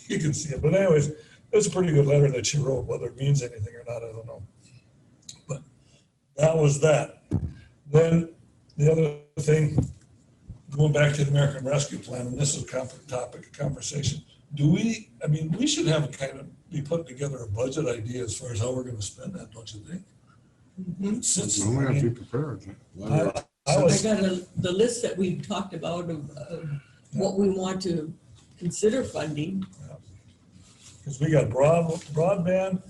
Speaker 2: You can see it. But anyways, it was a pretty good letter that she wrote. Whether it means anything or not, I don't know. But that was that. Then the other thing, going back to the American Rescue Plan, and this is a topic of conversation. We should have be putting together a budget idea as far as how we're going to spend that, don't you think? Since
Speaker 3: We have to be prepared.
Speaker 11: I got the list that we talked about of what we want to consider funding.
Speaker 2: Because we got broadband,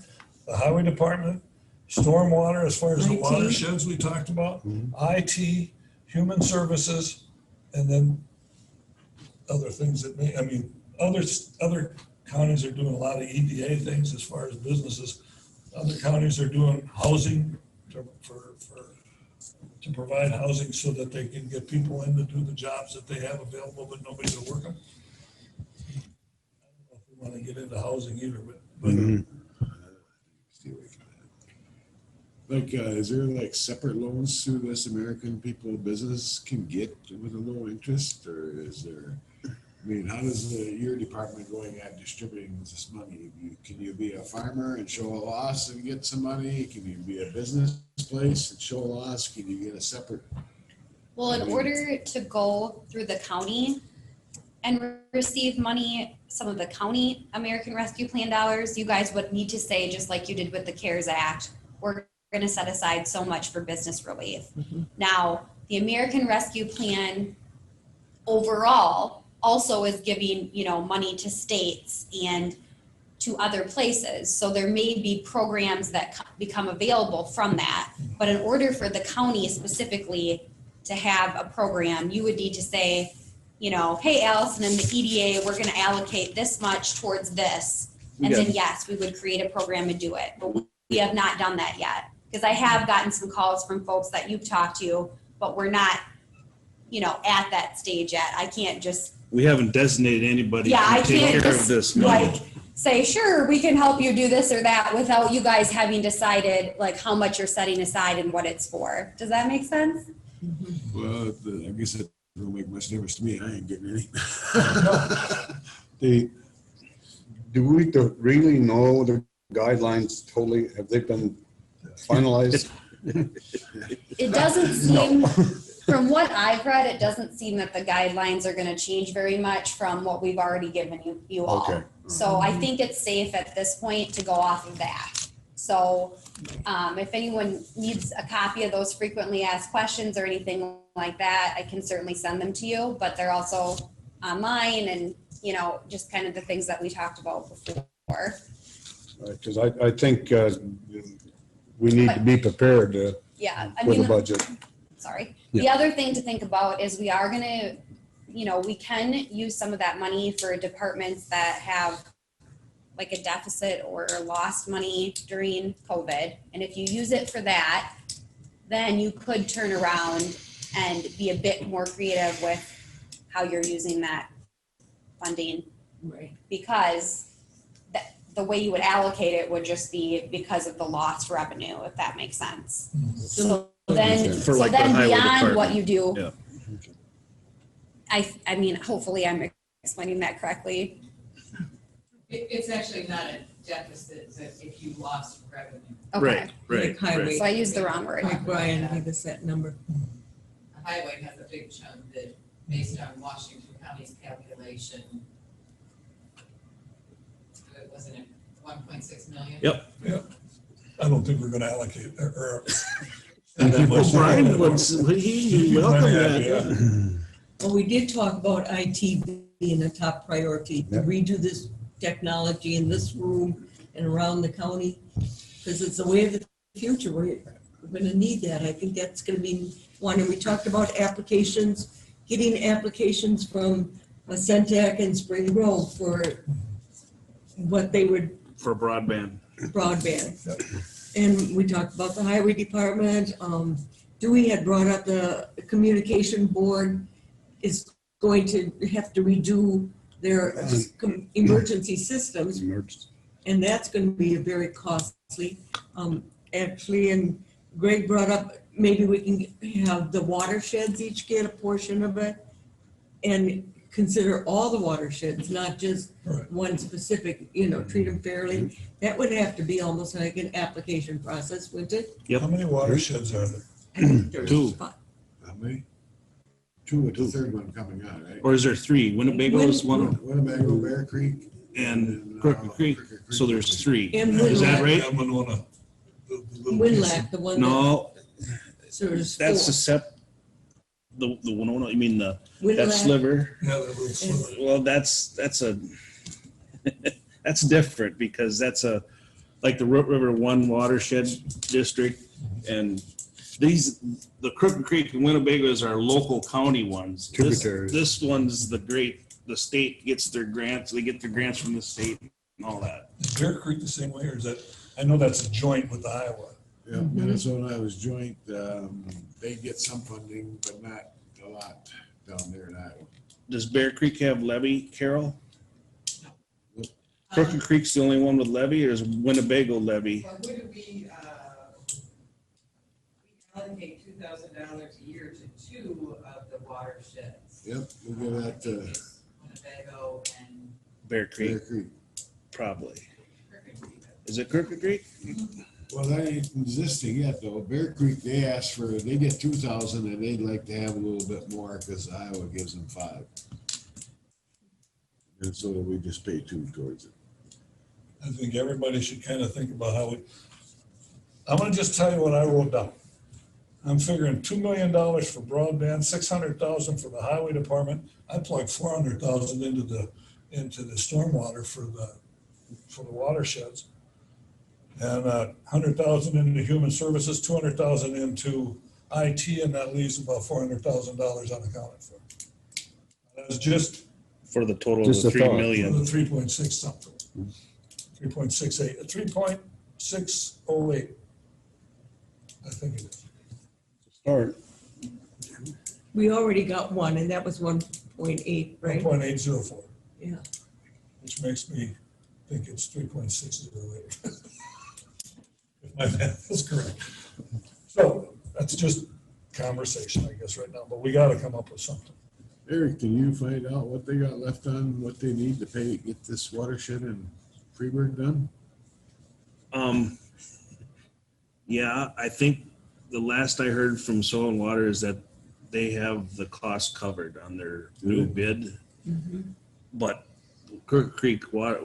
Speaker 2: the highway department, stormwater, as far as the
Speaker 11: IT.
Speaker 2: watersheds we talked about, IT, human services, and then other things that other counties are doing a lot of EDA things as far as businesses. Other counties are doing housing to provide housing so that they can get people in to do the jobs that they have available, but nobody to work them. I don't know if we want to get into housing either, but
Speaker 7: Is there separate loans through this American People Business can get with a low interest, or is there? How does your department going at distributing this money? Can you be a farmer and show a loss and get some money? Can you be a business place and show a loss? Can you get a separate?
Speaker 9: Well, in order to go through the county and receive money, some of the county American Rescue Plan dollars, you guys would need to say, just like you did with the CARES Act, we're going to set aside so much for business relief. Now, the American Rescue Plan overall also is giving, money to states and to other places. So there may be programs that become available from that. But in order for the county specifically to have a program, you would need to say, hey, Allison, in the EDA, we're going to allocate this much towards this. And then, yes, we would create a program and do it. But we have not done that yet. Because I have gotten some calls from folks that you've talked to, but we're not, at that stage yet. I can't just.
Speaker 5: We haven't designated anybody
Speaker 9: I
Speaker 5: to take
Speaker 9: can't
Speaker 5: care
Speaker 9: just
Speaker 5: of this money.
Speaker 9: Say, sure, we can help you do this or that without you guys having decided how much you're setting aside and what it's for. Does that make sense?
Speaker 7: Well, I guess that don't make much difference to me. I ain't getting any.
Speaker 3: Do we really know the guidelines totally? Have they been finalized?
Speaker 9: It doesn't seem, from what I've read, it doesn't seem that the guidelines are going to change very much from what we've already given you all.
Speaker 3: Okay.
Speaker 9: So I think it's safe at this point to go off of that. So if anyone needs a copy of those frequently asked questions or anything like that, I can certainly send them to you, but they're also online and, just kind of the things that we talked about before.
Speaker 3: Because I think we need to be prepared
Speaker 9: Yeah,
Speaker 3: with a budget.
Speaker 9: sorry.
Speaker 3: Yeah.
Speaker 9: The other thing to think about is we are gonna, we can use some of that money for departments that have like a deficit or lost money during COVID. And if you use it for that, then you could turn around and be a bit more creative with how you're using that funding.
Speaker 11: Right.
Speaker 9: Because the way you would allocate it would just be because of the lost revenue, if that makes sense. So then,
Speaker 5: For like the highway
Speaker 9: beyond what
Speaker 5: department.
Speaker 9: you do,
Speaker 5: Yeah.
Speaker 9: I mean, hopefully I'm explaining that correctly.
Speaker 8: It's actually not a deficit, it's if you lost revenue.
Speaker 9: Okay.
Speaker 11: Like highway.
Speaker 9: So I used the wrong word.
Speaker 11: Like Brian gave us that number.
Speaker 8: The highway has a big chunk that, based on Washington County's calculation, wasn't it 1.6 million?
Speaker 5: Yep.
Speaker 2: I don't think we're gonna allocate or.
Speaker 5: Well, Brian, he welcome that.
Speaker 11: Well, we did talk about IT being a top priority, to redo this technology in this room and around the county, because it's the way of the future. We're gonna need that. I think that's gonna be one. And we talked about applications, getting applications from Centec and Spring Grove for what they would
Speaker 5: For broadband.
Speaker 11: And we talked about the highway department. Dewey had brought up the communication board is going to have to redo their emergency systems. And that's going to be very costly. Actually, and Greg brought up, maybe we can have the watersheds each get a portion of it and consider all the watersheds, not just one specific, treat them fairly. That would have to be almost like an application process, wouldn't it?
Speaker 5: Yep.
Speaker 2: How many watersheds are there?
Speaker 5: Two.
Speaker 7: How many? Two with the third one coming out, right?
Speaker 5: Or is there three? Winnebago is one
Speaker 7: Winnebago, Bear Creek.
Speaker 5: and Crooked Creek. So there's three.
Speaker 11: And
Speaker 5: Is that right?
Speaker 11: Winlac, the one.
Speaker 5: No,
Speaker 11: So there's
Speaker 5: that's the
Speaker 11: four.
Speaker 5: the Winona, you mean that
Speaker 11: Winlac.
Speaker 5: sliver?
Speaker 2: Yeah, that little sliver.
Speaker 5: Well, that's that's different because that's like the Root River One watershed district, and the Crooked Creek and Winnebago's are local county ones.
Speaker 3: Tributaries.
Speaker 5: This one's the state gets their grants, they get their grants from the state and all that.
Speaker 2: Is Bear Creek the same way, or is that, I know that's a joint with Iowa.
Speaker 7: Yeah, Minnesota, I was joint, they get some funding, but not a lot down there in Iowa.
Speaker 5: Does Bear Creek have levy, Carol? Crooked Creek's the only one with levy, or is Winnebago levy?
Speaker 8: But would we allocate $2,000 a year to two of the watersheds?
Speaker 7: Yep, we'll give that to
Speaker 8: Winnebago and
Speaker 5: Bear Creek,
Speaker 7: Bear Creek.
Speaker 5: probably.
Speaker 8: Crooked Creek.
Speaker 5: Is it Crooked Creek?
Speaker 7: Well, that ain't existing yet, though. Bear Creek, they get 2,000 and they'd like to have a little bit more because Iowa gives them 5. And so we just pay 2 towards it.
Speaker 2: I think everybody should kind of think about I'm gonna just tell you what I wrote down. I'm figuring $2 million for broadband, 600,000 for the highway department. I plugged 400,000 into the stormwater for the watersheds. And 100,000 into human services, 200,000 into IT, and that leaves about $400,000 unaccounted for. That's just
Speaker 5: For the total
Speaker 3: Just
Speaker 5: of
Speaker 3: a
Speaker 5: the 3
Speaker 3: thought.
Speaker 5: million.
Speaker 2: the 3.6 something. 3.68, 3.608. I think it is.
Speaker 3: Start.
Speaker 11: We already got one, and that was 1.8, right?
Speaker 2: 1.804.
Speaker 11: Yeah.
Speaker 2: Which makes me think it's 3.608. If my math is correct. So that's just conversation, I guess, right now, but we gotta come up with something.
Speaker 7: Eric, can you find out what they got left on, what they need to pay, get this watershed in Freeburg done?
Speaker 5: Yeah, I think the last I heard from Soil and Water is that they have the cost covered on their new bid. But Crooked Creek water,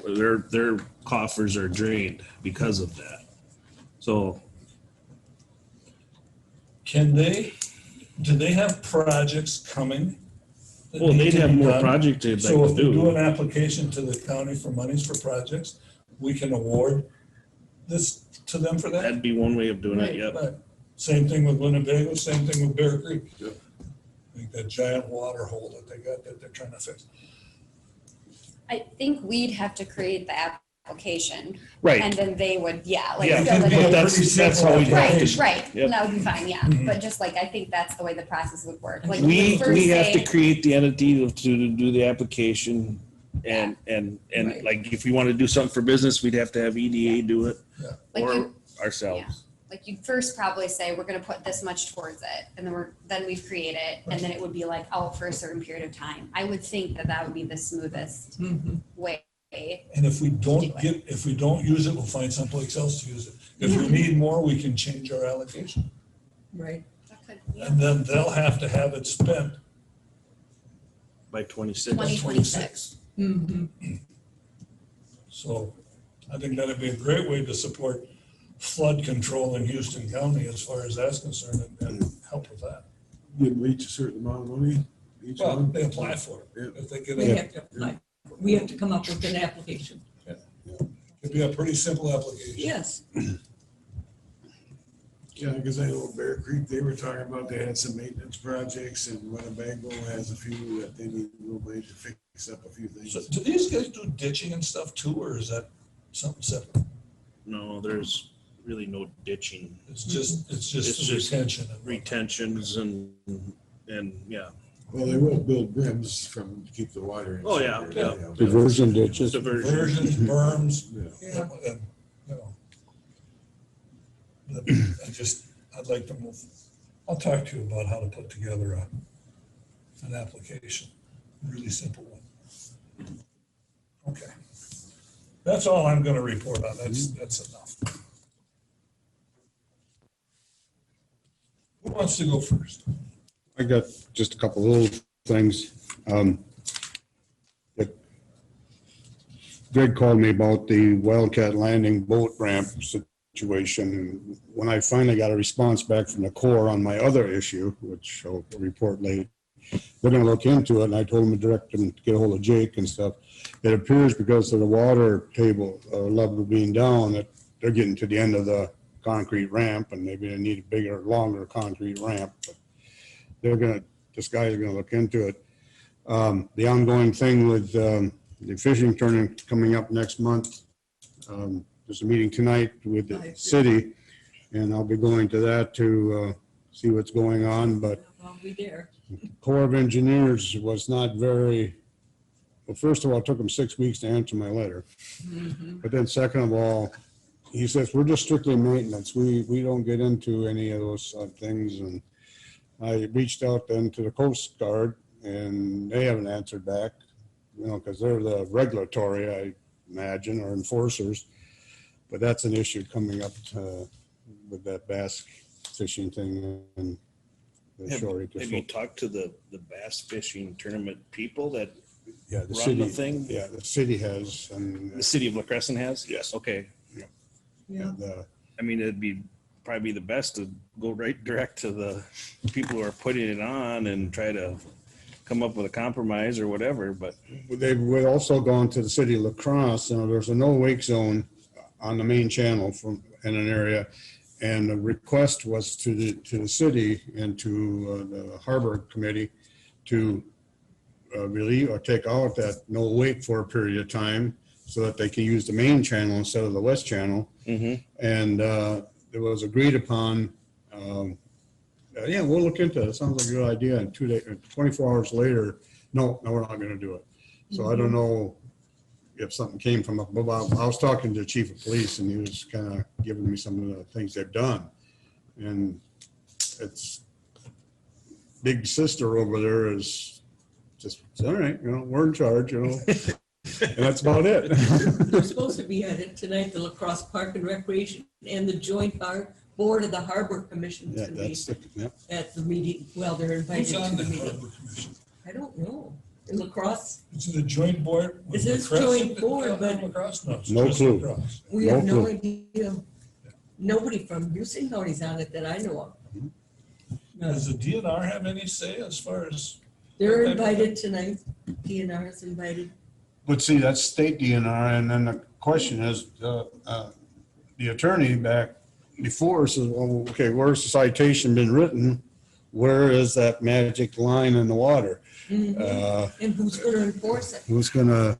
Speaker 5: their coffers are drained because of that. So
Speaker 2: Do they have projects coming? that
Speaker 5: well,
Speaker 2: need
Speaker 5: they'd
Speaker 2: to
Speaker 5: have
Speaker 2: be
Speaker 5: more
Speaker 2: done?
Speaker 5: projects they'd
Speaker 2: So
Speaker 5: like
Speaker 2: if
Speaker 5: to
Speaker 2: we do
Speaker 5: do.
Speaker 2: an application to the county for monies for projects, we can award this to them for that?
Speaker 5: That'd be one way of doing it,
Speaker 11: Right.
Speaker 5: yep.
Speaker 2: Right. Same thing with Winnebago, same thing with Bear Creek.
Speaker 7: Yep.
Speaker 2: I think that giant water hole that they got that they're trying to fix.
Speaker 9: I think we'd have to create the application.
Speaker 5: Right.
Speaker 9: And then they would, like.
Speaker 5: Yeah,
Speaker 9: fill it
Speaker 2: but
Speaker 9: in.
Speaker 5: that's how we have
Speaker 9: Right,
Speaker 5: to.
Speaker 9: right,
Speaker 5: Yep.
Speaker 9: that would be fine, yeah,
Speaker 2: Mhm.
Speaker 9: but just like, I think that's the way the process would work, like.
Speaker 5: We
Speaker 9: first
Speaker 5: have to
Speaker 9: say-
Speaker 5: create the entity to do the application and
Speaker 11: Right.
Speaker 5: like if we want to do something for business, we'd have to have EDA do it
Speaker 9: Like
Speaker 5: or
Speaker 9: you-
Speaker 5: ourselves.
Speaker 9: Like you'd first probably say, we're gonna put this much towards it, and then we'd create it, and then it would be like out for a certain period of time. I would think that would be the smoothest
Speaker 11: Mhm.
Speaker 9: way.
Speaker 2: And if we don't
Speaker 9: Do
Speaker 2: if we don't use it, we'll find someplace else to use it. If we need more, we can change our allocation.
Speaker 11: Right.
Speaker 9: That could, yeah.
Speaker 2: And then they'll have to have it spent
Speaker 5: By 26.
Speaker 9: 2026.
Speaker 11: Mhm.
Speaker 2: So I think that'd be a great way to support flood control in Houston County as far as that's concerned and help with that.
Speaker 7: Didn't reach a certain amount of money each
Speaker 2: Well,
Speaker 7: one.
Speaker 2: they apply for it.
Speaker 7: Yeah.
Speaker 2: If they get
Speaker 11: We
Speaker 2: it,
Speaker 11: have to apply. We have to come up with an application.
Speaker 2: it'd be a pretty simple application.
Speaker 11: Yes.
Speaker 7: Yeah, because I know Bear Creek, they were talking about they had some maintenance projects and Winnebago has a few that they need a little money to fix up a few
Speaker 2: So
Speaker 7: things.
Speaker 2: do these guys do ditching and stuff too, or is that something separate?
Speaker 5: No, there's really no ditching.
Speaker 2: It's just
Speaker 5: It's
Speaker 2: the
Speaker 5: just
Speaker 2: retention. and-
Speaker 5: Retentions and yeah.
Speaker 7: Well, they will build brims from, to keep the water.
Speaker 5: Oh, yeah,
Speaker 7: inside
Speaker 5: yeah.
Speaker 7: there,
Speaker 3: Diversion ditches.
Speaker 2: Diversions, berms,
Speaker 7: Yeah.
Speaker 2: and, you know. But I'd like to move, I'll talk to you about how to put together an application, really simple one. Okay. That's all I'm gonna report on, that's enough. Who wants to go first?
Speaker 3: I got just a couple little things. that Greg called me about the Wildcat Landing boat ramp situation. And when I finally got a response back from the Corps on my other issue, which I'll report later, they're gonna look into it, and I told them to direct them to get a hold of Jake and stuff. It appears because of the water table level being down, that they're getting to the end of the concrete ramp, and maybe they need a bigger, longer concrete ramp. But this guy's gonna look into it. The ongoing thing with the fishing tournament coming up next month, there's a meeting tonight with the city, and I'll be going to that to see what's going on, but
Speaker 11: I'll be there.
Speaker 3: Corps of Engineers was not very, well, first of all, it took them 6 weeks to answer my letter.
Speaker 11: Mhm.
Speaker 3: But then second of all, he says, we're just strictly maintenance. We don't get into any of those things. And I reached out then to the Coast Guard, and they haven't answered back, because they're the regulatory, I imagine, or enforcers. But that's an issue coming up with that bass fishing thing and the shortage.
Speaker 5: Have you talked to the bass fishing tournament people that
Speaker 3: Yeah, the
Speaker 5: run the
Speaker 3: city,
Speaker 5: thing?
Speaker 3: yeah, the city has, and
Speaker 5: The city of La Crescent has? Yes. Okay.
Speaker 11: Yeah.
Speaker 5: I mean, it'd probably be the best to go right direct to the people who are putting it on and try to come up with a compromise or whatever, but.
Speaker 3: They've also gone to the city of La Crosse, and there's a no wake zone on the main channel in an area. And the request was to the city and to the harbor committee to relieve or take out that no wake for a period of time so that they can use the main channel instead of the west channel. And it was agreed upon. Yeah, we'll look into it. It sounds like a good idea. And 24 hours later, no, we're not going to do it. So I don't know if something came from above. I was talking to the chief of police, and he was kind of giving me some of the things they've done. And it's big sister over there is just, all right, we're in charge, and that's about it.
Speaker 11: They're supposed to be at it tonight, the La Crosse Park and Recreation and the joint board of the Harbor Commission is
Speaker 3: Yeah,
Speaker 11: going to
Speaker 3: that's
Speaker 11: be at the meeting. Well, they're invited
Speaker 2: Who's
Speaker 11: to
Speaker 2: on
Speaker 11: the
Speaker 2: the
Speaker 11: meeting.
Speaker 2: harbor commission?
Speaker 11: I don't know. In La Crosse,
Speaker 2: Is it a joint board?
Speaker 11: It is joint board, but-
Speaker 3: No clue.
Speaker 11: we
Speaker 3: No
Speaker 11: have no
Speaker 3: clue.
Speaker 11: idea. Nobody from Houston County's on it that I know of. No.
Speaker 2: Does the DNR have any say as far as?
Speaker 11: They're invited tonight. DNR is invited.
Speaker 3: But see, that's state DNR, and then the question is, the attorney back before says, well, okay, where's the citation been written? Where is that magic line in the water?
Speaker 11: And who's gonna enforce it?
Speaker 3: Who's gonna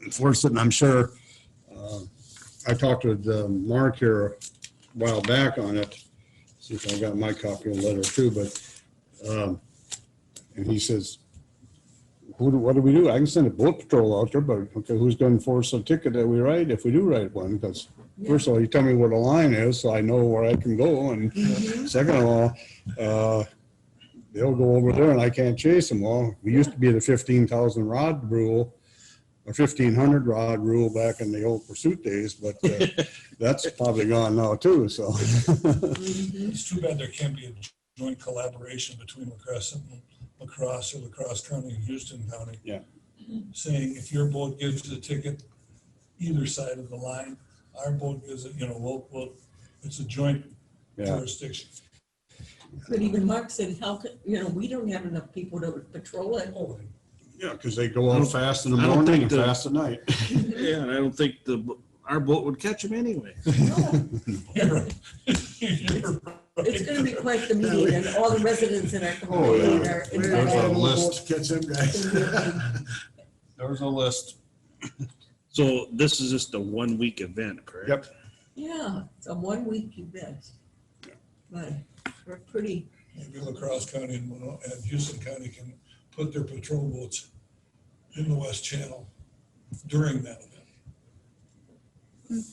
Speaker 3: enforce it? And I'm sure, I talked with Mark here a while back on it. See if I got my copy of the letter too, but, and he says, what do we do? I can send a boat patrol out there, but okay, who's gonna enforce a ticket that we write if we do write one? Because first of all, you tell me where the line is, so I know where I can go, and second of all, they'll go over there and I can't chase them. Well, we used to be the 15,000 rod rule, or 1,500 rod rule back in the old pursuit days, but that's probably gone now too, so.
Speaker 2: It's too bad there can't be a joint collaboration between La Crosse or La Crosse County and Houston County.
Speaker 3: Yeah.
Speaker 2: Saying if your boat gives the ticket either side of the line, our boat gives it, it's a joint jurisdiction.
Speaker 11: But even Mark said, how could, we don't have enough people to patrol it.
Speaker 3: Yeah, because they go out fast in the morning and fast at night.
Speaker 5: Yeah, and I don't think our boat would catch them anyway.
Speaker 11: It's gonna be quite the meeting, and all the residents in our community are.
Speaker 3: There's a list.
Speaker 7: Catch them guys.
Speaker 5: There's a list. So this is just a 1 week event, correct?
Speaker 3: Yep.
Speaker 11: Yeah, it's a 1 week event. But we're pretty.
Speaker 2: Maybe La Crosse County and Houston County can put their patrol boats in the West Channel during that event.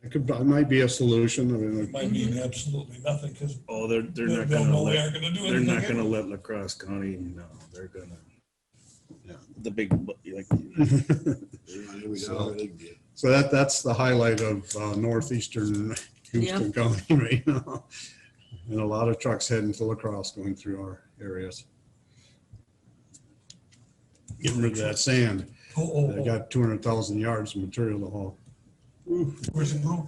Speaker 3: It might be a solution. I mean,
Speaker 2: It might mean absolutely nothing, because
Speaker 5: They're not
Speaker 2: they'll
Speaker 5: gonna
Speaker 2: know they
Speaker 5: let,
Speaker 2: aren't gonna do
Speaker 5: they're
Speaker 2: anything.
Speaker 5: not gonna let La Crosse County, no, they're gonna.
Speaker 3: Yeah.
Speaker 5: The big, like.
Speaker 3: So that's the highlight of northeastern Houston County right now. And a lot of trucks heading to La Crosse going through our areas. Getting rid of that sand. They got 200,000 yards of material to haul.
Speaker 2: Where's it going?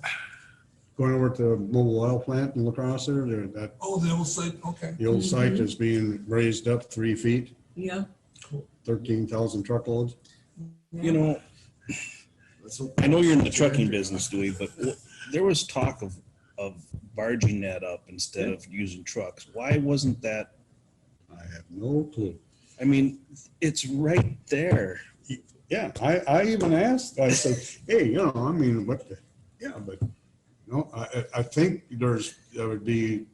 Speaker 3: Going over to the mobile oil plant in La Crosse there,
Speaker 2: The old site, okay.
Speaker 3: the old site is being raised up 3 feet,
Speaker 11: Yeah.
Speaker 3: 13,000 truckloads.
Speaker 5: I know you're in the trucking business, Dewey, but there was talk of barging that up instead of using trucks. Why wasn't that?
Speaker 3: I have no clue.
Speaker 5: I mean, it's right there.
Speaker 3: Yeah, I even asked, I said, hey, I mean, what the, but I think they'd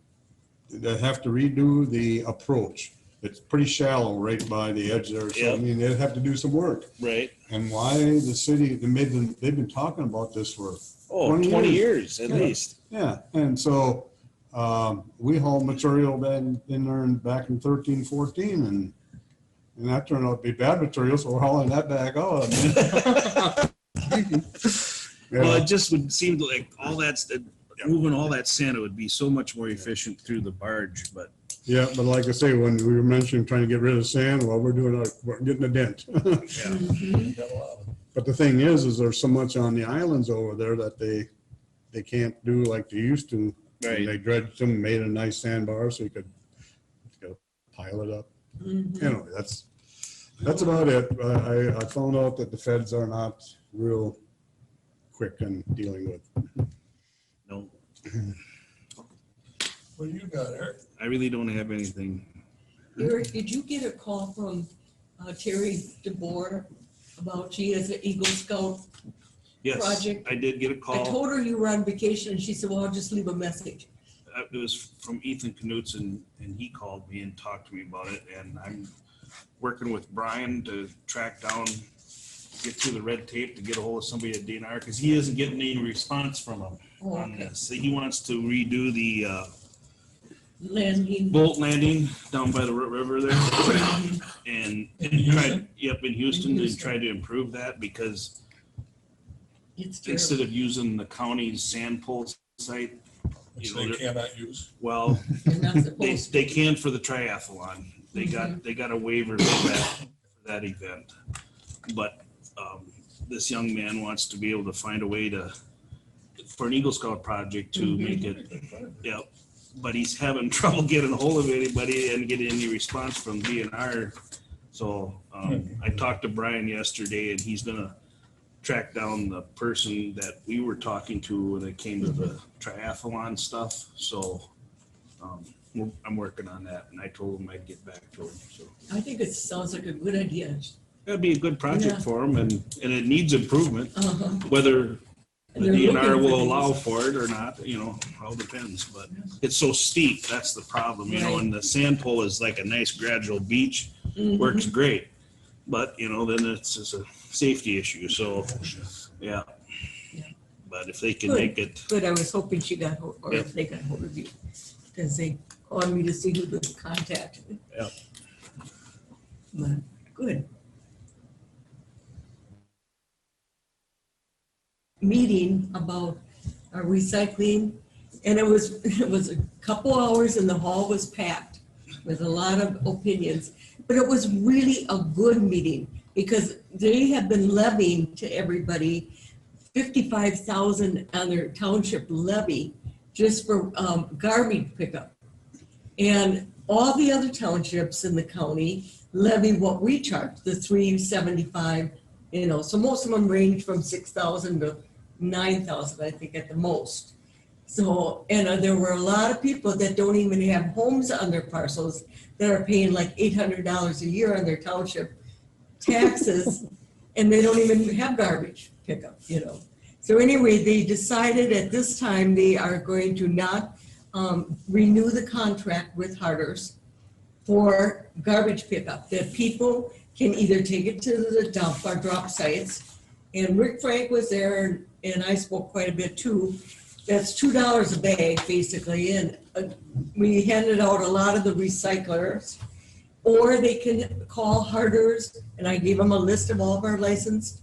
Speaker 3: have to redo the approach. It's pretty shallow right by the edge there. So, I mean, they'd have to do some work.
Speaker 5: Right.
Speaker 3: And why the city, they've been talking about this for
Speaker 5: 20 years at least.
Speaker 3: Yeah, and so we hauled material in there back in 13, 14, and that turned out to be bad material, so we're hauling that back out.
Speaker 5: Well, it just would seem like moving all that sand, it would be so much more efficient through the barge, but.
Speaker 3: Yeah, but like I say, when we were mentioning trying to get rid of sand, well, we're getting a dent. But the thing is there's so much on the islands over there that they can't do like they used to.
Speaker 5: Right.
Speaker 3: They dredged them, made a nice sandbar so you could pile it up. Anyway, that's about it. I found out that the feds are not real quick in dealing with.
Speaker 5: No.
Speaker 2: What do you got, Eric?
Speaker 5: I really don't have anything.
Speaker 11: Eric, did you get a call from Terry DeBoer about she has an Eagle Scout
Speaker 5: Yes,
Speaker 11: project?
Speaker 5: I did get a call.
Speaker 11: I told her you were on vacation and she said, well, I'll just leave a message.
Speaker 5: It was from Ethan Knutson, and he called me and talked to me about it, and I'm working with Brian to track down, get through the red tape to get a hold of somebody at DNR, because he isn't getting any response from him on this. He wants to redo the boat landing down by the river there, and tried, in Houston, they tried to improve that because instead of using the county's sand pull site,
Speaker 2: Which they cannot use.
Speaker 5: well, they can for the triathlon. They got a waiver for that event. But this young man wants to be able to find a way for an Eagle Scout project to make it, but he's having trouble getting a hold of anybody and getting any response from DNR. So I talked to Brian yesterday, and he's gonna track down the person that we were talking to when it came to the triathlon stuff, so I'm working on that, and I told him I'd get back to him, so.
Speaker 11: I think it sounds like a good idea.
Speaker 5: That'd be a good project
Speaker 11: Yeah.
Speaker 5: for him, and it needs improvement,
Speaker 11: Uh-huh.
Speaker 5: whether
Speaker 11: And
Speaker 5: the
Speaker 11: they're
Speaker 5: DNR
Speaker 11: looking
Speaker 5: will
Speaker 11: for
Speaker 5: allow
Speaker 11: these.
Speaker 5: for it or not, all depends, but it's so steep, that's the problem,
Speaker 11: Right.
Speaker 5: and the sand pole is like a nice gradual beach,
Speaker 11: Mhm.
Speaker 5: works great. But, then it's just a safety issue, so, yeah.
Speaker 11: Yeah.
Speaker 5: But if they can
Speaker 11: Good.
Speaker 5: make it,
Speaker 11: Good, I was hoping she got, or
Speaker 5: Yep.
Speaker 11: if they got hold of you, because they called me to see who the contact.
Speaker 5: Yep.
Speaker 11: But, good. Meeting about our recycling, and it was a couple hours and the hall was packed with a lot of opinions. But it was really a good meeting because they have been levying to everybody $55,000 on their township levy just for garbage pickup. And all the other townships in the county levy what we charge, the $375, so most of them range from $6,000 to $9,000, I think at the most. So, and there were a lot of people that don't even have homes on their parcels that are paying like $800 a year on their township taxes, and they don't even have garbage pickup, So anyway, they decided at this time they are going to not renew the contract with Harder's for garbage pickup, that people can either take it to the dump or drop sites. And Rick Frank was there, and I spoke quite a bit too. That's $2 a bag, basically, and we handed out a lot of the recyclers. Or they can call Harder's, and I gave them a list of all of our licensed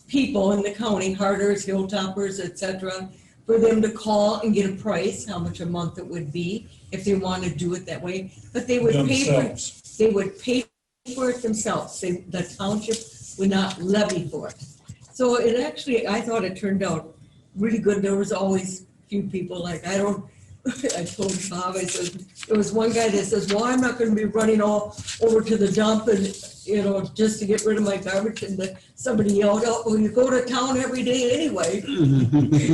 Speaker 11: people in the county, Harder's, Hilltoppers, etc., for them to call and get a price, how much a month it would be, if they want to do it that way. But they would pay for it.
Speaker 2: Themselves.
Speaker 11: They would pay for it themselves. The township would not levy for it. So it actually, I thought it turned out really good. There was always a few people like, I told Bob, I said, there was one guy that says, well, I'm not gonna be running all over to the dump and, just to get rid of my garbage. And somebody yelled out, well, you go to town every day anyway.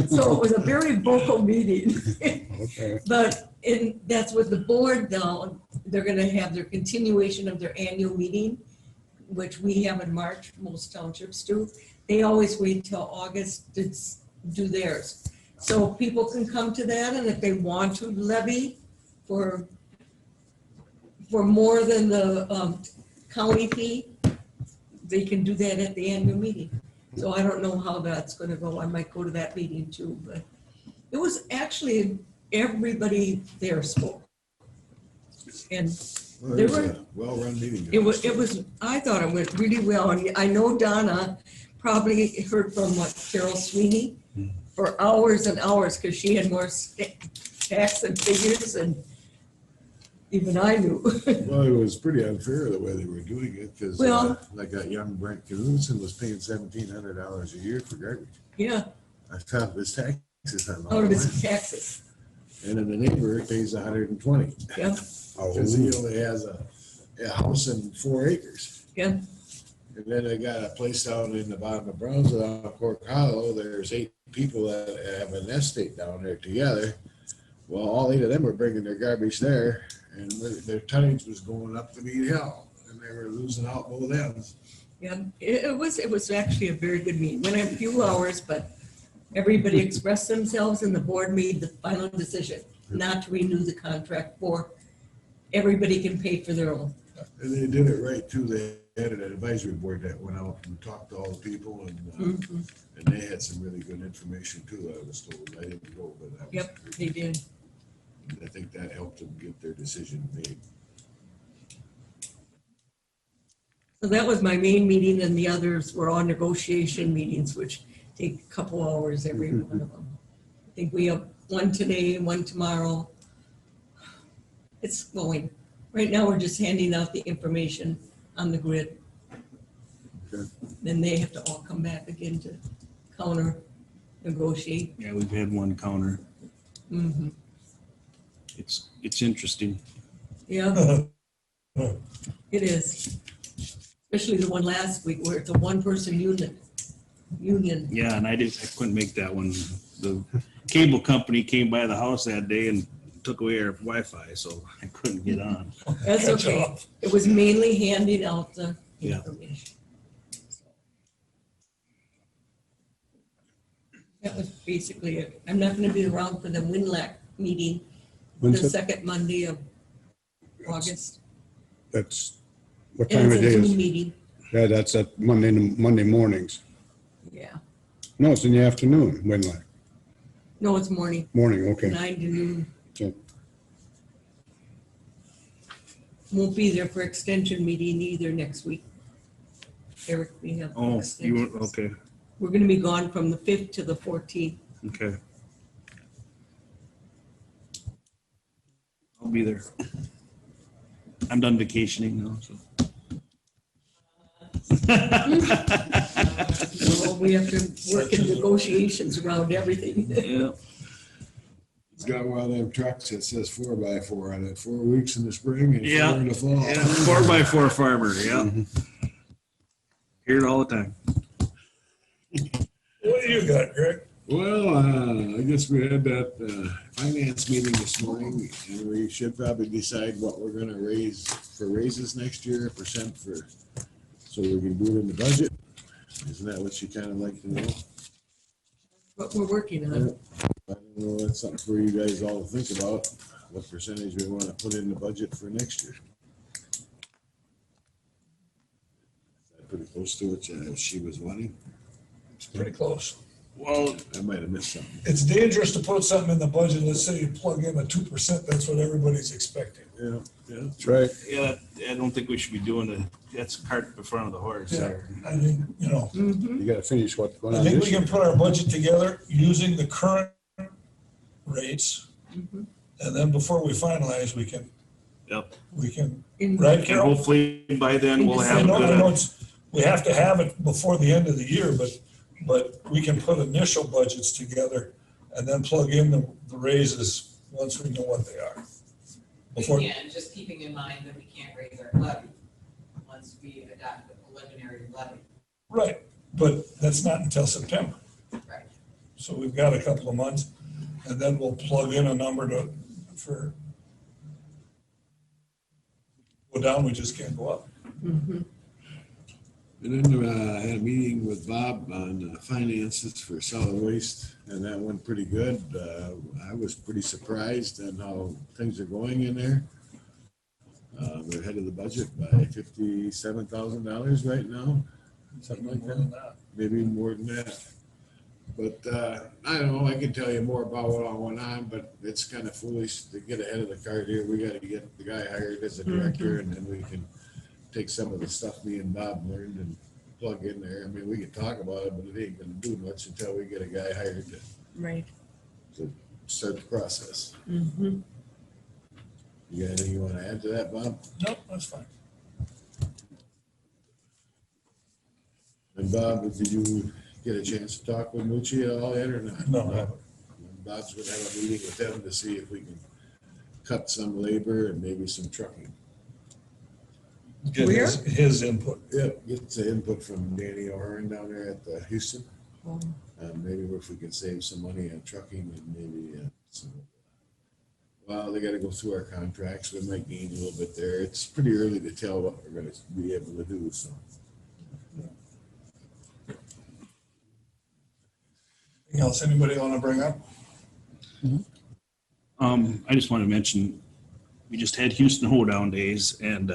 Speaker 11: So it was a very vocal meeting.
Speaker 3: Okay.
Speaker 11: But that's what the board now, they're gonna have their continuation of their annual meeting, which we have in March, most townships do. They always wait till August to do theirs. So people can come to that, and if they want to levy for more than the county fee, they can do that at the annual meeting. So I don't know how that's gonna go. I might go to that meeting too, but it was actually, everybody there spoke. And
Speaker 7: Well,
Speaker 11: They
Speaker 7: it was
Speaker 11: were-
Speaker 7: a well-run meeting.
Speaker 11: it was, I thought it went really well, and I know Donna probably heard from Carol Sweeney for hours and hours, because she had more facts and figures, and even I knew.
Speaker 7: Well, it was pretty unfair the way they were doing it, because
Speaker 11: Well-
Speaker 7: like that young Brent Knudsen was paying $1,700 a year for garbage.
Speaker 11: Yeah,
Speaker 7: I found his taxes on all
Speaker 11: out of
Speaker 7: that.
Speaker 11: his taxes,
Speaker 7: And then the neighbor pays 120,
Speaker 11: yeah,
Speaker 7: because he only has a house and 4 acres.
Speaker 11: yeah,
Speaker 7: And then they got a place down in the bottom of Brownsville, on Cork Hollow. There's 8 people that have an estate down there together. Well, all 8 of them were bringing their garbage there, and their tonnage was going up to meet hell, and they were losing out both ends.
Speaker 11: yeah. It was actually a very good meeting. Went a few hours, but everybody expressed themselves, and the board made the final decision not to renew the contract for, everybody can pay for their own.
Speaker 7: And they did it right too. They had an advisory board that went out and talked to all the people, and they had some really good information too, I was told. I didn't go, but I was.
Speaker 11: Yep, they did.
Speaker 7: I think that helped them get their decision made.
Speaker 11: So that was my main meeting, and the others were all negotiation meetings, which take a couple hours every one of them. I think we have one today, one tomorrow. It's going. Right now, we're just handing out the information on the grid.
Speaker 7: Okay.
Speaker 11: Then they have to all come back again to counter negotiate.
Speaker 5: yeah, we've had one counter.
Speaker 11: Mhm.
Speaker 5: It's interesting.
Speaker 11: Yeah, it is. Especially the one last week where it's a one-person union.
Speaker 5: Yeah, and I couldn't make that one. The cable company came by the house that day and took away our Wi-Fi, so I couldn't get on.
Speaker 11: That's
Speaker 2: Catch
Speaker 11: okay.
Speaker 2: up.
Speaker 11: It was mainly handing out the
Speaker 5: Yeah.
Speaker 11: information. That was basically it. I'm not gonna be around for the WinLAC meeting, the
Speaker 3: When's it?
Speaker 11: second Monday of August.
Speaker 3: That's, what
Speaker 11: And
Speaker 3: time
Speaker 11: it's
Speaker 3: of
Speaker 11: a
Speaker 3: day
Speaker 11: Zoom
Speaker 3: is?
Speaker 11: meeting,
Speaker 3: Yeah, that's at Monday mornings.
Speaker 11: yeah.
Speaker 3: No, it's in the afternoon, Winlock.
Speaker 11: No, it's morning,
Speaker 3: Morning, okay.
Speaker 11: 9 to noon.
Speaker 3: Okay.
Speaker 11: Won't be there for extension meeting either next week. Eric, we have.
Speaker 5: Oh, you
Speaker 11: extensions.
Speaker 5: were, okay,
Speaker 11: We're gonna be gone from the 5th to the 14th.
Speaker 5: okay. I'll be there. I'm done vacationing now, so.
Speaker 11: Well, we have to work in negotiations around everything.
Speaker 5: Yeah.
Speaker 7: He's got one of them trucks that says 4x4 on it, 4 weeks in the spring and
Speaker 5: Yeah.
Speaker 7: 4 in the fall.
Speaker 5: Yeah, 4x4 farmer, yeah. Hear it all the time.
Speaker 2: What do you got, Greg?
Speaker 7: Well, I guess we had that finance meeting this morning, and we should probably decide what we're gonna raise for raises next year, percent for, so we can do it in the budget. Isn't that what you kind of like to know?
Speaker 11: What we're working on.
Speaker 7: I don't know, that's something for you guys all to think about, what percentage we want to put in the budget for next year. Is that pretty close to what she was wanting?
Speaker 2: It's pretty close.
Speaker 5: Well,
Speaker 7: I might have missed something.
Speaker 2: It's dangerous to put something in the budget. Let's say you plug in a 2%, that's what everybody's expecting.
Speaker 7: Yeah, yeah.
Speaker 3: That's right.
Speaker 5: yeah, I don't think we should be doing it. That's cart in front of the horse
Speaker 2: Yeah,
Speaker 5: there.
Speaker 2: I think, you know,
Speaker 3: You gotta finish what's going
Speaker 2: I
Speaker 3: on
Speaker 2: think
Speaker 3: this
Speaker 2: we
Speaker 3: year.
Speaker 2: can put our budget together using the current rates.
Speaker 11: Mhm.
Speaker 2: And then before we finalize, we can,
Speaker 5: Yep.
Speaker 11: In-
Speaker 2: right,
Speaker 5: And
Speaker 2: Carol?
Speaker 5: hopefully by then we'll
Speaker 2: I
Speaker 5: have a
Speaker 2: know
Speaker 5: good,
Speaker 2: it's, we have to have it before the end of the year, but we can put initial budgets together and then plug in the raises once we know what they are. Before,
Speaker 8: Again, just keeping in mind that we can't raise our levy once we adopt the preliminary levy.
Speaker 2: right, but that's not until September.
Speaker 8: Right.
Speaker 2: So we've got a couple of months, and then we'll plug in a number for go down, we just can't go up.
Speaker 11: Mhm.
Speaker 7: And then I had a meeting with Bob on finances for solid waste, and that went pretty good. I was pretty surprised on how things are going in there. We're ahead of the budget by $57,000 right now, something like
Speaker 2: More than
Speaker 7: that, maybe more than that. But I don't know, I can tell you more about what all went on, but it's kind of foolish to get ahead of the cart here. We got to get the guy hired as a director, and then we can take some of the stuff me and Bob learned and plug in there. I mean, we can talk about it, but it ain't gonna do much until we get a guy hired
Speaker 11: Right.
Speaker 7: to start the process.
Speaker 11: Mhm.
Speaker 7: You got anything you want to add to that, Bob?
Speaker 2: Nope, that's fine.
Speaker 7: And Bob, did you get a chance to talk with Mucci at all yet or not?
Speaker 2: No, I haven't.
Speaker 7: Bob's gonna have a meeting with them to see if we can cut some labor and maybe some trucking.
Speaker 2: Get his input.
Speaker 7: Yeah, get the input from Danny O'Hearn down there at the Houston.
Speaker 11: Oh.
Speaker 7: Maybe if we can save some money on trucking and maybe some. Well, they gotta go through our contracts. We might gain a little bit there. It's pretty early to tell what we're gonna be able to do, so.
Speaker 2: Anything else anybody want to bring up?
Speaker 5: I just want to mention, we just had Houston Hoedown days and,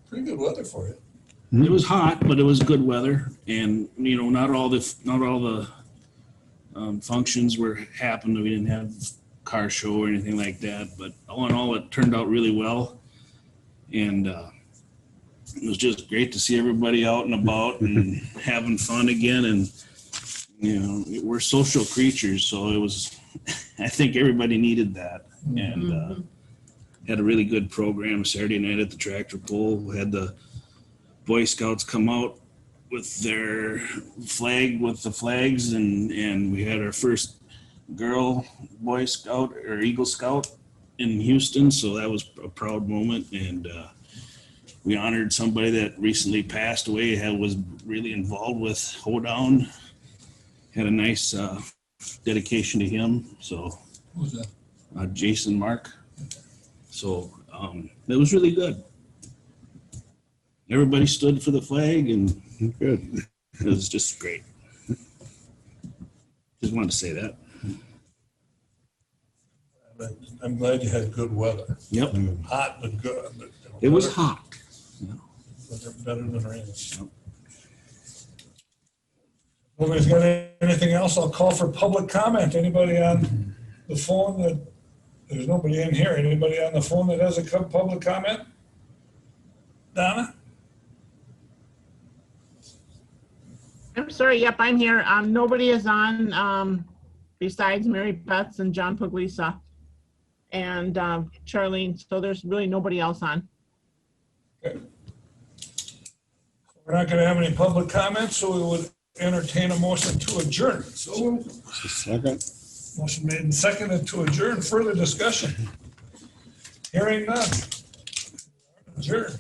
Speaker 2: Pretty good weather for you.
Speaker 5: it was hot, but it was good weather, and you know, not all the functions were happened. We didn't have car show or anything like that, but all in all, it turned out really well, and it was just great to see everybody out and about and having fun again. And you know, we're social creatures, so it was. I think everybody needed that, and had a really good program Saturday night at the tractor pull. We had the Boy Scouts come out with their flag, with the flags, and we had our first girl Boy Scout or Eagle Scout in Houston, so that was a proud moment. And we honored somebody that recently passed away, was really involved with Hoedown. Had a nice dedication to him, so.
Speaker 2: Who's that?
Speaker 5: Jason Mark. So it was really good. Everybody stood for the flag and
Speaker 3: Good.
Speaker 5: it was just great. Just wanted to say that.
Speaker 2: I'm glad you had good weather.
Speaker 5: Yep.
Speaker 2: Hot but good. But,
Speaker 5: It was
Speaker 2: better-
Speaker 5: hot.
Speaker 2: Better than rain. Nobody's got anything else? I'll call for public comment. Anybody on the phone that, there's nobody in here. Anybody on the phone that has a public comment? Donna?
Speaker 4: I'm sorry, yep, I'm here. Nobody is on, besides Mary Beth and John Puglisa and Charlene, so there's really nobody else on.
Speaker 2: Okay. We're not gonna have any public comments, so we would entertain a motion to adjourn. So
Speaker 3: Second.
Speaker 2: motion made and seconded to adjourn. Further discussion? Hearing none. Adjourn.